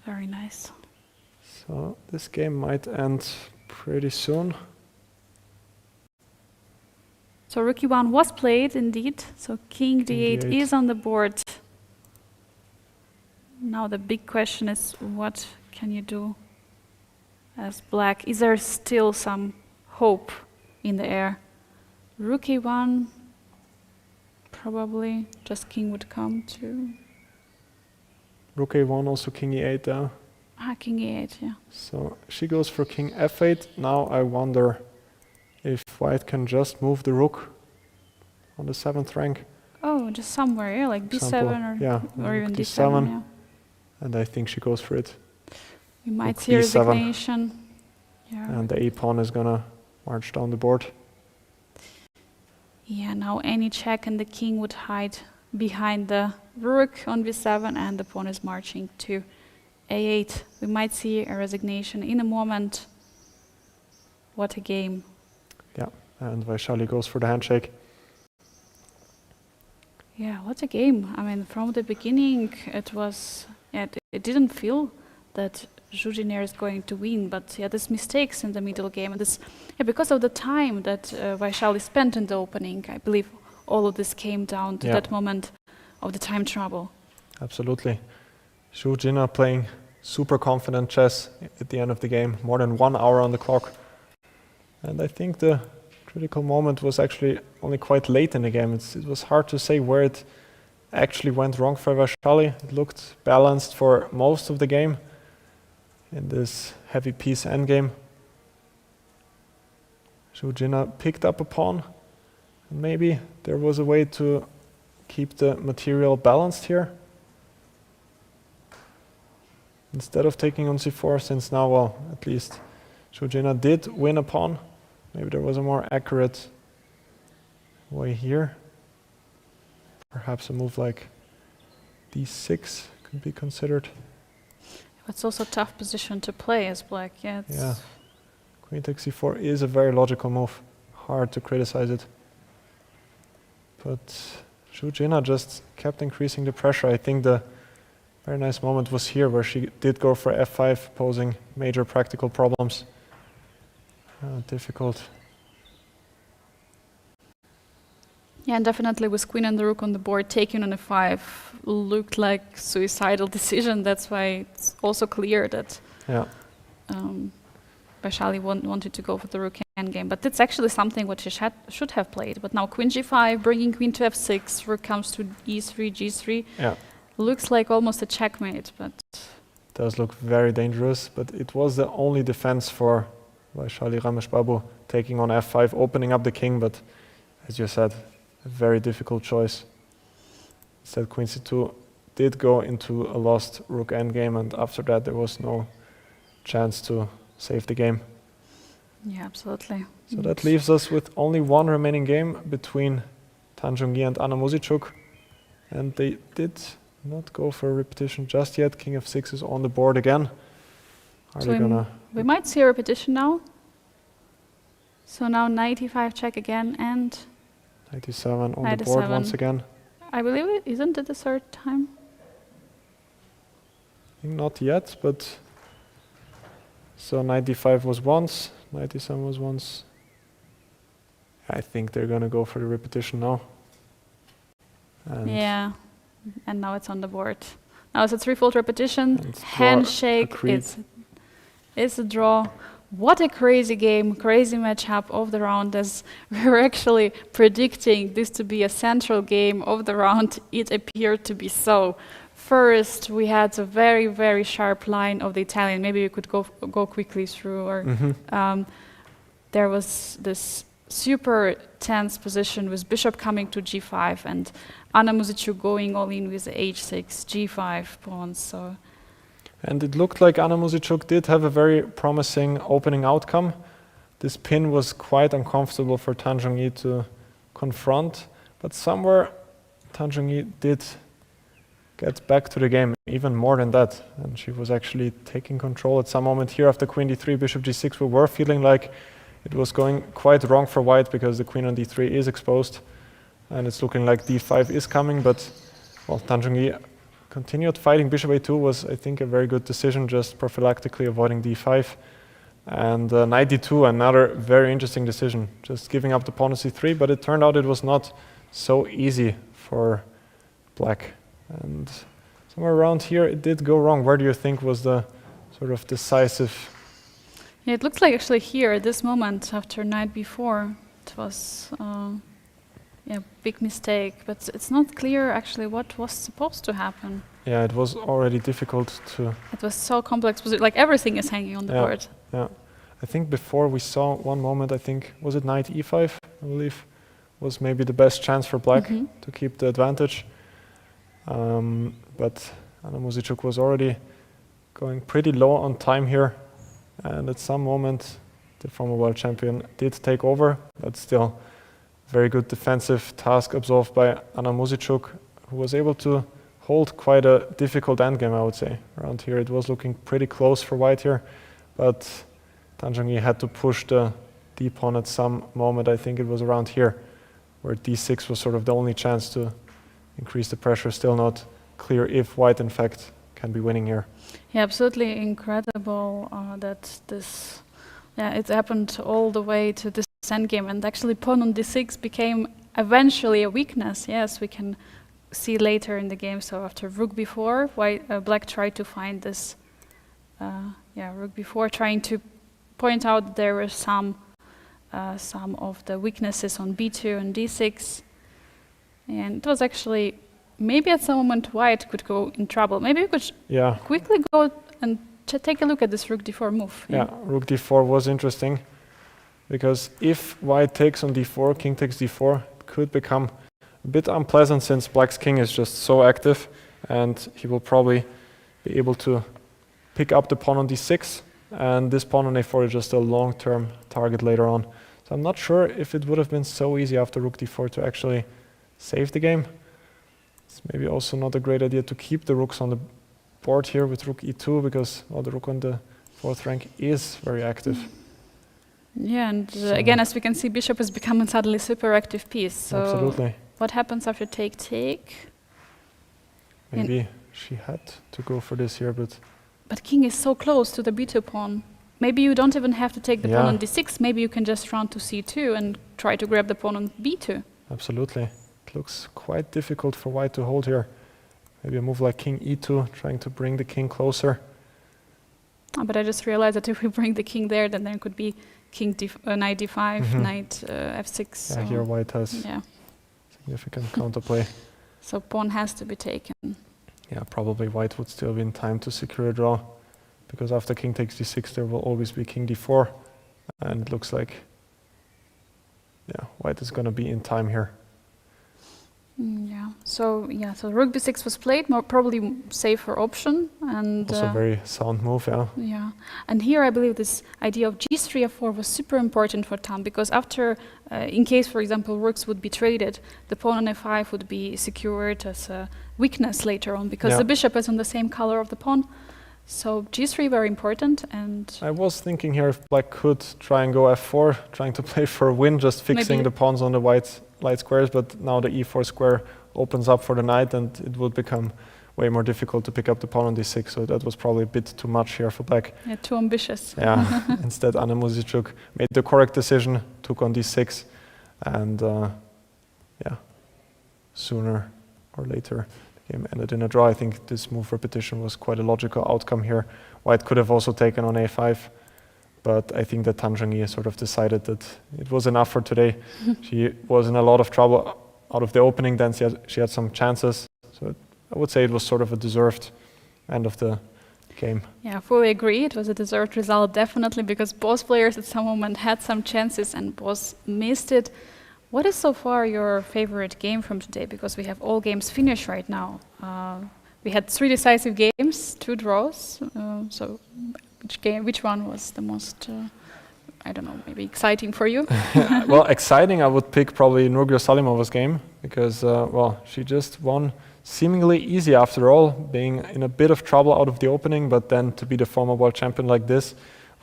Very nice. So this game might end pretty soon. So rook e1 was played indeed. So king d8 d8. is on the board. Now the big question is, what can you do as black? Is there still some hope in the air? Rook e1, probably just king would come to Rook a1, also king e8 there. king e8, yeah. So she goes for king f8. Now I wonder if white can just move the rook on the 7th rank. Oh, just somewhere, yeah, like b7 Example, or, yeah, or rook even d7. d7, yeah. And I think she goes for it. We might Rook see b7. resignation. Yeah. And the a pawn is gonna march down the board. Yeah, now any check and the king would hide behind the rook on b7 and the pawn is marching to a8. We might see a resignation in a moment. What a game. Yeah, and Vaishali goes for the handshake. Yeah, what a game. I mean, from the beginning, it was, yeah, it didn't feel that Jiner is going to win, but yeah, there's mistakes in the middle game. And this, yeah, because of the time that Vaishali spent in the opening, I believe all of this came down to Yeah. that moment of the time trouble. Absolutely. Jiner playing super confident chess at the end of the game, more than 1 hour on the clock. And I think the critical moment was actually only quite late in the game. It was hard to say where it actually went wrong for Vaishali. It looked balanced for most of the game in this heavy piece endgame. Jiner picked up a pawn, and maybe there was a way to keep the material balanced here. Instead of taking on c4, since now, well, at least Jiner did win a pawn. Maybe there was a more accurate way here. Perhaps a move like d6 could be considered. It's also a tough position to play as black. Yeah. Yeah. Queen takes c4 is a very logical move. Hard to criticize it. But Jiner just kept increasing the pressure. I think the very nice moment was here where she did go for f5, posing major practical problems. Difficult. Yeah, and definitely with queen and the rook on the board, taking on a5 looked like suicidal decision. That's why it's also clear that Vaishali wanted to go for the rook endgame. But it's actually something what she should have played. But now queen g5, bringing queen to f6, rook comes to e3, g3. Yeah. Looks like almost a checkmate, but... Does look very dangerous, but it was the only defense for Vaishali Rameshbabu, taking on f5, opening up the king, but as you said, a very difficult choice. Instead, queen c2 did go into a lost rook endgame, and after that there was no chance to save the game. Yeah, absolutely. So that leaves us with only one remaining game between Zhongyi and Anna Muzychuk, and they did not go for a repetition just yet. King f6 is on the board again. Are So they gonna... we might see a repetition now. So now knight e5 check again, and 97 on the board once again. I believe it isn't it the third time? I think not yet, but so knight d5 was once, knight d7 was once. I think they're gonna go for the repetition now. And Yeah, and now it's on the board. Now it's a threefold repetition, it's draw handshake, agreed. it's a draw. What a crazy game, crazy matchup of the round, as we were actually predicting this to be a central game of the round. It appeared to be so. First, we had a very, very sharp line of the Italian. Maybe you could go quickly through. Or there was this super tense position with bishop coming to g5 and Anna Muzychuk going all in with h6, g5 pawns. So. And it looked like Anna Muzychuk did have a very promising opening outcome. This pin was quite uncomfortable for Zhongyi to confront, but somewhere Zhongyi did get back to the game, even more than that. And she was actually taking control at some moment here after queen d3, bishop g6. We were feeling like it was going quite wrong for white because the queen on d3 is exposed. And it's looking like d5 is coming, but well, Zhongyi continued fighting. Bishop a2 was, I think, a very good decision, just prophylactically avoiding d5. And knight d2, another very interesting decision, just giving up the pawn on c3, but it turned out it was not so easy for black. And somewhere around here it did go wrong. Where do you think was the sort of decisive? Yeah, it looks like actually here at this moment after knight b4 it was big mistake, but it's not clear actually what was supposed to happen. Yeah, it was already difficult to... It was so complex, like everything is hanging on the board. Yeah, I think before we saw one moment, I think, was it knight e5, I believe, was maybe the best chance for black to keep the advantage. But Anna Muzychuk was already going pretty low on time here, and at some moment the former world champion did take over, but still very good defensive task absolved by Anna Muzychuk, who was able to hold quite a difficult endgame, I would say. Around here it was looking pretty close for white here, but Zhongyi had to push the d-pawn at some moment. I think it was around here, where d6 was sort of the only chance to increase the pressure. Still not clear if white, in fact, can be winning here. Yeah, absolutely incredible that this, it happened all the way to this endgame, and actually pawn on d6 became eventually a weakness. Yes, we can see later in the game. So after rook b4, black tried to find this, rook b4, trying to point out that there were some of the weaknesses on b2 and d6. And it was actually, maybe at some moment white could go in trouble. Maybe we could quickly go and take a look at this rook d4 move. Yeah, rook d4 was interesting, because if white takes on d4, king takes d4, it could become a bit unpleasant since black's king is just so active, and he will probably be able to pick up the pawn on d6, and this pawn on a4 is just a long-term target later on. So I'm not sure if it would have been so easy after rook d4 to actually save the game. It's maybe also not a great idea to keep the rooks on the board here with rook e2 because the rook on the 4th rank is very active. Yeah, and again, as we can see, bishop has become a suddenly super active piece. So Absolutely. what happens after take? Maybe she had to go for this here, but king is so close to the b2 pawn. Maybe you don't even have to take the pawn Yeah. on d6. Maybe you can just run to c2 and try to grab the pawn on b2. absolutely. It looks quite difficult for white to hold here. Maybe a move like king e2, trying to bring the king closer. But I just realized that if we bring the king there, then there could be king knight d5, knight f6. Yeah, here white has Yeah, significant counterplay. so pawn has to be taken. Yeah, probably white would still be in time to secure a draw, because after king takes d6, there will always be king d4, and it looks like, yeah, white is going to be in time here. Yeah. So rook b6 was played, more probably safer option, and Also very sound move, yeah. yeah. And here I believe this idea of g3 f4 was super important for Tam, because after, in case, for example, rooks would be traded, the pawn on f5 would be secured as a weakness later on, because Yeah. the bishop is on the same color of the pawn. So g3 very important, and I was thinking here if black could try and go f4, trying to play for a win, just fixing Maybe- the pawns on the white light squares, but now the e4 square opens up for the knight, and it would become way more difficult to pick up the pawn on d6, so that was probably a bit too much here for black. yeah, too ambitious. Yeah, instead Anand Muzychuk made the correct decision, took on d6, and yeah, sooner or later the game ended in a draw. I think this move repetition was quite a logical outcome here. White could have also taken on a5, but I think that Zhongyi sort of decided that it was enough for today. She was in a lot of trouble out of the opening, then she had some chances, so I would say it was sort of a deserved end of the game. Yeah, I fully agree. It was a deserved result, definitely, because both players at some moment had some chances and both missed it. What is so far your favorite game from today? Because we have all games finished right now. We had 3 decisive games, 2 draws. So which one was the most, I don't know, maybe exciting for you? Well, exciting, I would pick probably Nurgyul Salimova's game, because, well, she just won seemingly easy after all, being in a bit of trouble out of the opening, but then to be the former world champion like this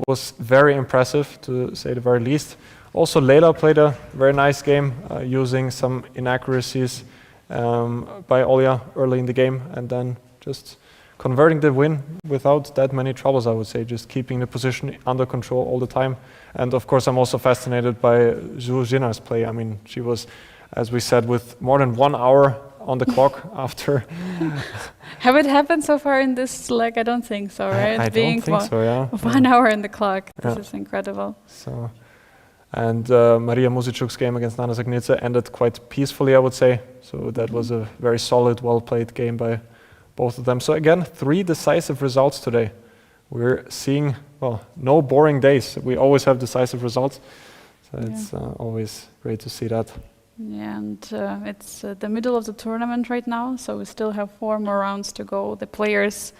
was very impressive, to say the very least. Also, Lela played a very nice game, using some inaccuracies by Olga early in the game, and then just converting the win without that many troubles, I would say, just keeping the position under control all the time. And of course, I'm also fascinated by Jiner's play. I mean, she was, as we said, with more than 1 hour on the clock after. Have it happened so far in this leg? I don't think so, right? I don't think so, yeah. 1 hour in the clock. This Yeah. is incredible. So, and Mariya Muzichuk's game against Nana Dzagnidze ended quite peacefully, I would say. So that was a very solid, well-played game by both of them. So again, 3 decisive results today. We're seeing, well, no boring days. We always have decisive results. So it's always great to see that. Yeah, and it's the middle of the tournament right now, so we still have 4 more rounds to go. The players,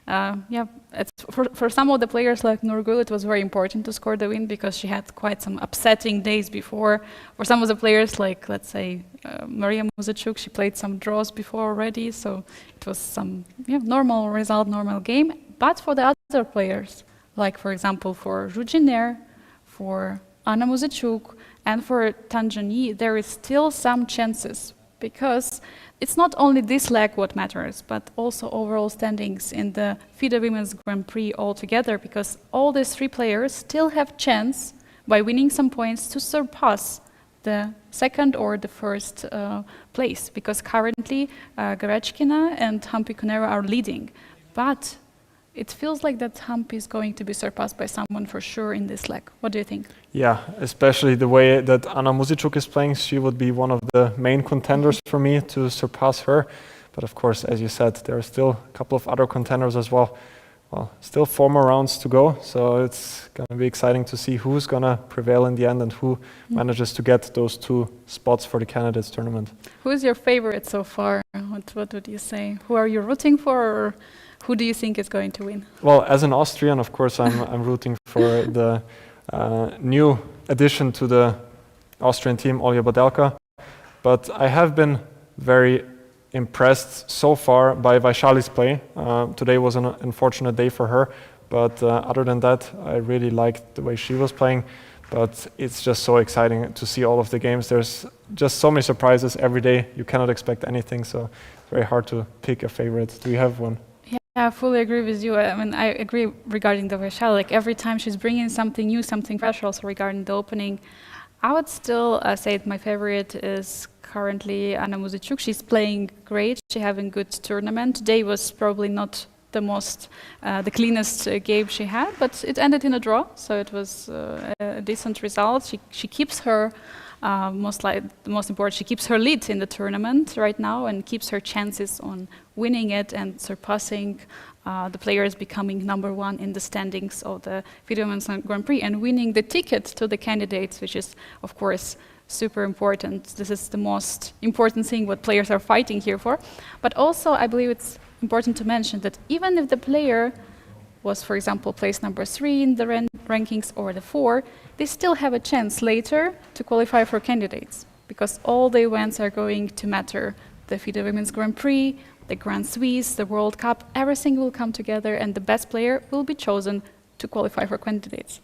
it's for some of the players like Nurgyul, it was very important to score the win because she had quite some upsetting days before. For some of the players, like let's say Mariya Muzychuk, she played some draws before already, so it was some normal result, normal game. But for the other players, like for example for Jiner, for Anna Muzichuk, and for Zhongyi, there is still some chances, because it's not only this leg what matters, but also overall standings in the FIDE Women's Grand Prix altogether, because all these 3 players still have chance, by winning some points, to surpass the 2nd or the 1st place, because currently Garechkina and Hampi Konera are leading. But it feels like that Hampi is going to be surpassed by someone for sure in this leg. What do you think? Yeah, especially the way that Anna Muzichuk is playing, she would be one of the main contenders for me to surpass her. But of course, as you said, there are still a couple of other contenders as well. Well, still 4 more rounds to go, so it's going to be exciting to see who's going to prevail in the end and who manages to get those 2 spots for the candidates tournament. Who is your favorite so far? What would you say? Who are you rooting for, or who do you think is going to win? Well, as an Austrian, of course, I'm rooting for the new addition to the Austrian team, Olga Badelka. But I have been very impressed so far by Vaishali's play. Today was an unfortunate day for her, but other than that, I really liked the way she was playing. But it's just so exciting to see all of the games. There's just so many surprises every day. You cannot expect anything, so it's very hard to pick a favorite. Do you have one? Yeah, I fully agree with you. I mean, I agree regarding the Vaishali. Like every time she's bringing something new, something fresh. Also regarding the opening, I would still say that my favorite is currently Anna Muzychuk. She's playing great. She's having good tournament. Today was probably not the most, the cleanest game she had, but it ended in a draw, so it was a decent result. She keeps her the most important. She keeps her lead in the tournament right now and keeps her chances on winning it and surpassing the players, becoming #1 in the standings of the FIDE Women's Grand Prix and winning the ticket to the candidates, which is, of course, super important. This is the most important thing what players are fighting here for. But also, I believe it's important to mention that even if the player was, for example, placed #3 in the rankings or the 4, they still have a chance later to qualify for candidates because all the events are going to matter. The FIDE Women's Grand Prix, the Grand Swiss, the World Cup, everything will come together and the best player will be chosen to qualify for candidates.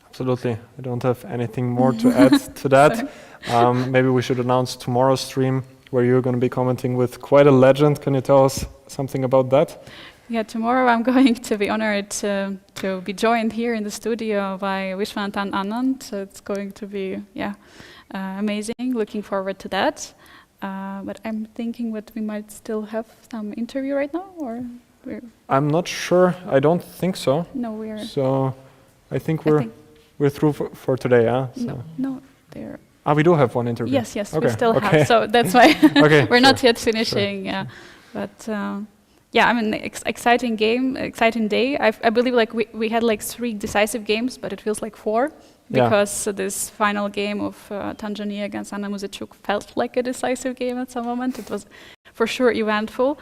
Absolutely. I don't have anything more to add to that. Maybe we should announce tomorrow's stream where you're going to be commenting with quite a legend. Can you tell us something about that? Yeah, tomorrow I'm going to be honored to be joined here in the studio by Vishwanath and Anand. So it's going to be, amazing. Looking forward to that. But I'm thinking that we might still have some interview right now, or I'm not sure. I don't think so. No, we're. So I think we're through for today, yeah? So. No, there. We do have one interview. Yes, okay. We still have. So that's why we're not yet finishing. Sure. Yeah, but I mean, exciting game, exciting day. I believe like we had like 3 decisive games, but it feels like 4 because this final game of Tanzania against Anna Muzychuk felt like a decisive game at some moment. It was for sure eventful,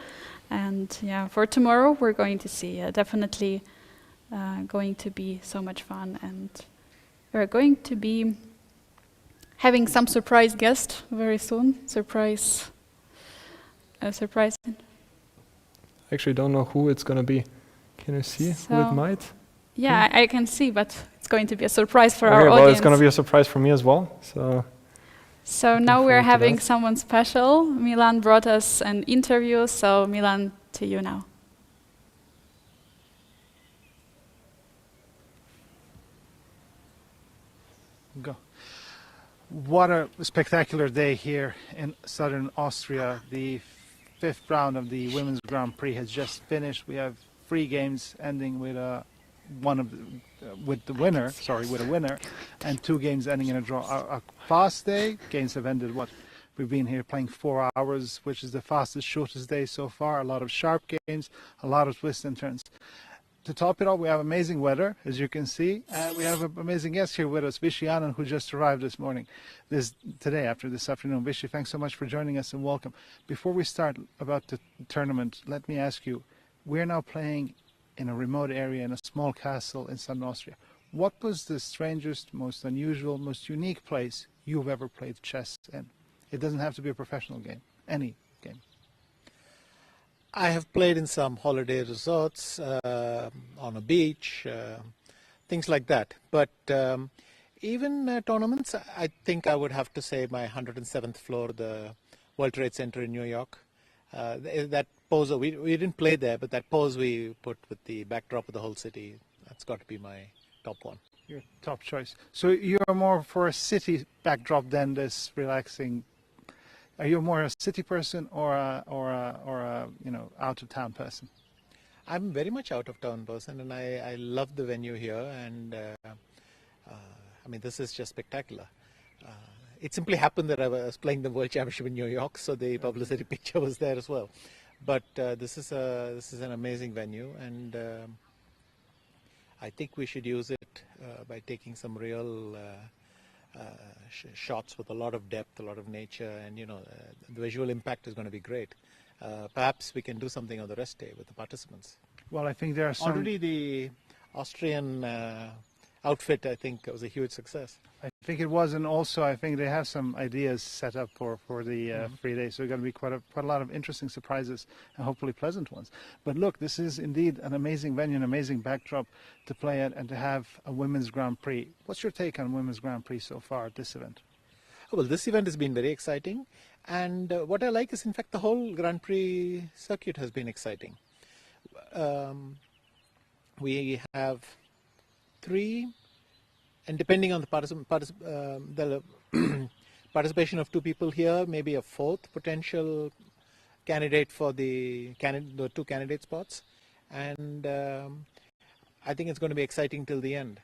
and for tomorrow we're going to see definitely going to be so much fun, and we're going to be having some surprise guest very soon. Surprise. I actually don't know who it's going to be. Can you see who it might? Yeah, I can see, but it's going to be a surprise for our audience. Well, it's going to be a surprise for me as well. So now we're having someone special. Milan brought us an interview, so Milan, to you now. Go. What a spectacular day here in southern Austria. The 5th round of the Women's Grand Prix has just finished. We have 3 games ending with a winner, and 2 games ending in a draw. A fast day. Games have ended we've been here playing 4 hours, which is the fastest, shortest day so far. A lot of sharp games, a lot of twists and turns. To top it all, we have amazing weather, as you can see. We have an amazing guest here with us, Vaishali End, who just arrived today after this afternoon. Vaishali, thanks so much for joining us and welcome. Before we start about the tournament, let me ask you, we're now playing in a remote area in a small castle in southern Austria. What was the strangest, most unusual, most unique place you've ever played chess in? It doesn't have to be a professional game, any game. I have played in some holiday resorts, on a beach, things like that. But even tournaments, I think I would have to say my 107th floor, the World Trade Center in New York. That pose, we didn't play there, but that pose we put with the backdrop of the whole city, that's got to be my top one. Your top choice. So you're more for a city backdrop than this relaxing. Are you more a city person or a out of town person? I'm very much out of town person, and I love the venue here, and I mean, this is just spectacular. It simply happened that I was playing the World Championship in New York, so the publicity picture was there as well. But this is an amazing venue, and I think we should use it by taking some real shots with a lot of depth, a lot of nature, and the visual impact is going to be great. Perhaps we can do something on the rest day with the participants. Well, I think there are some... Already the Austrian outfit, I think, was a huge success. I think it was, and also I think they have some ideas set up for the FIDE, so going to be quite a lot of interesting surprises and hopefully pleasant ones. But look, this is indeed an amazing venue, an amazing backdrop to play at and to have a Women's Grand Prix. What's your take on Women's Grand Prix so far at this event? Well, this event has been very exciting, and what I like is, in fact, the whole Grand Prix circuit has been exciting. We have 3, and depending on the participation of 2 people here, maybe a 4th potential candidate for the 2 candidate spots, and I think it's going to be exciting till the end.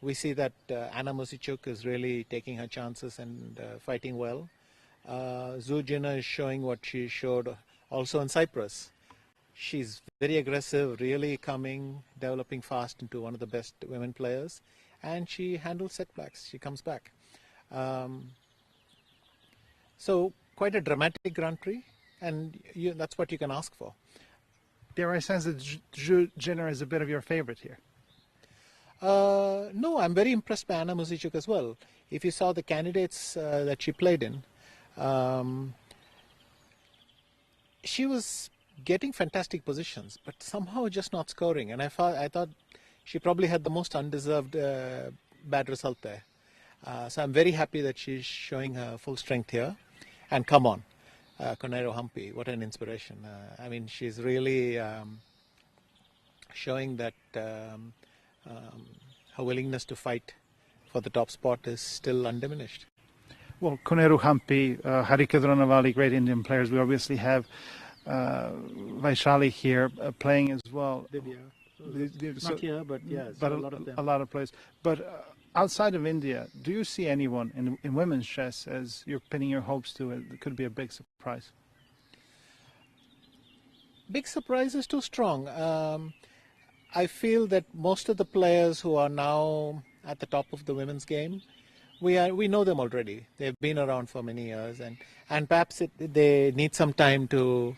We see that Anna Muzychuk is really taking her chances and fighting well. Jiner is showing what she showed also in Cyprus. She's very aggressive, really coming, developing fast into one of the best women players, and she handles setbacks. She comes back. So quite a dramatic Grand Prix, and that's what you can ask for. Dare I sense that Jiner is a bit of your favorite here? No, I'm very impressed by Anna Muzychuk as well. If you saw the candidates that she played in, she was getting fantastic positions, but somehow just not scoring. And I thought she probably had the most undeserved bad result there. So I'm very happy that she's showing her full strength here. And come on, Koneru Hampi, what an inspiration. I mean, she's really showing that her willingness to fight for the top spot is still undiminished. Well, Koneru Hampi, Harika Dronavali, great Indian players. We obviously have Vaishali here playing as well. Not here, but yes, but a lot of them. A lot of players. But outside of India, do you see anyone in women's chess as you're pinning your hopes to? It could be a big surprise. Big surprise is too strong. I feel that most of the players who are now at the top of the women's game, we know them already. They've been around for many years, and perhaps they need some time to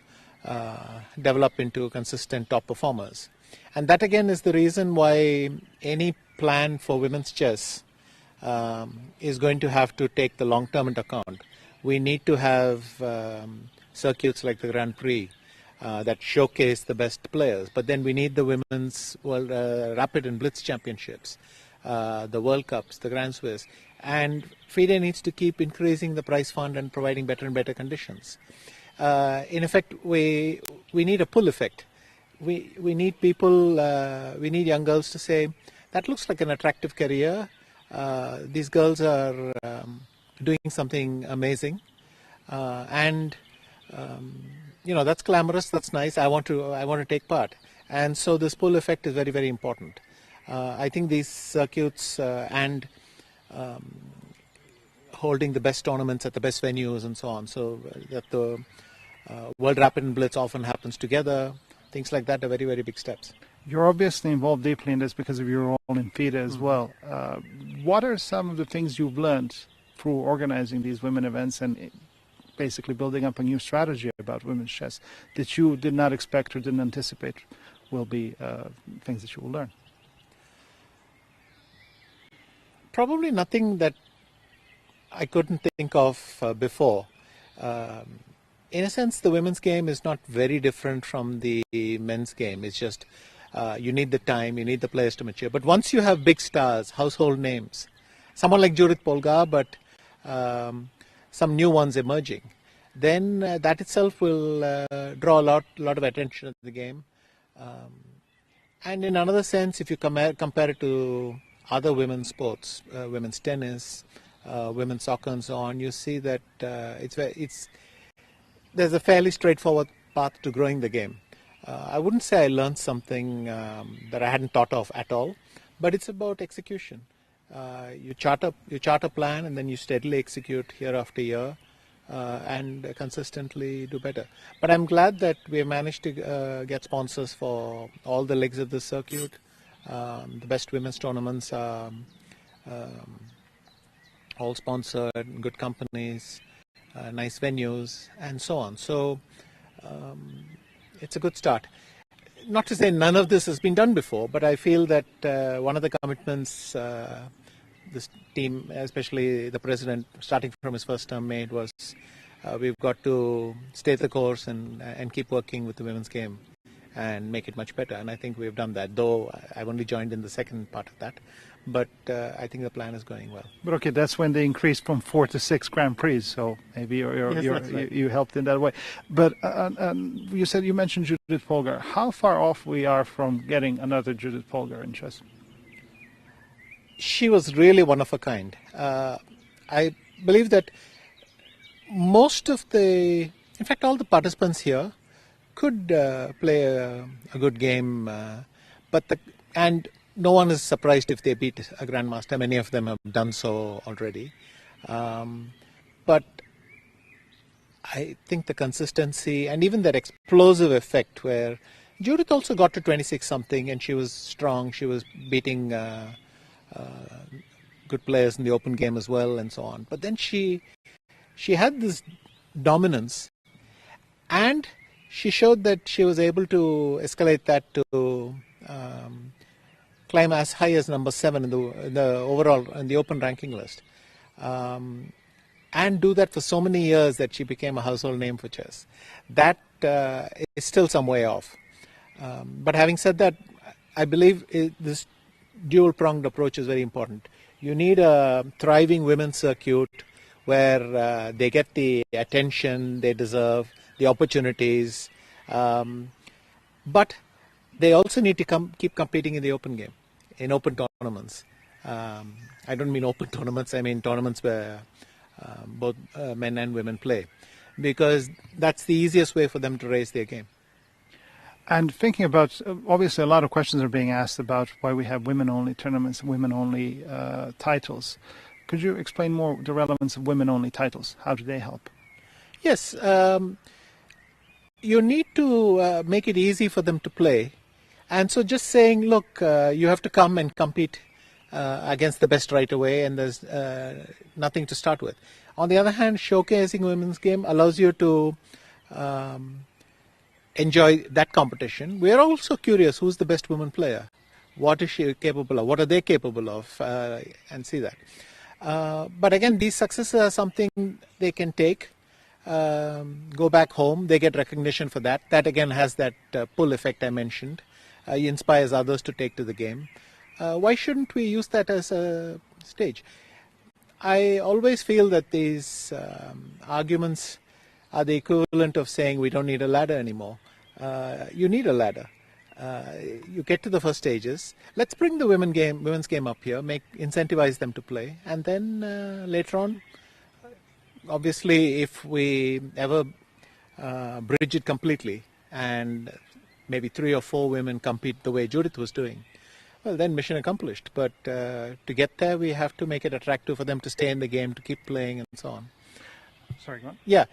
develop into consistent top performers. And that again is the reason why any plan for women's chess is going to have to take the long term into account. We need to have circuits like the Grand Prix that showcase the best players, but then we need the women's world rapid and blitz championships, the World Cups, the Grand Swiss, and FIDE needs to keep increasing the prize fund and providing better and better conditions. In effect, we need a pull effect. We need people, we need young girls to say, that looks like an attractive career. These girls are doing something amazing, and that's glamorous. That's nice. I want to take part. And so this pull effect is very, very important. I think these circuits and holding the best tournaments at the best venues and so on, so that the World Rapid and Blitz often happens together. Things like that are very, very big steps. You're obviously involved deeply in this because of your role in FIDE as well. What are some of the things you've learned through organizing these women events and basically building up a new strategy about women's chess that you did not expect or didn't anticipate will be things that you will learn? Probably nothing that I couldn't think of before. In a sense, the women's game is not very different from the men's game. It's just you need the time, you need the players to mature. But once you have big stars, household names, someone like Judith Polgar, but some new ones emerging, then that itself will draw a lot of attention to the game. And in another sense, if you compare it to other women's sports, women's tennis, women's soccer and so on, you see that there's a fairly straightforward path to growing the game. I wouldn't say I learned something that I hadn't thought of at all, but it's about execution. You chart a plan and then you steadily execute year after year and consistently do better. But I'm glad that we have managed to get sponsors for all the legs of the circuit. The best women's tournaments are all sponsored, good companies, nice venues, and so on. So it's a good start. not to say none of this has been done before, but I feel that one of the commitments this team, especially the president, starting from his first term, made was we've got to stay the course and keep working with the women's game and make it much better. And I think we've done that, though I've only joined in the second part of that. But I think the plan is going well. But okay, that's when they increased from 4 to 6 Grand Prix, so maybe you helped in that way. But you mentioned Judith Polgar. How far off we are from getting another Judith Polgar in chess? She was really one of a kind. I believe that most of in fact, all the participants here could play a good game, and no one is surprised if they beat a grandmaster. Many of them have done so already. But I think the consistency and even that explosive effect where Judith also got to 26 something and she was strong. She was beating good players in the open game as well and so on. But then she had this dominance, and she showed that she was able to escalate that to climb as high as number 7 in the overall in the open ranking list, and do that for so many years that she became a household name for chess. That is still some way off. But having said that, I believe this dual-pronged approach is very important. You need a thriving women's circuit where they get the attention they deserve, the opportunities, but they also need to keep competing in the open game, in open tournaments. I don't mean open tournaments, I mean tournaments where both men and women play, because that's the easiest way for them to raise their game. And thinking about, obviously a lot of questions are being asked about why we have women-only tournaments and women-only titles. Could you explain more the relevance of women-only titles? How do they help? Yes, you need to make it easy for them to play. And so just saying, look, you have to come and compete against the best right away, and there's nothing to start with. On the other hand, showcasing women's game allows you to enjoy that competition. We are also curious who's the best woman player. What is she capable of? What are they capable of? And see that. But again, these successes are something they can take, go back home, they get recognition for that. That again has that pull effect I mentioned. It inspires others to take to the game. Why shouldn't we use that as a stage? I always feel that these arguments are the equivalent of saying we don't need a ladder anymore. You need a ladder. You get to the first stages. Let's bring the women's game up here, incentivize them to play, and then later on, obviously, if we ever bridge it completely and maybe 3 or 4 women compete the way Judith was doing, well, then mission accomplished. But to get there, we have to make it attractive for them to stay in the game, to keep playing, and so on. Sorry, go on. Yeah.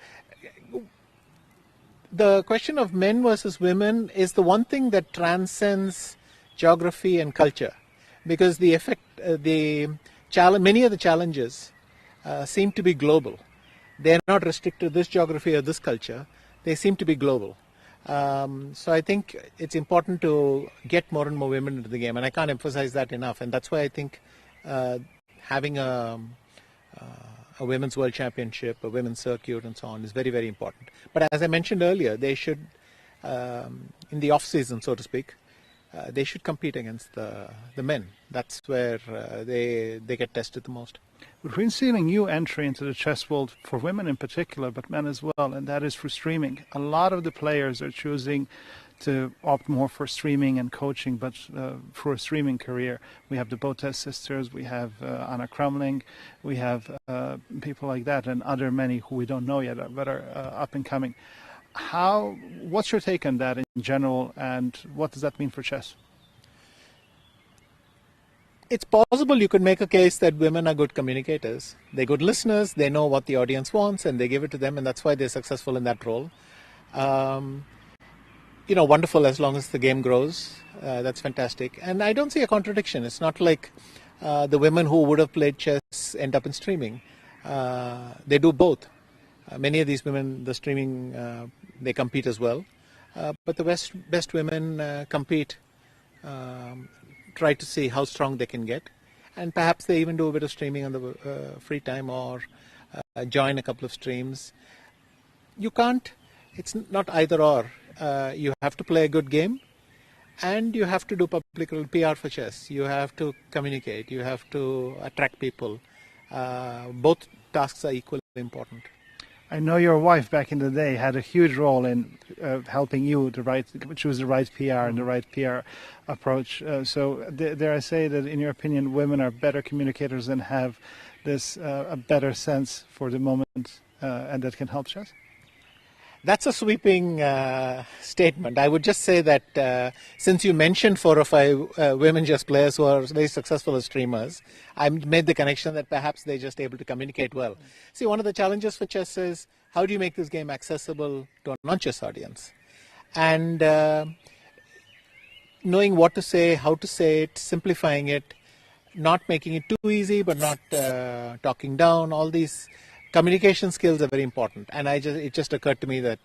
The question of men versus women is the one thing that transcends geography and culture, because the effect, many of the challenges seem to be global. They're not restricted to this geography or this culture. They seem to be global. So I think it's important to get more and more women into the game, and I can't emphasize that enough. And that's why I think having a women's world championship, a women's circuit, and so on is very, very important. But as I mentioned earlier, they should, in the off season, so to speak, they should compete against the men. That's where they get tested the most. But we're seeing a new entry into the chess world for women in particular, but men as well, and that is for streaming. A lot of the players are choosing to opt more for streaming and coaching, but for a streaming career. We have the Botes sisters, we have Anna Crumling, we have people like that, and many who we don't know yet, but are up and coming. What's your take on that in general, and what does that mean for chess? It's possible you could make a case that women are good communicators. They're good listeners, they know what the audience wants, and they give it to them, and that's why they're successful in that role. Wonderful as long as the game grows. That's fantastic. And I don't see a contradiction. It's not like the women who would have played chess end up in streaming. They do both. Many of these women, the streaming, they compete as well. but the best women compete, try to see how strong they can get, and perhaps they even do a bit of streaming on the free time or join a couple of streams. You can't, it's not either or. You have to play a good game and you have to do public PR for chess. You have to communicate, you have to attract people. Both tasks are equally important. I know your wife back in the day had a huge role in helping you to choose the right PR and the right PR approach. So dare I say that, in your opinion, women are better communicators and have this a better sense for the moment, and that can help chess? That's a sweeping statement. I would just say that since you mentioned 4 or 5 women chess players who are very successful as streamers, I made the connection that perhaps they're just able to communicate well. See, one of the challenges for chess is how do you make this game accessible to a non-chess audience? And knowing what to say, how to say it, simplifying it, not making it too easy but not talking down, all these communication skills are very important, and it just occurred to me that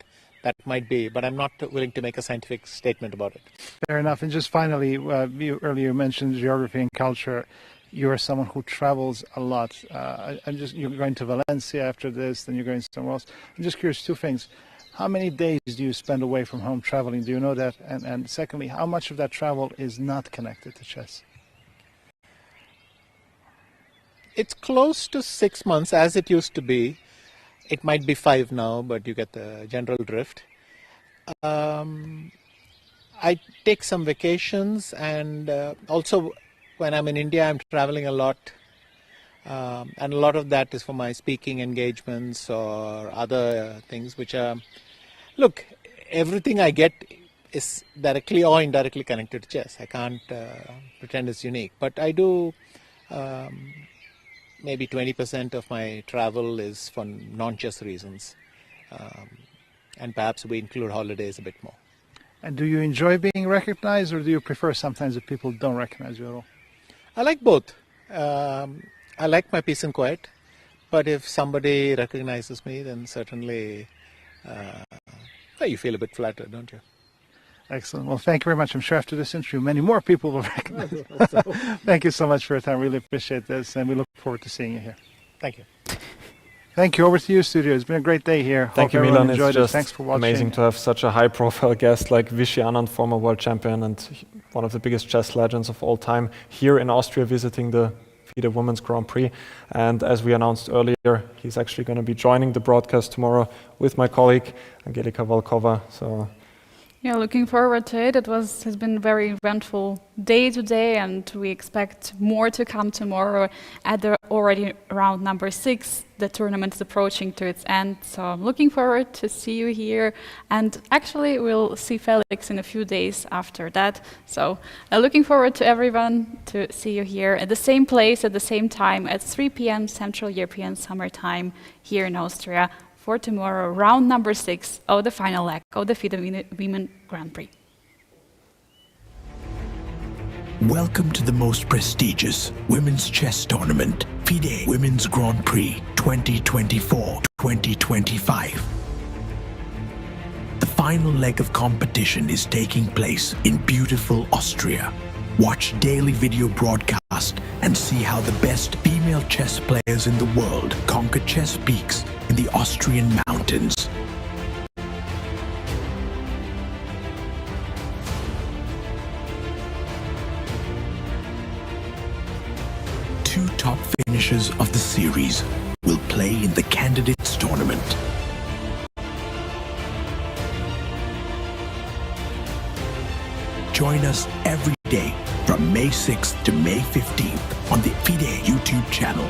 might be, but I'm not willing to make a scientific statement about it. Fair enough. And just finally, you earlier mentioned geography and culture. You are someone who travels a lot. You're going to Valencia after this, then you're going somewhere else. I'm just curious, 2 things. How many days do you spend away from home traveling? Do you know that? And secondly, how much of that travel is not connected to chess? It's close to 6 months as it used to be. It might be 5 now, but you get the general drift. I take some vacations, and also when I'm in India, I'm traveling a lot. And a lot of that is for my speaking engagements or other things which are... Look, everything I get is directly or indirectly connected to chess. I can't pretend it's unique. But I do... maybe 20% of my travel is for non-chess reasons, and perhaps we include holidays a bit more. And do you enjoy being recognized, or do you prefer sometimes that people don't recognize you at all? I like both. I like my peace and quiet, but if somebody recognizes me, then certainly you feel a bit flattered, don't you? Excellent. Well, thank you very much. I'm sure after this interview, many more people will recognize you. Thank you so much for your time. Really appreciate this, and we look forward to seeing you here. Thank you. Thank you. Over to you, studio. It's been a great day here. Thank Hope you, everyone Milan. enjoyed It's it. just Thanks for watching. amazing to have such a high-profile guest like Vishy Anand, former world champion and one of the biggest chess legends of all time, here in Austria visiting the FIDE Women's Grand Prix. And as we announced earlier, he's actually going to be joining the broadcast tomorrow with my colleague, Angelika Volkova. So. Yeah, looking forward to it. It has been a very eventful day today, and we expect more to come tomorrow. At the already round number 6, the tournament is approaching to its end, so I'm looking forward to see you here. And actually, we'll see Felix in a few days after that. So looking forward to everyone to see you here at the same place, at the same time, at 3 p.m. Central European Summer Time here in Austria, for tomorrow, round number 6 of the final leg of the FIDE Women Grand Prix. Welcome to the most prestigious women's chess tournament, FIDE Women's Grand Prix 2024-2025. The final leg of competition is taking place in beautiful Austria. Watch daily video broadcast and see how the best female chess players in the world conquer chess peaks in the Austrian mountains. Two top finishers of the series will play in the Candidates Tournament. Join us every day from May 6th to May 15th on the FIDE YouTube channel.